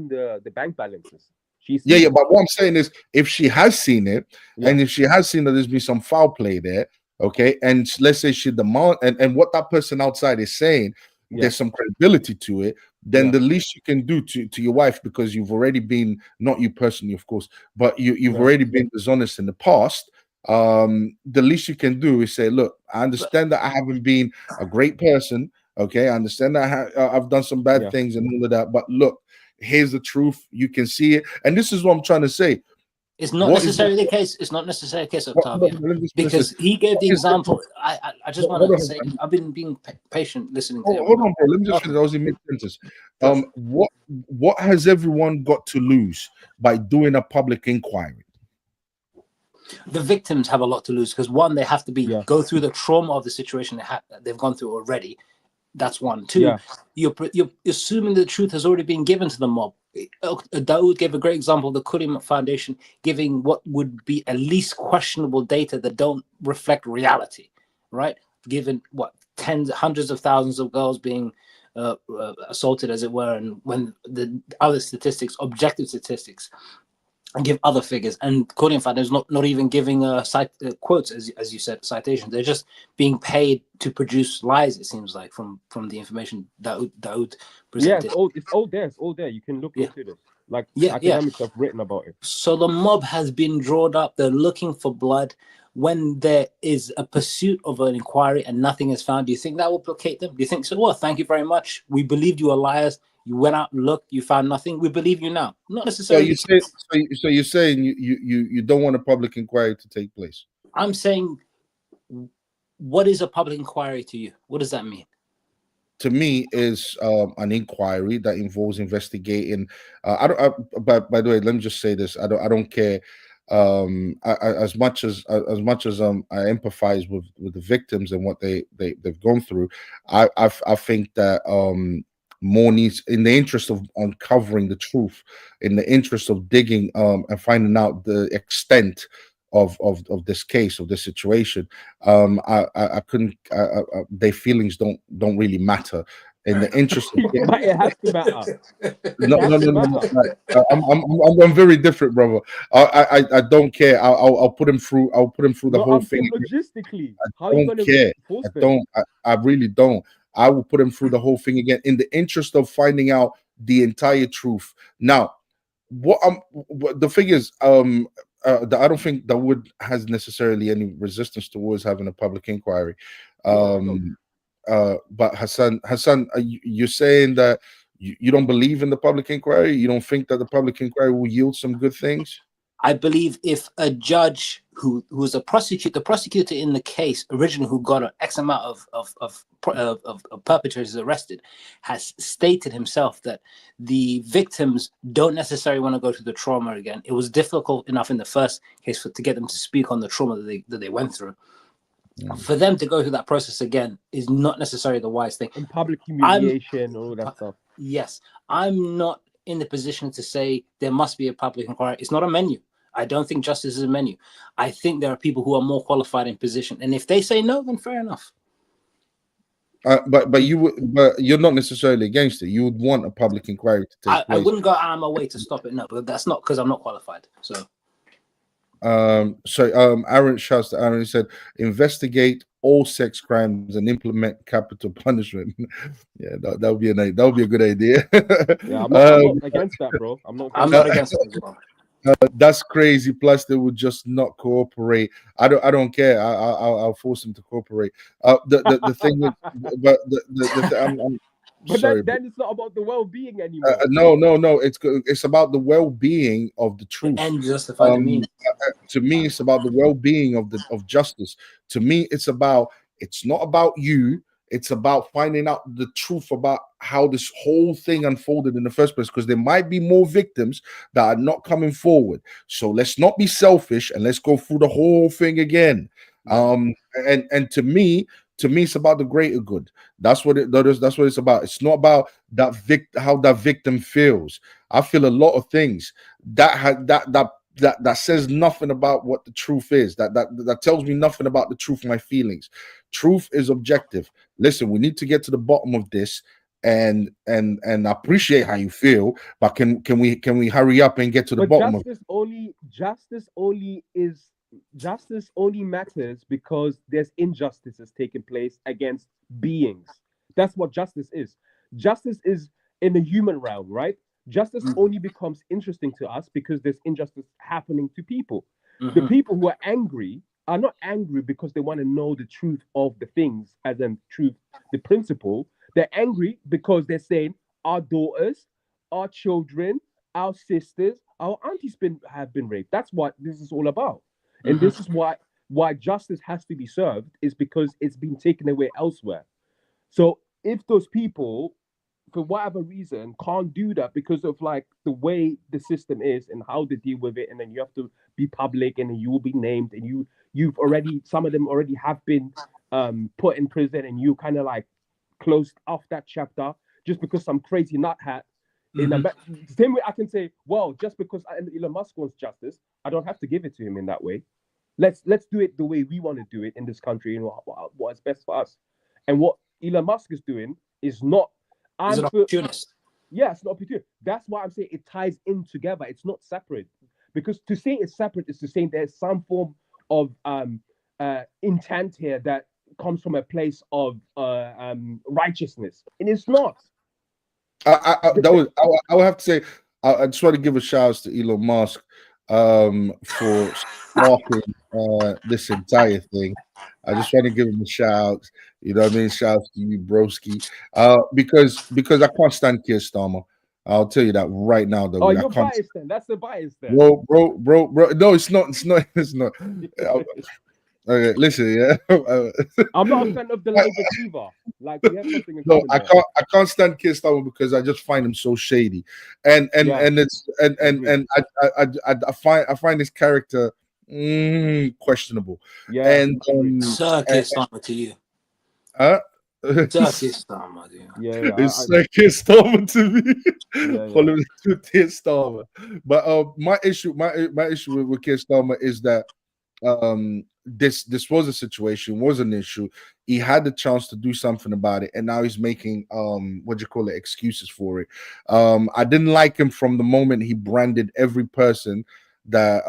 the bank balances." Yeah, but what I'm saying is, if she has seen it, and if she has seen that there's been some foul play there, okay, and let's say she demand, and what that person outside is saying, there's some credibility to it, then the least you can do to your wife, because you've already been, not you personally, of course, but you've already been dishonest in the past. The least you can do is say, look, I understand that I haven't been a great person, okay, I understand that I've done some bad things and all of that, but look, here's the truth. You can see it. And this is what I'm trying to say. It's not necessarily the case. It's not necessarily the case, Octavia, because he gave the example. I just want to say, I've been being patient listening to hold on, bro. Let me just finish. I was in mid-sentence. What has everyone got to lose by doing a public inquiry? The victims have a lot to lose because one, they have to go through the trauma of the situation they've gone through already. That's one. Two, you're assuming the truth has already been given to the mob. Dawood gave a great example of the Kulim Foundation giving what would be at least questionable data that don't reflect reality, right? Given what hundreds of thousands of girls being assaulted, as it were, and when the other statistics, objective statistics, and give other figures, and Korean Foundation is not even giving quotes, as you said, citations. They're just being paid to produce lies. It seems like from the information Dawood presented. Yeah, it's all there. You can look into this. Like academics have written about it. So the mob has been drawn up. They're looking for blood. When there is a pursuit of an inquiry and nothing is found, do you think that will placate them? Do you think so? Well, thank you very much. We believed you were liars. You went out and looked, you found nothing. We believe you now. Not necessarily. So you're saying you don't want a public inquiry to take place? I'm saying, what is a public inquiry to you? What does that mean? To me, is an inquiry that involves investigating. By the way, let me just say this: I don't care. As much as I empathize with the victims and what they've gone through, I think that more needs, in the interest of uncovering the truth, in the interest of digging and finding out the extent of this case, of this situation. I couldn't. Their feelings don't really matter. In the interest of but it has to matter. No. I'm very different, brother. I don't care. I'll put him through. I'll put him through the whole thing. Logistically, I don't care. I really don't. I will put him through the whole thing again in the interest of finding out the entire truth. Now, the thing is, I don't think Dawood has necessarily any resistance towards having a public inquiry. But Hassan, you're saying that you don't believe in the public inquiry? You don't think that the public inquiry will yield some good things? I believe if a judge who was the prosecutor in the case originally, who got an X amount of perpetrators arrested, has stated himself that the victims don't necessarily want to go through the trauma again. It was difficult enough in the first case to get them to speak on the trauma that they went through. For them to go through that process again is not necessarily the wise thing. And public humiliation, all that stuff. Yes, I'm not in the position to say there must be a public inquiry. It's not a menu. I don't think justice is a menu. I think there are people who are more qualified in position, and if they say no, then fair enough. But you're not necessarily against it. You would want a public inquiry to take place. I wouldn't go out of my way to stop it. No, but that's not because I'm not qualified. So. Aaron, shouts to Aaron, he said, investigate all sex crimes and implement capital punishment. Yeah, that would be a good idea. Yeah, I'm not against that, bro. I'm not against it as well. That's crazy. Plus, they would just not cooperate. I don't care. I'll force them to cooperate. The thing is, but but sorry, then it's not about the well-being anymore. No. It's about the well-being of the truth. And justify the meaning. To me, it's about the well-being of justice. To me, it's not about you. It's about finding out the truth about how this whole thing unfolded in the first place, because there might be more victims that are not coming forward. So let's not be selfish and let's go through the whole thing again. And to me, it's about the greater good. That's what it's about. It's not about how that victim feels. I feel a lot of things that says nothing about what the truth is. That tells me nothing about the truth of my feelings. Truth is objective. Listen, we need to get to the bottom of this, and I appreciate how you feel, but can we hurry up and get to the bottom of it? Justice only matters because there's injustices taking place against beings. That's what justice is. Justice is in the human realm, right? Justice only becomes interesting to us because there's injustice happening to people. The people who are angry are not angry because they want to know the truth of the things, as in truth, the principle. They're angry because they're saying our daughters, our children, our sisters, our aunties have been raped. That's what this is all about. And this is why justice has to be served, is because it's been taken away elsewhere. So if those people, for whatever reason, can't do that because of like the way the system is and how they deal with it, and then you have to be public, and then you will be named, and you've already, some of them already have been put in prison, and you kind of like closed off that chapter just because some crazy nuthead in the same way I can say, well, just because Elon Musk wants justice, I don't have to give it to him in that way. Let's do it the way we want to do it in this country, and what is best for us. And what Elon Musk is doing is not. He's an opportunist. Yeah, it's an opportunity. That's why I'm saying it ties in together. It's not separate, because to say it's separate is to say there's some form of intent here that comes from a place of righteousness, and it's not. I would have to say, I just want to give a shout out to Elon Musk for sparking this entire thing. I just want to give him a shout out. You know what I mean? Shout out to you, broski. Because I can't stand Keir Starmer. I'll tell you that right now. Though, you're biased then. That's the bias then. Bro. No, it's not. It's not. Okay, listen, yeah. I'm not a fan of the Labour either. Like, we have something in no, common I can't stand Keir Starmer because I just find him so shady, and I find his character questionable. Yeah, and Sir Keir Starmer to you. Huh? Sir Keir Starmer, dude. Yeah, it's Sir Keir Starmer to me. Yeah. Following to Keir Starmer, but my issue with Keir Starmer is that this was a situation, was an issue. He had the chance to do something about it, and now he's making excuses for it. I didn't like him from the moment he branded every person that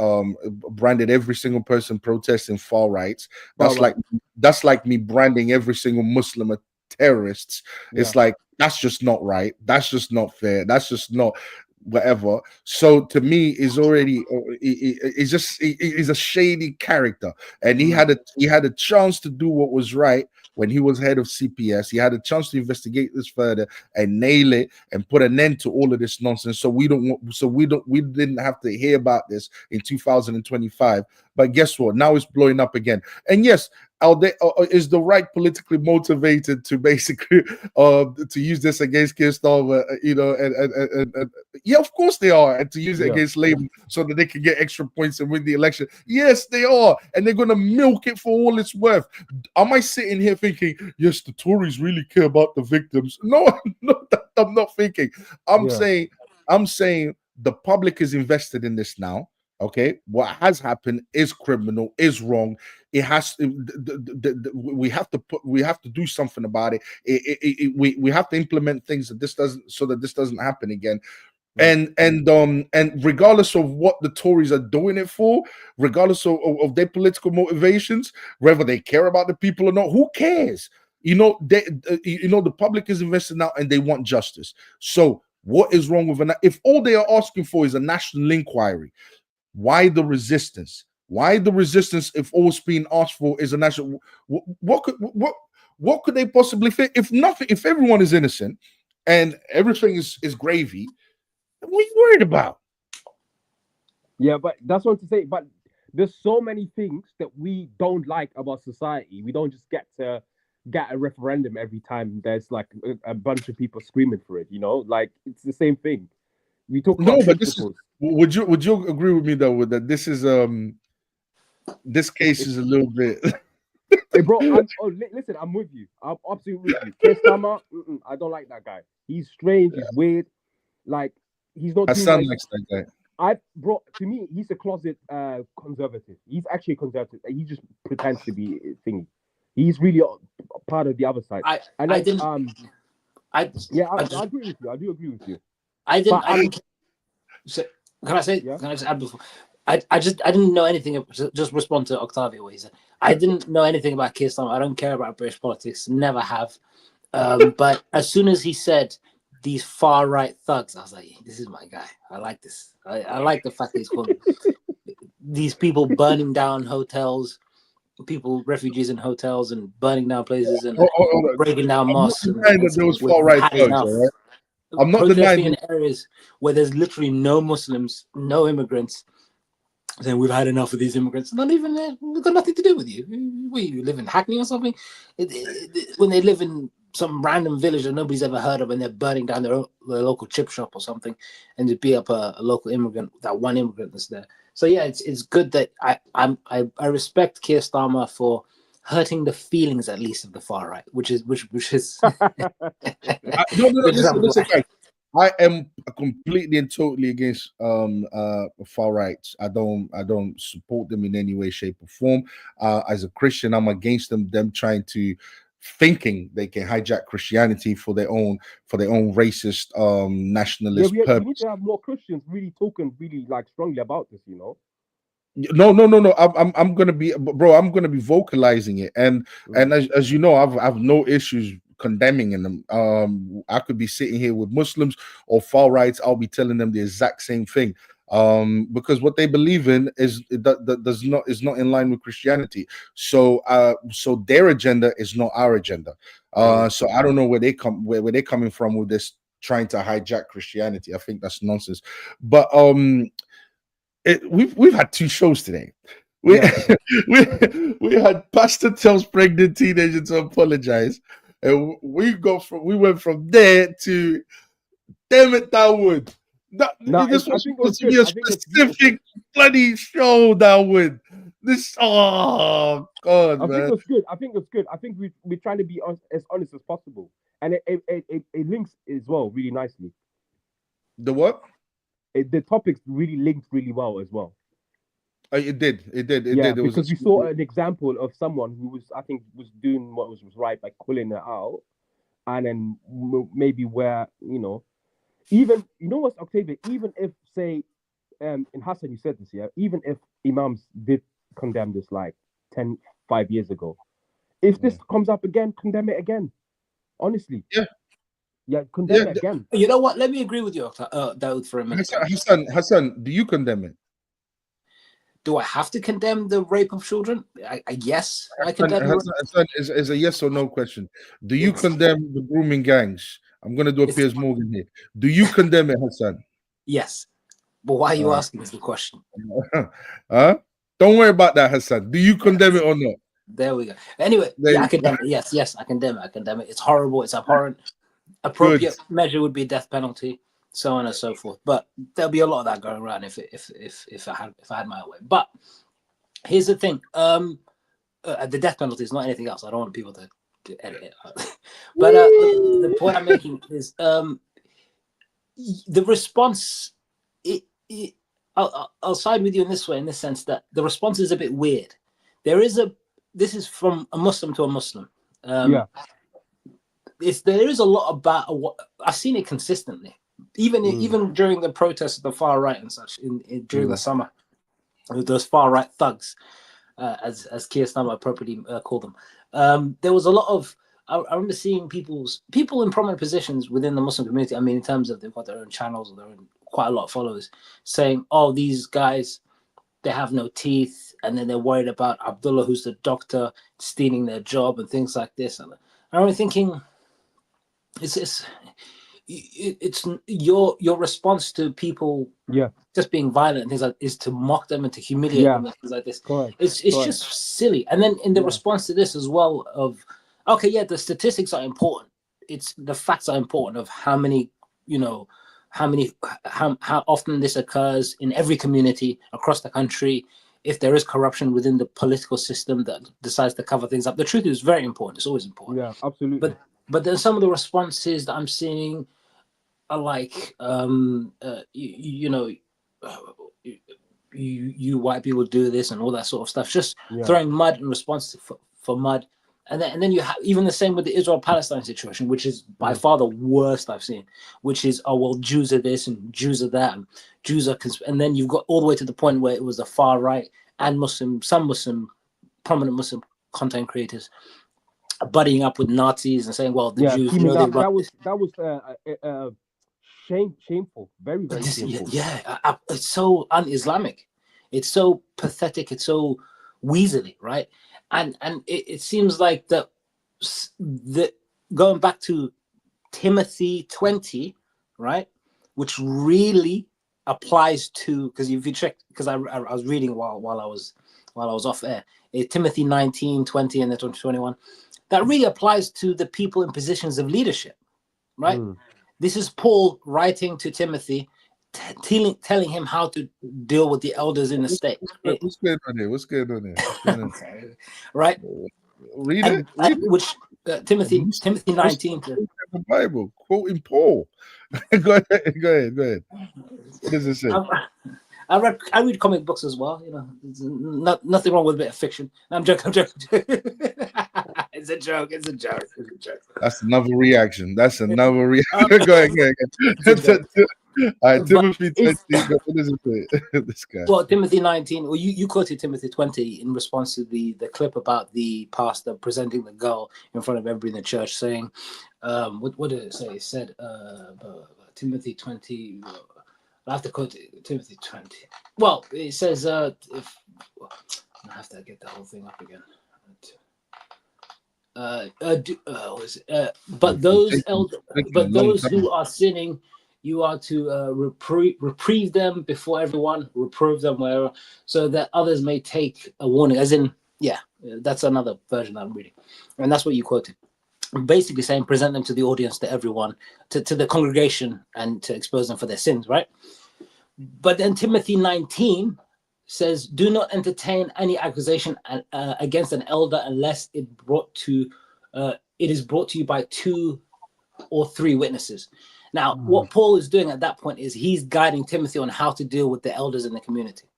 branded every single person protesting far rights. That's like me branding every single Muslim a terrorists. Yeah. It's like, that's just not right. That's just not fair. That's just not whatever. So to me, is already he's a shady character, and he had a chance to do what was right when he was head of CPS. He had a chance to investigate this further and nail it and put an end to all of this nonsense. So we didn't have to hear about this in 2025. But guess what? Now it's blowing up again. And yes, is the right politically motivated to basically to use this against Keir Starmer, and yeah, of course they are, and to use it against Labour so that they can get extra points and win the election. Yes, they are, and they're going to milk it for all it's worth. Am I sitting here thinking, yes, the Tories really care about the victims? No, I'm not thinking. I'm saying the public is invested in this now. Okay, what has happened is criminal, is wrong. It has we have to do something about it. We have to implement things that this doesn't happen again. And regardless of what the Tories are doing it for, regardless of their political motivations, whether they care about the people or not, who cares? The public is invested now, and they want justice. So what is wrong with if all they are asking for is a national inquiry? Why the resistance? Why the resistance if all's being asked for is a national? What could they possibly fit? If everyone is innocent and everything is gravy, what are you worried about? Yeah, but that's what to say. But there's so many things that we don't like about society. We don't just get a referendum every time there's like a bunch of people screaming for it. Like it's the same thing. We talk about would you agree with me though that this is this case is a little bit hey bro, listen, I'm with you. I'm absolutely with you. Keir Starmer, I don't like that guy. He's strange, he's weird, like he's not Hassan likes that guy. To me, he's a closet conservative. He's actually a conservative. He just pretends to be a thingy. He's really part of the other side. I agree with you. I do agree with you. Can I say? Yeah. Can I just add before? I didn't know anything. Just respond to Octavio what he said. I didn't know anything about Keir Starmer. I don't care about British politics. Never have. But as soon as he said these far right thugs, I was like, this is my guy. I like this. I like the fact that he's called these people burning down hotels, refugees in hotels, and burning down places and breaking down mosques. Those far right thugs, all right? I'm not protesting denying in areas where there's literally no Muslims, no immigrants, saying we've had enough of these immigrants. Not even we've got nothing to do with you. You live in Hackney or something? When they live in some random village that nobody's ever heard of, and they're burning down their local chip shop or something, and to be up a local immigrant, that one immigrant that's there. So yeah, it's good that I respect Keir Starmer for hurting the feelings at least of the far right, which is no, listen, guys. I am completely and totally against far rights. I don't support them in any way, shape, or form. As a Christian, I'm against them trying to thinking they can hijack Christianity for their own racist nationalist purpose. We need to have more Christians really talking really like strongly about this, you know. No. I'm gonna be, bro. I'm gonna be vocalizing it, and as you know, I've no issues condemning them. I could be sitting here with Muslims or far rights. I'll be telling them the exact same thing. Because what they believe in is not in line with Christianity. So their agenda is not our agenda. So I don't know where they're coming from with this trying to hijack Christianity. I think that's nonsense. But we've had two shows today. We had Pastor tells pregnant teenager to apologize, and we went from there to damn it, Darwood. This was supposed to be a specific bloody show, Darwood. Oh God, man. I think it's good. I think we're trying to be as honest as possible, and it links as well really nicely. The what? The topics really linked really well as well. It did. Because we saw an example of someone who was doing what was right by calling it out, and then maybe where even what's Octavia. Even if say, in Hassan you said this, yeah. Even if imams did condemn this like 5 years ago, if this comes up again, condemn it again. Honestly, condemn it again. You know what? Let me agree with you, Dawood, for a minute. Hassan, do you condemn it? Do I have to condemn the rape of children? Yes, I condemn. Hassan is a yes or no question. Do you condemn the grooming gangs? I'm going to do a Piers Morgan here. Do you condemn it, Hassan? Yes. But why are you asking us the question? Huh? Don't worry about that, Hassan. Do you condemn it or not? There we go. Anyway, I condemn it. Yes, I condemn it. It's horrible. It's abhorrent. Appropriate measure would be death penalty, so on and so forth. But there'll be a lot of that going around if I had my way. But here's the thing: the death penalty is not anything else. I don't want people to edit it. But the point I'm making is the response. I'll side with you in this way, in the sense that the response is a bit weird. This is from a Muslim to a Muslim. There is a lot about what I've seen it consistently, even during the protests of the far right and such during the summer, those far right thugs, as Keir Starmer appropriately called them. There was a lot of I remember seeing people in prominent positions within the Muslim community. I mean, in terms of they've got their own channels or their own quite a lot of followers, saying, "Oh, these guys, they have no teeth," and then they're worried about Abdullah, who's the doctor, stealing their job and things like this. And I remember thinking, it's your response to people just being violent and things like is to mock them and to humiliate them and things like this. It's just silly. And then in the response to this as well of, okay, the statistics are important. It's the facts are important of how many, how often this occurs in every community across the country. If there is corruption within the political system that decides to cover things up, the truth is very important. It's always important. Yeah, absolutely. But then some of the responses that I'm seeing are like, you white people do this and all that sort of stuff, just throwing mud in response for mud. And then you have even the same with the Israel-Palestine situation, which is by far the worst I've seen, which is, oh, well, Jews are this and Jews are that, and Jews are and then you've got all the way to the point where it was the far right and some prominent Muslim content creators buddying up with Nazis and saying, well, the Jews, that was shameful, very, very shameful. It's so un-Islamic. It's so pathetic. It's so weaselly, right? And it seems like that going back to Timothy 20, right? Which really applies to, because if you check, because I was reading while I was off air, Timothy 19:20 and the 21, that really applies to the people in positions of leadership, right? This is Paul writing to Timothy, telling him how to deal with the elders in the state. What's going on here? What's going on here? Okay. Right? Read it. Which Timothy 19. The Bible, quoting Paul. Go ahead. What does it say? I read comic books as well. You know, there's nothing wrong with a bit of fiction. I'm joking. It's a joke. That's another reaction. Go ahead. All right, Timothy 20. What does it say? This guy. Well, Timothy 19. Well, you quoted Timothy 20 in response to the clip about the pastor presenting the girl in front of everybody in the church, saying, "What did it say?" It said, Timothy 20. I have to quote Timothy 20. Well, it says, I have to get the whole thing up again. But those who are sinning, you are to reprieve them before everyone, reprove them wherever, so that others may take a warning. As in, that's another version I'm reading, and that's what you quoted. Basically saying, present them to the audience, to everyone, to the congregation, and to expose them for their sins, right? But then Timothy 19 says, do not entertain any accusation against an elder unless it is brought to you by 2 or 3 witnesses. Now, what Paul is doing at that point is he's guiding Timothy on how to deal with the elders in the community.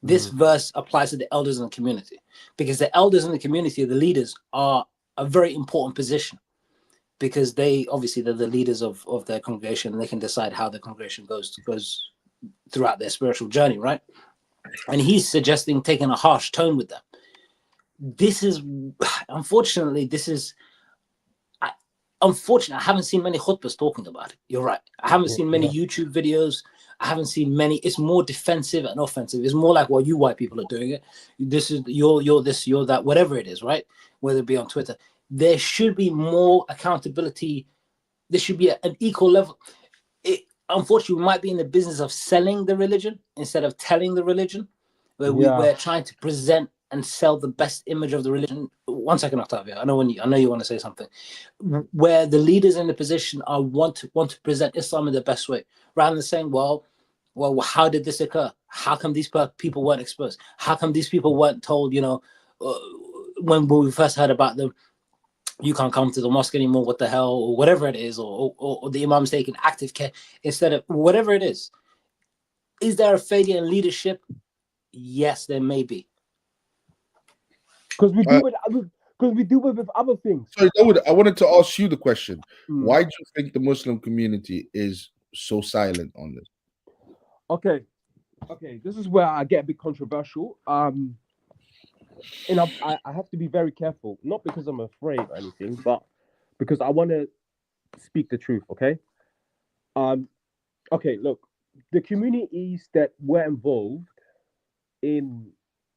This verse applies to the elders in the community, because the elders in the community, the leaders, are a very important position, because they're the leaders of their congregation, and they can decide how the congregation goes throughout their spiritual journey, right? And he's suggesting taking a harsh tone with them. Unfortunately, I haven't seen many khutbahs talking about it. You're right. I haven't seen many YouTube videos. I haven't seen many. It's more defensive and offensive. It's more like, well, you white people are doing it. This is you're this, you're that, whatever it is, right? Whether it be on Twitter. There should be more accountability. There should be an equal level. Unfortunately, we might be in the business of selling the religion instead of telling the religion, where we're trying to present and sell the best image of the religion. 1 second, Octavia. I know you want to say something. Where the leaders in the position want to present Islam in the best way, rather than saying, well, how did this occur? How come these people weren't exposed? How come these people weren't told? When we first heard about them, you can't come to the mosque anymore, what the hell, or whatever it is, or the imam's taking active care instead of whatever it is. Is there a failure in leadership? Yes, there may be. Because we do it with other things. So Dawood, I wanted to ask you the question. Why do you think the Muslim community is so silent on this? Okay, this is where I get a bit controversial. And I have to be very careful, not because I'm afraid or anything, but because I want to speak the truth, okay? Okay, look, the communities that were involved in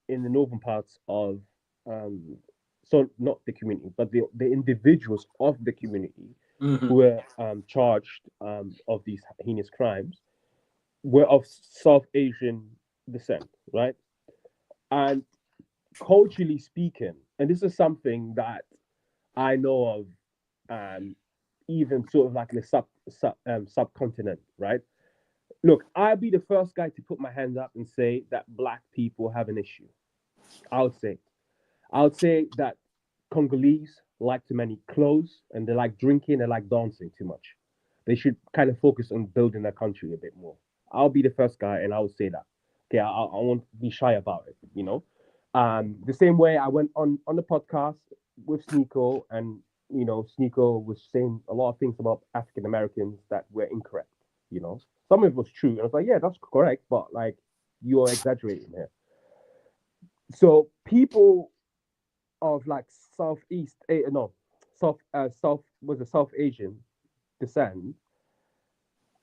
the northern parts of, so not the community, but the individuals of the community who were charged of these heinous crimes were of South Asian descent, right? And culturally speaking, and this is something that I know of, even sort of like the subcontinent, right? Look, I'll be the first guy to put my hand up and say that Black people have an issue. I would say that Congolese like too many clothes, and they like drinking, they like dancing too much. They should kind of focus on building their country a bit more. I'll be the first guy, and I will say that. Okay, I won't be shy about it, The same way I went on the podcast with Sneeko, and Sneeko was saying a lot of things about African Americans that were incorrect. Some of it was true, and I was like, yeah, that's correct, but like you're exaggerating here. So people of like South Asian descent,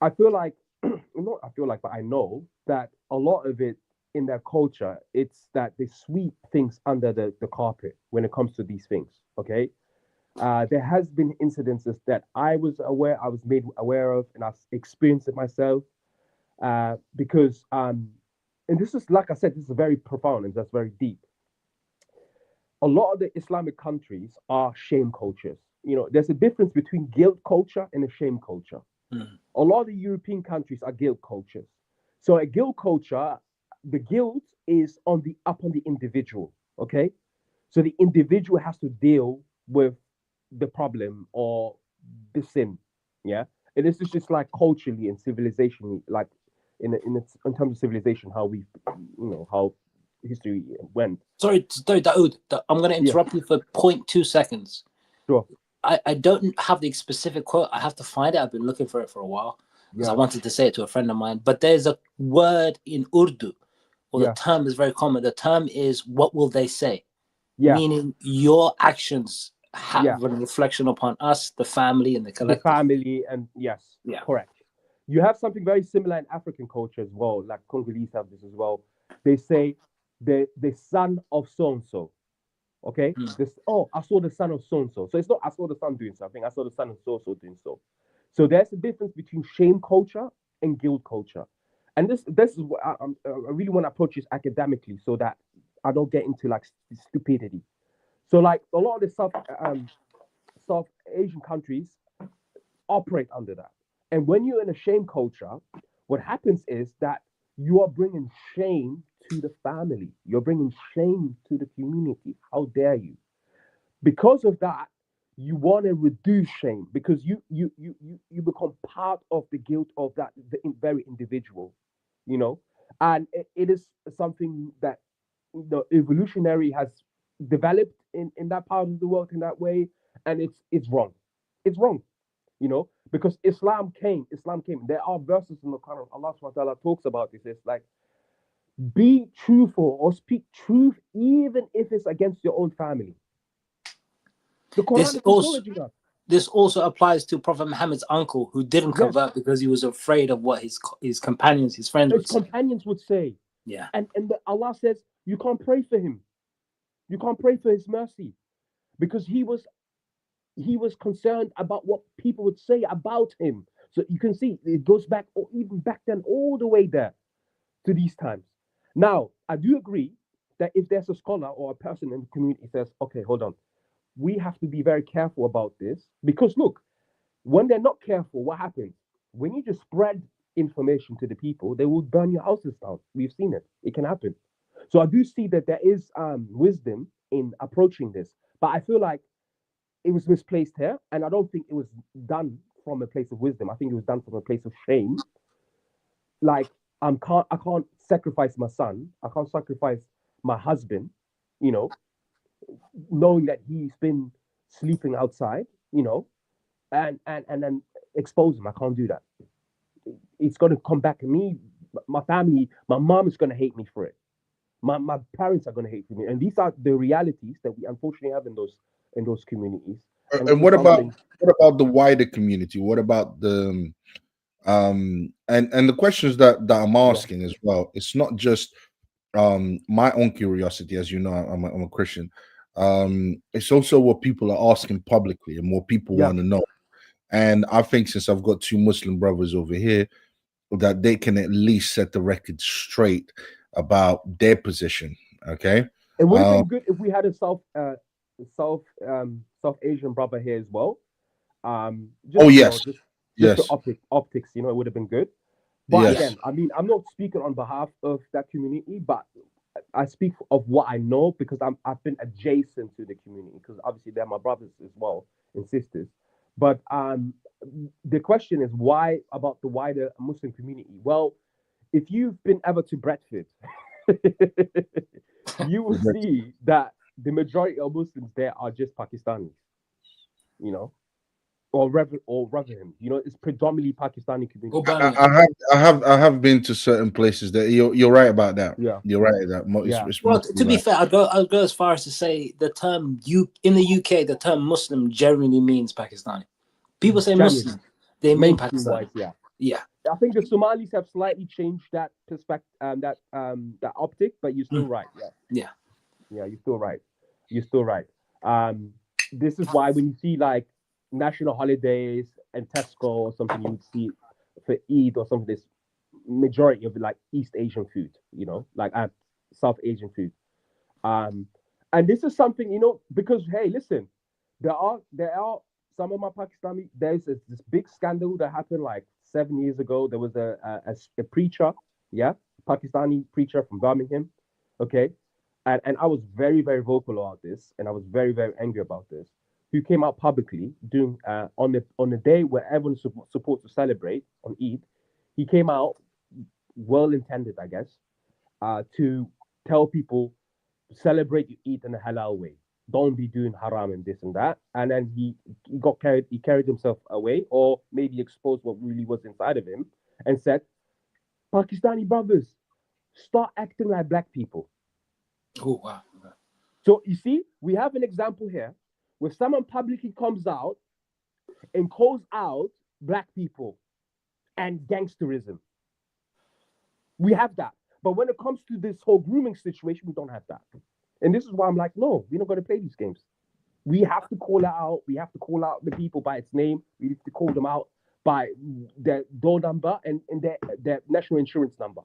I feel like, but I know that a lot of it in their culture, it's that they sweep things under the carpet when it comes to these things, okay? There has been incidences that I was made aware of, and I've experienced it myself. Because and this is, like I said, this is very profound and that's very deep. A lot of the Islamic countries are shame cultures. You know, there's a difference between guilt culture and a shame culture. A lot of the European countries are guilt cultures. So a guilt culture, the guilt is on the individual. Okay, so the individual has to deal with the problem or the sin. Yeah, and this is just like culturally and civilization, like in terms of civilization, how we, how history went. Sorry, Daoud, I'm going to interrupt you for 0.2 seconds. Sure. I don't have the specific quote. I have to find it. I've been looking for it for a while because I wanted to say it to a friend of mine. But there's a word in Urdu, or the term is very common. The term is, what will they say? Meaning your actions have a reflection upon us, the family, and the collective. The family, and correct. You have something very similar in African culture as well. Like Congolese have this as well. They say the son of so and so. Okay. I saw the son of so and so. So it's not I saw the son doing something. I saw the son of so and so doing so. So there's a difference between shame culture and guilt culture. And this is what I really want to approach this academically, so that I don't get into like stupidity. So like a lot of the South Asian countries operate under that. And when you're in a shame culture, what happens is that you are bringing shame to the family. You're bringing shame to the community. How dare you? Because of that, you want to reduce shame, because you become part of the guilt of that very individual, and it is something that the evolutionary has developed in that part of the world in that way, and it's wrong. It's wrong, because Islam came. There are verses in the Quran. Allah subhanahu wa ta'ala talks about this. It's like, be truthful or speak truth even if it's against your own family. The Quran is encouraging us. This also applies to Prophet Muhammad's uncle, who didn't convert because he was afraid of what his companions, his friends would say. Yeah. And Allah says you can't pray for him. You can't pray for his mercy, because he was concerned about what people would say about him. So you can see it goes back, or even back then, all the way there to these times. Now, I do agree that if there's a scholar or a person in the community says, okay, hold on, we have to be very careful about this, because look, when they're not careful, what happens? When you just spread information to the people, they will burn your houses down. We've seen it. It can happen. So I do see that there is wisdom in approaching this, but I feel like it was misplaced here, and I don't think it was done from a place of wisdom. I think it was done from a place of shame. Like, I can't sacrifice my son. I can't sacrifice my husband, knowing that he's been sleeping outside, and then expose him. I can't do that. It's going to come back to me, my family. My mom is going to hate me for it. My parents are going to hate me, and these are the realities that we unfortunately have in those communities. And what about the wider community? What about the and the questions that I'm asking as well? It's not just my own curiosity, as you know, I'm a Christian. It's also what people are asking publicly, and more people want to know. And I think, since I've got two Muslim brothers over here, that they can at least set the record straight about their position. Okay, it would have been good if we had a South Asian brother here as well. Just the optics, it would have been good. But again, I mean, I'm not speaking on behalf of that community, but I speak of what I know, because I've been adjacent to the community, because obviously they're my brothers as well and sisters. But the question is, why about the wider Muslim community? Well, if you've been ever to Bradford, you will see that the majority of Muslims there are just Pakistanis, or Rotherham. It's predominantly Pakistani community. I have been to certain places that you're right about that. Yeah, you're right about that. Well, to be fair, I'd go as far as to say the term in the UK, the term Muslim generally means Pakistani. People say Muslim, they mean Pakistani. Yeah. I think the Somalis have slightly changed that perspective, that optic, but you're still right. Yeah, you're still right. this is why when you see like national holidays and Tesco or something, you would see for Eid or something, this majority of like East Asian food, you know, like South Asian food. And this is something, you know, because hey, listen, there are some of my Pakistani. There's this big scandal that happened like 7 years ago. There was a preacher, yeah, Pakistani preacher from Birmingham, okay, and I was very very vocal about this, and I was very very angry about this. Who came out publicly doing on the day where everyone's supposed to celebrate on Eid, he came out well intended, I guess, to tell people celebrate you Eid in a halal way. Don't be doing haram and this and that. And then he carried himself away, or maybe exposed what really was inside of him, and said, Pakistani brothers, start acting like black people. Oh wow. So you see, we have an example here where someone publicly comes out and calls out black people and gangsterism. We have that. But when it comes to this whole grooming situation, we don't have that. And this is why I'm like, no, we're not going to play these games. We have to call it out. We have to call out the people by its name. We have to call them out by their door number and their national insurance number.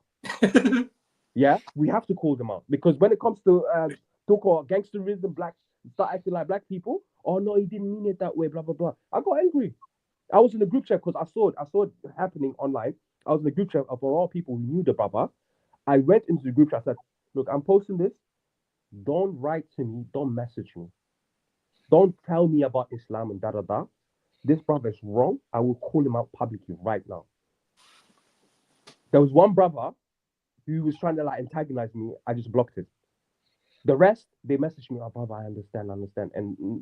Yeah, we have to call them out. Because when it comes to talk about gangsterism, start acting like black people, oh no, he didn't mean it that way, blah, blah, blah. I got angry. I was in the group chat because I saw it happening online. I was in the group chat of all people who knew the brother. I went into the group chat. I said, look, I'm posting this. Don't write to me. Don't message me. Don't tell me about Islam and da-da-da. This brother is wrong. I will call him out publicly right now. There was one brother who was trying to like antagonize me. I just blocked it. The rest, they messaged me, oh, brother, I understand. And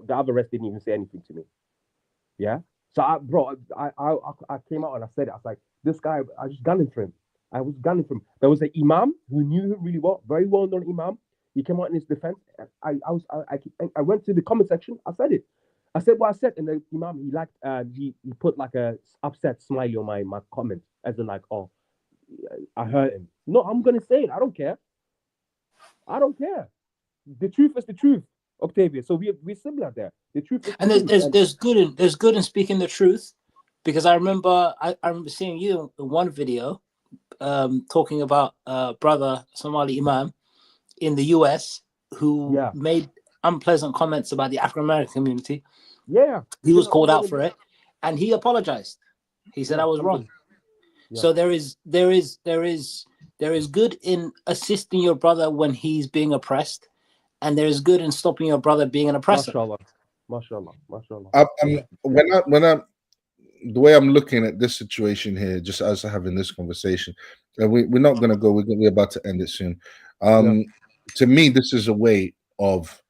the other rest didn't even say anything to me. Yeah? So, I came out and I said it. I was like, this guy, I just gunning for him. I was gunning for him. There was an imam who knew him really well, very well-known imam. He came out in his defense. I went to the comment section. I said it. I said what I said, and the imam he put like a upset smiley on my comment, as in like, oh, I hurt him. No, I'm gonna say it. I don't care. The truth is the truth, Octavia. So we're similar there. The truth is and there's good in speaking the truth, because I remember seeing you in one video talking about brother Somali imam in the US who made unpleasant comments about the African American community. Yeah, he was called out for it, and he apologized. He said I was wrong. Yeah. So there is good in assisting your brother when he's being oppressed, and there is good in stopping your brother being an oppressor. Mashallah. When the way I'm looking at this situation here, just as having this conversation, we're not going to go. We're about to end it soon. To me, this is a way of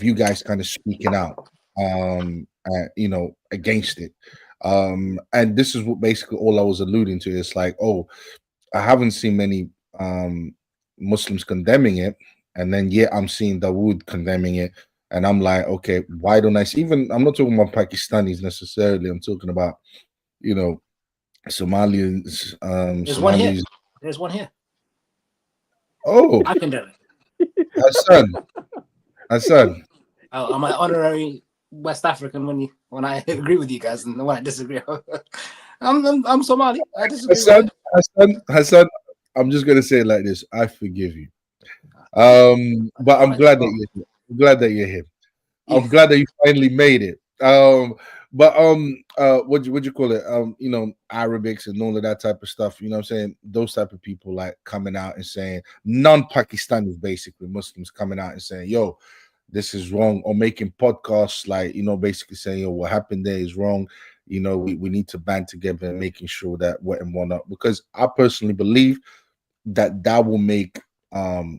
you guys kind of speaking out, you know, against it. And this is what basically all I was alluding to. It's like, oh, I haven't seen many Muslims condemning it, and then I'm seeing Dawood condemning it, and I'm like, okay, why don't I see? Even I'm not talking about Pakistanis necessarily. I'm talking about, you know, Somalians. There's one here. Oh, I condemn it. Hassan. Oh, I'm an honorary West African when I agree with you guys, and when I disagree, I'm Somali. I disagree. Hassan, I'm just gonna say it like this: I forgive you. But I'm glad that you're here. I'm glad that you're here. I'm glad that you finally made it. But what you call it? You know, Arabics and all of that type of stuff. You know what I'm saying? Those type of people like coming out and saying, non-Pakistanis, basically Muslims coming out and saying, yo, this is wrong, or making podcasts like, you know, basically saying, yo, what happened there is wrong. You know, we need to band together and making sure that we're in one up, because I personally believe that will make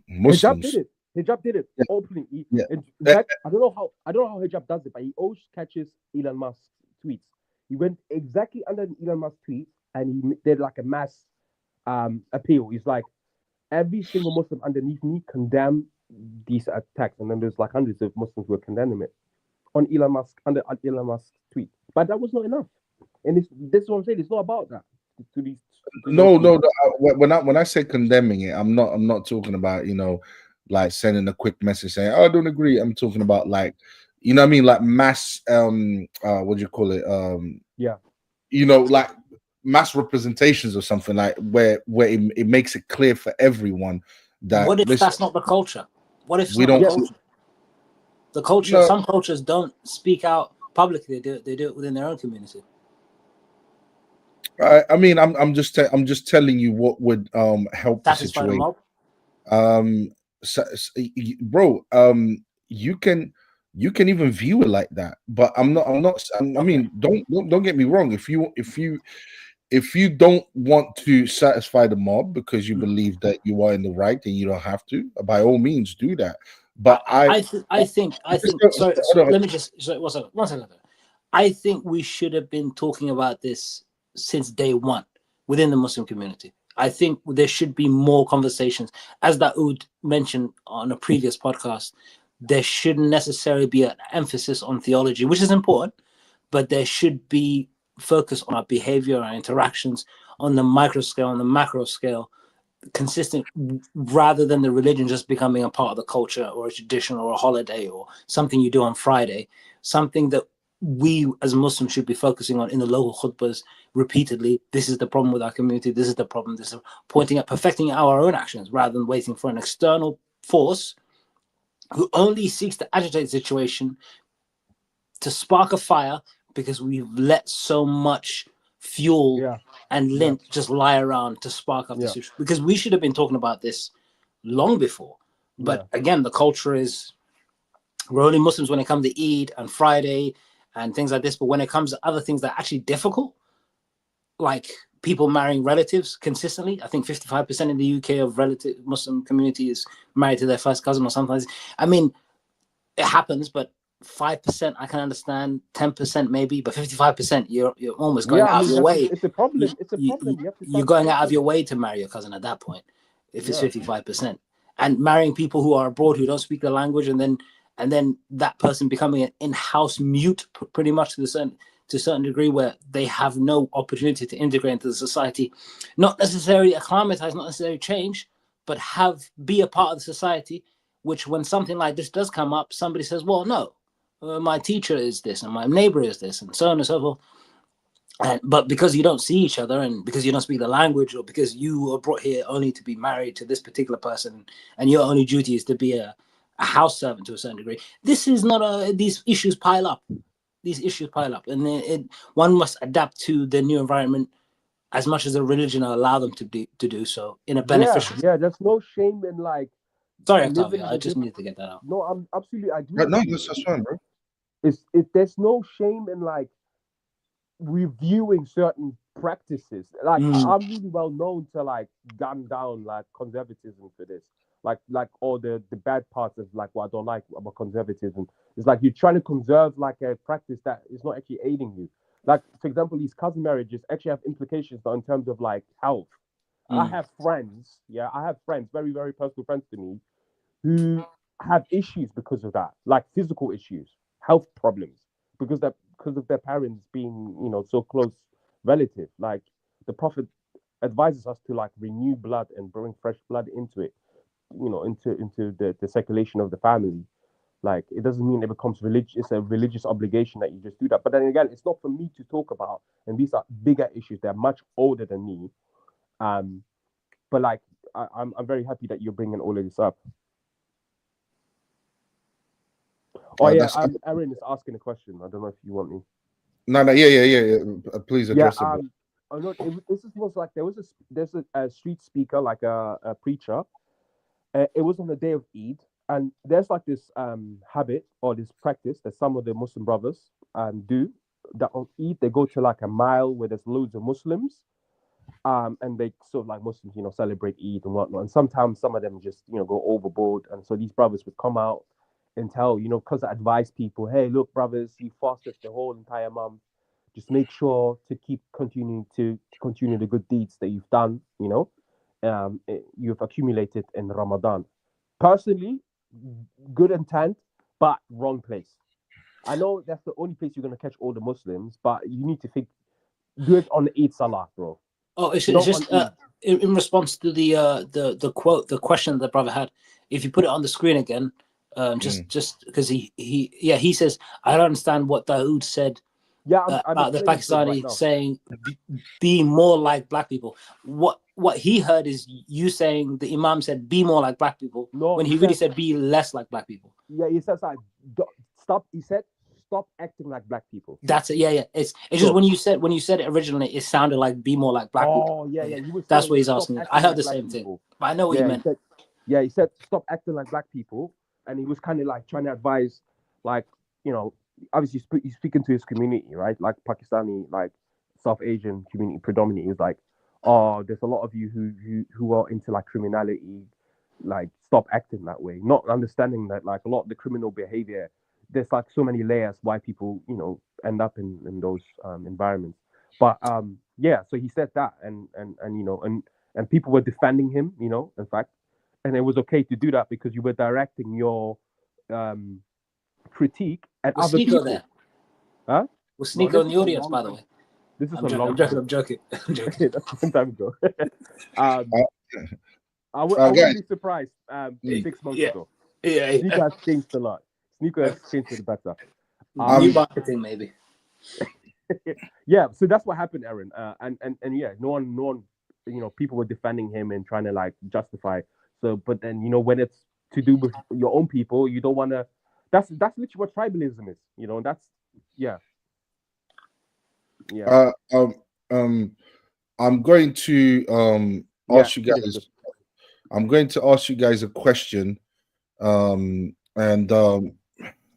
Muslims. Hijab did it openly. In fact, I don't know how Hijab does it, but he always catches Elon Musk's tweets. He went exactly under Elon Musk's tweets and he did like a mass appeal. He's like, every single Muslim underneath me condemn these attacks, and then there's like hundreds of Muslims who are condemning it on Elon Musk under Elon Musk's tweet. But that was not enough, and this is what I'm saying. It's not about that. No. When I say condemning it, I'm not talking about, you know, like sending a quick message saying, oh, I don't agree. I'm talking about like, you know what I mean, like mass what do you call it? Yeah. You know, like mass representations or something, like where it makes it clear for everyone that what if that's not the culture? What if it's we not the don't culture? The culture, no, some cultures don't speak out publicly. They do it within their own community. I mean, I'm just telling you what would help the Satisfy the situation. mob. Bro, you can even view it like that, but I mean, don't get me wrong. If you don't want to satisfy the mob because you believe that you are in the right and you don't have to, by all means do that. But I think. Sorry, let me just. Sorry, one second. I think we should have been talking about this since day one within the Muslim community. I think there should be more conversations. As Daoud mentioned on a previous podcast, there shouldn't necessarily be an emphasis on theology, which is important, but there should be focus on our behavior, our interactions on the micro scale, on the macro scale, consistent, rather than the religion just becoming a part of the culture or a tradition or a holiday or something you do on Friday, something that we as Muslims should be focusing on in the local khutbahs repeatedly. This is the problem with our community. This is the problem. This is pointing at perfecting our own actions rather than waiting for an external force who only seeks to agitate the situation, to spark a fire, because we've let so much fuel and lint just lie around to spark up the situation. Because we should have been talking about this long before. But again, the culture is, we're only Muslims when it comes to Eid and Friday and things like this. But when it comes to other things that are actually difficult, like people marrying relatives consistently, I think 55% in the UK of relative Muslim community is married to their first cousin or something. I mean, it happens, but 5% I can understand, 10% maybe, but 55% you're almost going out of your way. It's a problem. It's a problem. You're going out of your way to marry your cousin at that point, if it's 55%. And marrying people who are abroad who don't speak the language, and then that person becoming an in-house mute, pretty much to a certain degree, where they have no opportunity to integrate into the society, not necessarily acclimatize, not necessarily change, but be a part of the society. Which, when something like this does come up, somebody says, well, no, my teacher is this and my neighbor is this and so on and so forth. But because you don't see each other and because you don't speak the language, or because you were brought here only to be married to this particular person and your only duty is to be a house servant to a certain degree, these issues pile up. And one must adapt to the new environment as much as the religion will allow them to do so in a beneficial. There's no shame in like. Sorry, Octavio, I just need to get that out. No, I'm absolutely agree. No, that's fine, bro. There's no shame in like reviewing certain practices. Like I'm really well known to like gun down like conservatism for this. Like all the bad parts of like what I don't like about conservatism. It's like you're trying to conserve like a practice that is not actually aiding you. Like, for example, these cousin marriages actually have implications in terms of like health. I have friends, very, very personal friends to me, who have issues because of that, like physical issues, health problems, because of their parents being, so close relative. Like the Prophet advises us to like renew blood and bring fresh blood into it, into the circulation of the family. Like it doesn't mean it becomes religious. It's a religious obligation that you just do that. But then again, it's not for me to talk about, and these are bigger issues. They're much older than me. But like I'm very happy that you're bringing all of this up. Oh yeah, Aaron is asking a question. I don't know if you want me. No, yeah. Please address it. This was like there's a street speaker, like a preacher. It was on the day of Eid, and there's like this habit or this practice that some of the Muslim brothers do, that on Eid they go to like a mile where there's loads of Muslims, and they sort of like Muslims, celebrate Eid and whatnot. And sometimes some of them just go overboard, and so these brothers would come out and tell, because I advise people, hey, look, brothers, you fasted the whole entire month. Just make sure to continue the good deeds that you've done, you've accumulated in Ramadan. Personally, good intent, but wrong place. I know that's the only place you're going to catch all the Muslims, but you need to do it on the Eid Salah, bro. Oh, it's just in response to the quote, the question that the brother had. If you put it on the screen again, Just because he says, I don't understand what Dawood said about the Pakistani saying be more like black people. What he heard is you saying the Imam said be more like black people when he really said be less like black people. Yeah, he says like stop. He said stop acting like black people. That's it. Yeah. It's just when you said it originally, it sounded like be more like black people. Oh yeah. That's what he's asking. I heard the same thing, but I know what you meant. He said stop acting like black people, and he was kind of like trying to advise, like, you know, obviously he's speaking to his community, right? Like Pakistani, like South Asian community predominantly. He was like, oh, there's a lot of you who are into like criminality, like stop acting that way, not understanding that like a lot of the criminal behavior, there's like so many layers why people, you know, end up in those environments. But yeah, so he said that, and you know, and people were defending him, you know, in fact. And it was okay to do that because you were directing your critique at other people. There? Huh? Was Sneaker on the audience, by the way? This is I'm joking. Okay, that's a long time ago. I wouldn't be surprised 6 months ago. Yeah. Sneaker has changed a lot. Sneaker has changed for the better. New marketing, maybe. Yeah, so that's what happened, Aaron. And yeah, no one, you know, people were defending him and trying to like justify. So, but then, you know, when it's to do with your own people, you don't want to. That's literally what tribalism is. You know, that's yeah. I'm going to ask you guys. I'm going to ask you guys a question, and it'll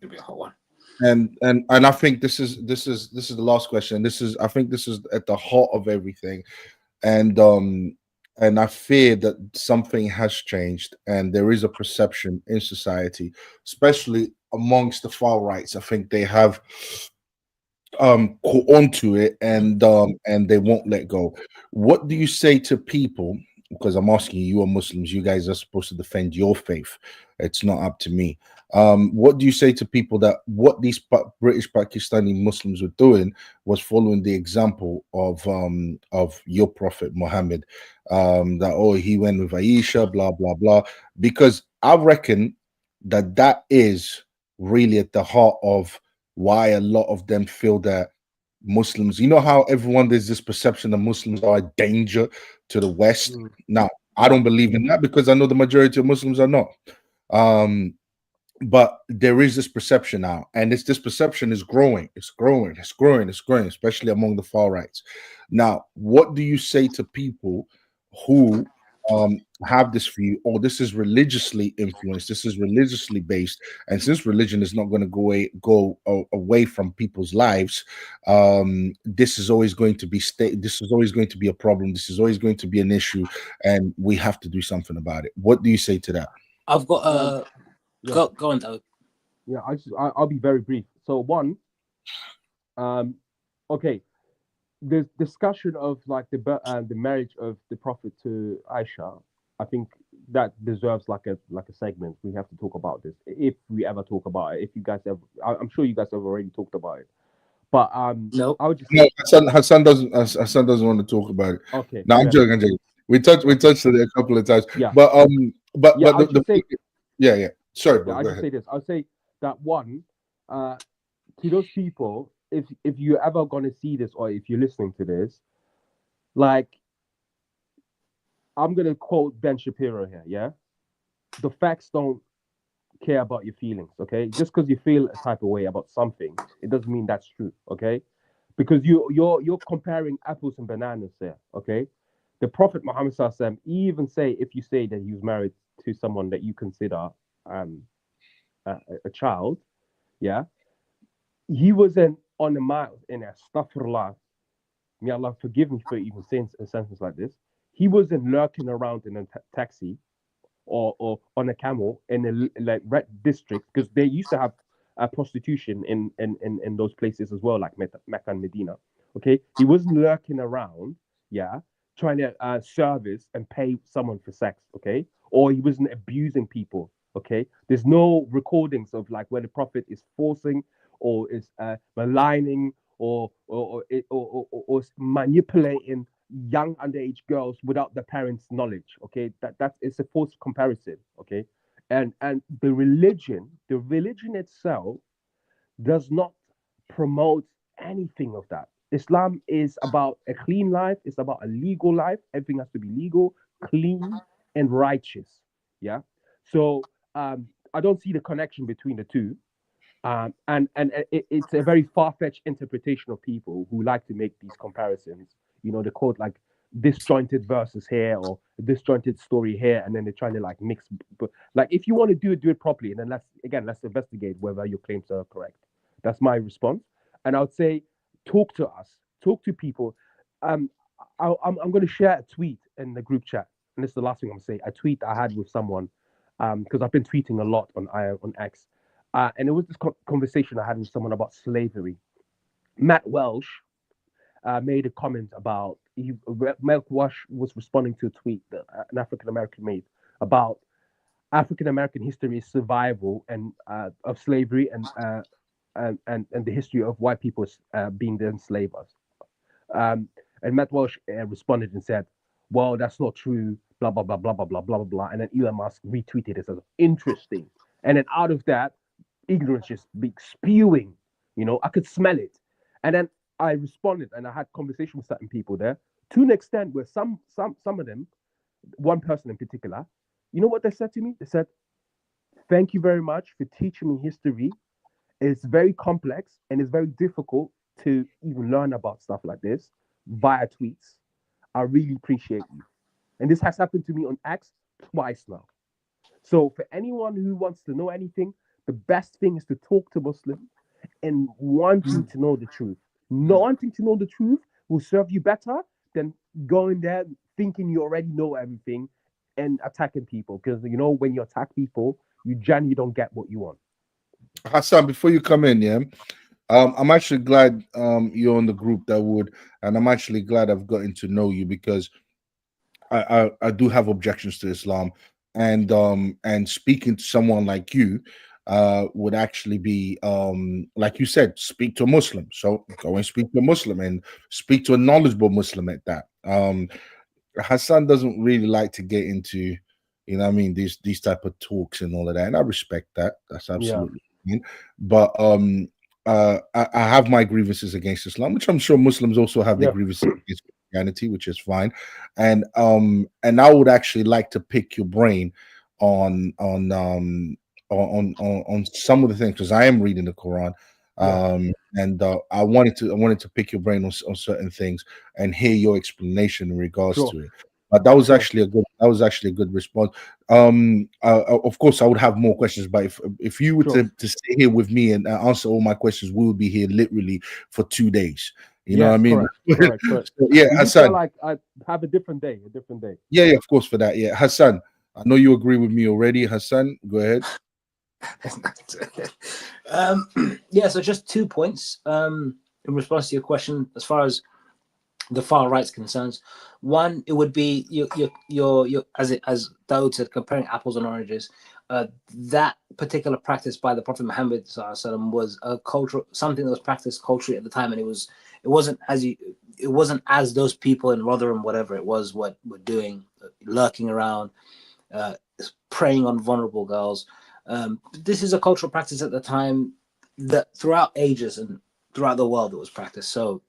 be a hot one. And I think this is the last question. I think this is at the heart of everything, and I fear that something has changed, and there is a perception in society, especially amongst the far rights. I think they have caught onto it, and they won't let go. What do you say to people? Because I'm asking you, you are Muslims. You guys are supposed to defend your faith. It's not up to me. What do you say to people that what these British Pakistani Muslims were doing was following the example of your Prophet Muhammad? That he went with Aisha, blah blah blah. Because I reckon that is really at the heart of why a lot of them feel that Muslims, you know how everyone, there's this perception that Muslims are a danger to the West. Now, I don't believe in that because I know the majority of Muslims are not. But there is this perception now, and this perception is growing. It's growing, especially among the far rights. Now, what do you say to people who have this view, or this is religiously influenced, this is religiously based, and since religion is not going to go away from people's lives, this is always going to be this is always going to be a problem, this is always going to be an issue, and we have to do something about it. What do you say to that? I've got go on, though. Yeah, I'll be very brief. So one, okay, the discussion of like the marriage of the Prophet to Aisha, I think that deserves like a segment. We have to talk about this if we ever talk about it. If you guys ever, I'm sure you guys have already talked about it. But no, I would just Hassan doesn't want to talk about it. Okay, no, I'm joking. We touched on it a couple of times. Yeah, but yeah, yeah. Sorry, bro, I'll just say this. I'll say that one, to those people, if you're ever gonna see this or if you're listening to this, like, I'm gonna quote Ben Shapiro here. Yeah, the facts don't care about your feelings. Okay, just because you feel a type of way about something, it doesn't mean that's true. Okay, because you're comparing apples and bananas there. Okay, the Prophet Muhammad Sallallahu even say, if you say that he was married to someone that you consider a child, yeah, he wasn't on the mile in astaghfirullah. May Allah forgive me for even saying a sentence like this. He wasn't lurking around in a taxi or on a camel in a like red district, because they used to have prostitution in those places as well, like Mecca and Medina. Okay, he wasn't lurking around, yeah, trying to service and pay someone for sex. Okay, or he wasn't abusing people. Okay, there's no recordings of like where the Prophet is forcing or is maligning or manipulating young underage girls without the parents' knowledge. Okay, that's it's a false comparison. Okay, and the religion itself does not promote anything of that. Islam is about a clean life. It's about a legal life. Everything has to be legal, clean, and righteous. Yeah. So I don't see the connection between the two. It's a very far-fetched interpretation of people who like to make these comparisons. You know, they quote like disjointed verses here or disjointed story here, and then they're trying to like mix. But like, if you want to do it properly, and then let's investigate whether your claims are correct. That's my response. And I would say, talk to us, talk to people. I'm going to share a tweet in the group chat, and this is the last thing I'm going to say. A tweet I had with someone, because I've been tweeting a lot on X. And it was this conversation I had with someone about slavery. Matt Welsh made a comment about Matt Welsh was responding to a tweet that an African American made about African American history, survival, and of slavery, and the history of white people being the enslavers. And Matt Welsh responded and said, "Well, that's not true." Blah blah blah blah blah blah blah blah. And then Elon Musk retweeted it as interesting. And then out of that, ignorance just be spewing, you know, I could smell it. And then I responded and I had conversation with certain people there to an extent where some of them, one person in particular, you know what they said to me? They said, "Thank you very much for teaching me history. It's very complex and it's very difficult to even learn about stuff like this via tweets. I really appreciate you." And this has happened to me on X twice now. So for anyone who wants to know anything, the best thing is to talk to Muslims and wanting to know the truth. Not wanting to know the truth will serve you better than going there thinking you already know everything and attacking people. Because, you know, when you attack people, you genuinely don't get what you want. Hassan, before you come in, yeah, I'm actually glad you're on the group that would, and I'm actually glad I've gotten to know you, because I do have objections to Islam, and speaking to someone like you would actually be like you said, speak to a Muslim. So go and speak to a Muslim, and speak to a knowledgeable Muslim at that. Hassan doesn't really like to get into, you know what I mean, these type of talks and all of that, and I respect that. That's absolutely fine. But I have my grievances against Islam, which I'm sure Muslims also have their grievances against Christianity, which is fine. And I would actually like to pick your brain on some of the things, because I am reading the Quran. And I wanted to pick your brain on certain things and hear your explanation in regards to it. But that was actually a good response. Of course, I would have more questions, but if you were to stay here with me and answer all my questions, we would be here literally for 2 days. You know what I mean? Correct. So, yeah, Hassan. Like I have a different day. Yeah, of course, for that. Yeah, Hassan. I know you agree with me already. Hassan, go ahead. Yeah, so just 2 points in response to your question as far as the far right's concerns. One, it would be your as Dawood said, comparing apples and oranges. That particular practice by the Prophet Muhammad was a cultural, something that was practiced culturally at the time, and it wasn't as those people in Rotherham, whatever it was, what were doing, lurking around, preying on vulnerable girls. This is a cultural practice at the time that throughout ages and throughout the world it was practiced. So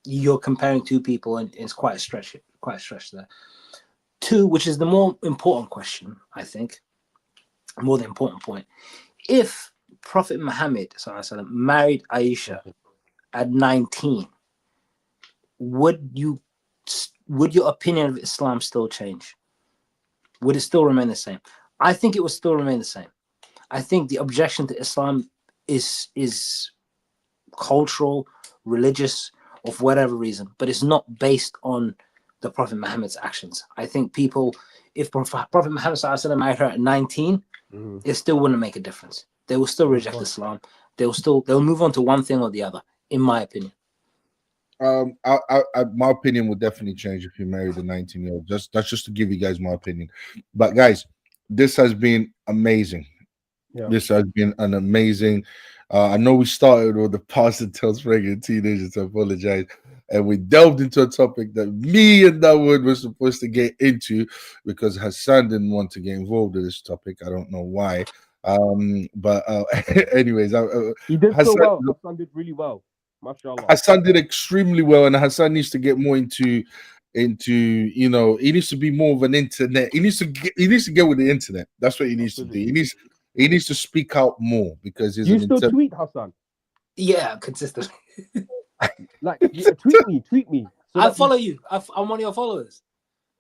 you're comparing two people, and it's quite a stretch there. Two, which is the more important question, I think, more the important point. If Prophet Muhammad married Aisha at 19, would your opinion of Islam still change? Would it still remain the same? I think it would still remain the same. I think the objection to Islam is cultural, religious, of whatever reason, but it's not based on the Prophet Muhammad's actions. I think people, if Prophet Muhammad married her at 19, it still wouldn't make a difference. They will still reject Islam. They'll move on to one thing or the other, in my opinion. My opinion would definitely change if you married a 19-year-old. That's just to give you guys my opinion. But guys, this has been amazing. Yeah. This has been an amazing. I know we started with the pastor tells pregnant teenagers to apologize, and we delved into a topic that me and Dawood were supposed to get into because Hassan didn't want to get involved in this topic. I don't know why. But anyways, he did Hassan, so well. Hassan did really well. Mashallah. Hassan did extremely well, and Hassan needs to get more into he needs to be more of an internet. He needs to get with the internet. That's what he needs to do. He needs to speak out more because he's. Do you still tweet, Hassan? Yeah, consistently. Like, tweet me. So I follow you. I'm one of your followers.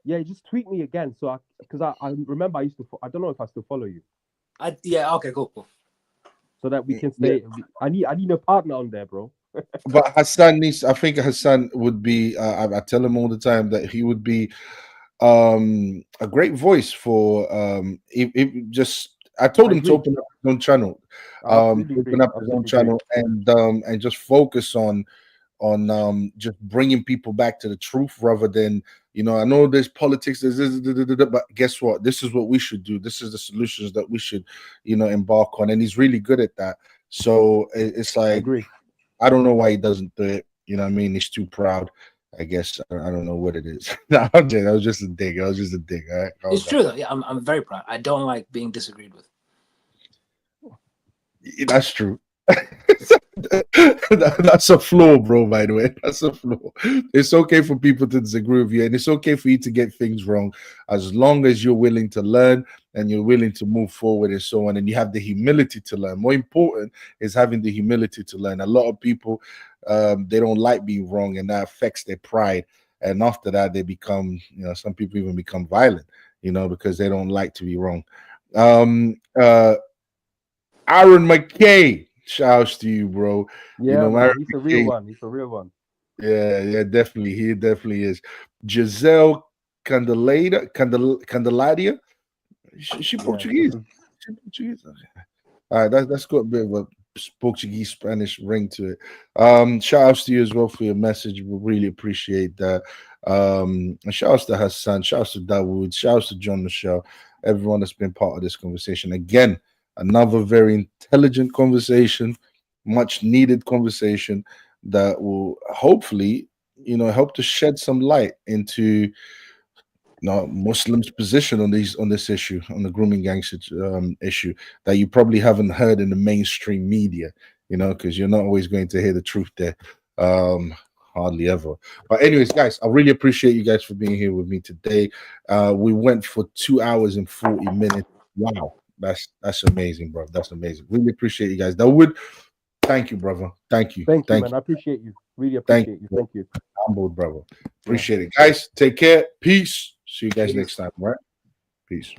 Yeah, just tweet me again. So because I remember I used to. I don't know if I still follow you. Yeah. Okay. Cool. So that we can stay. Yeah. I need a partner on there, bro. But Hassan needs. I think Hassan would be. I tell him all the time that he would be a great voice for. I told him to open up his own channel. Open up his own channel and just focus on just bringing people back to the truth rather than, I know there's politics, but guess what? This is what we should do. This is the solutions that we should, embark on. And he's really good at that. So it's like, I don't know why he doesn't do it. You know what I mean? He's too proud, I guess. I don't know what it is. That was just a dig. All right? It's true though. Yeah, I'm very proud. I don't like being disagreed with. That's true. That's a flaw, bro. By the way, that's a flaw. It's okay for people to disagree with you, and it's okay for you to get things wrong, as long as you're willing to learn and you're willing to move forward and so on, and you have the humility to learn. More important is having the humility to learn. A lot of people, they don't like being wrong, and that affects their pride. And after that, they become, some people even become violent, because they don't like to be wrong. Aaron McKay, shouts to you, bro. Yeah, man, he's a real one. He's a real one. Yeah, definitely. He definitely is. Giselle Candelaria. She Portuguese. She Portuguese. All right, that's got a bit of a Portuguese Spanish ring to it. Shout outs to you as well for your message. We really appreciate that. And shout outs to Hassan, shout outs to Dawood, shout outs to John Michelle, everyone that's been part of this conversation. Again, another very intelligent conversation, much needed conversation that will hopefully, help to shed some light into Muslims' position on this issue, on the grooming gang issue, that you probably haven't heard in the mainstream media, because you're not always going to hear the truth there, hardly ever. But anyways, guys, I really appreciate you guys for being here with me today. We went for 2 hours and 40 minutes. Wow. That's amazing, bro. That's amazing. Really appreciate you guys. Dawood, thank you, brother. Thank you. Thank you, man. I appreciate you. Really appreciate you. Thank you. Humbled, brother. Appreciate it. Guys, take care. Peace. See you guys next time, all right? Peace.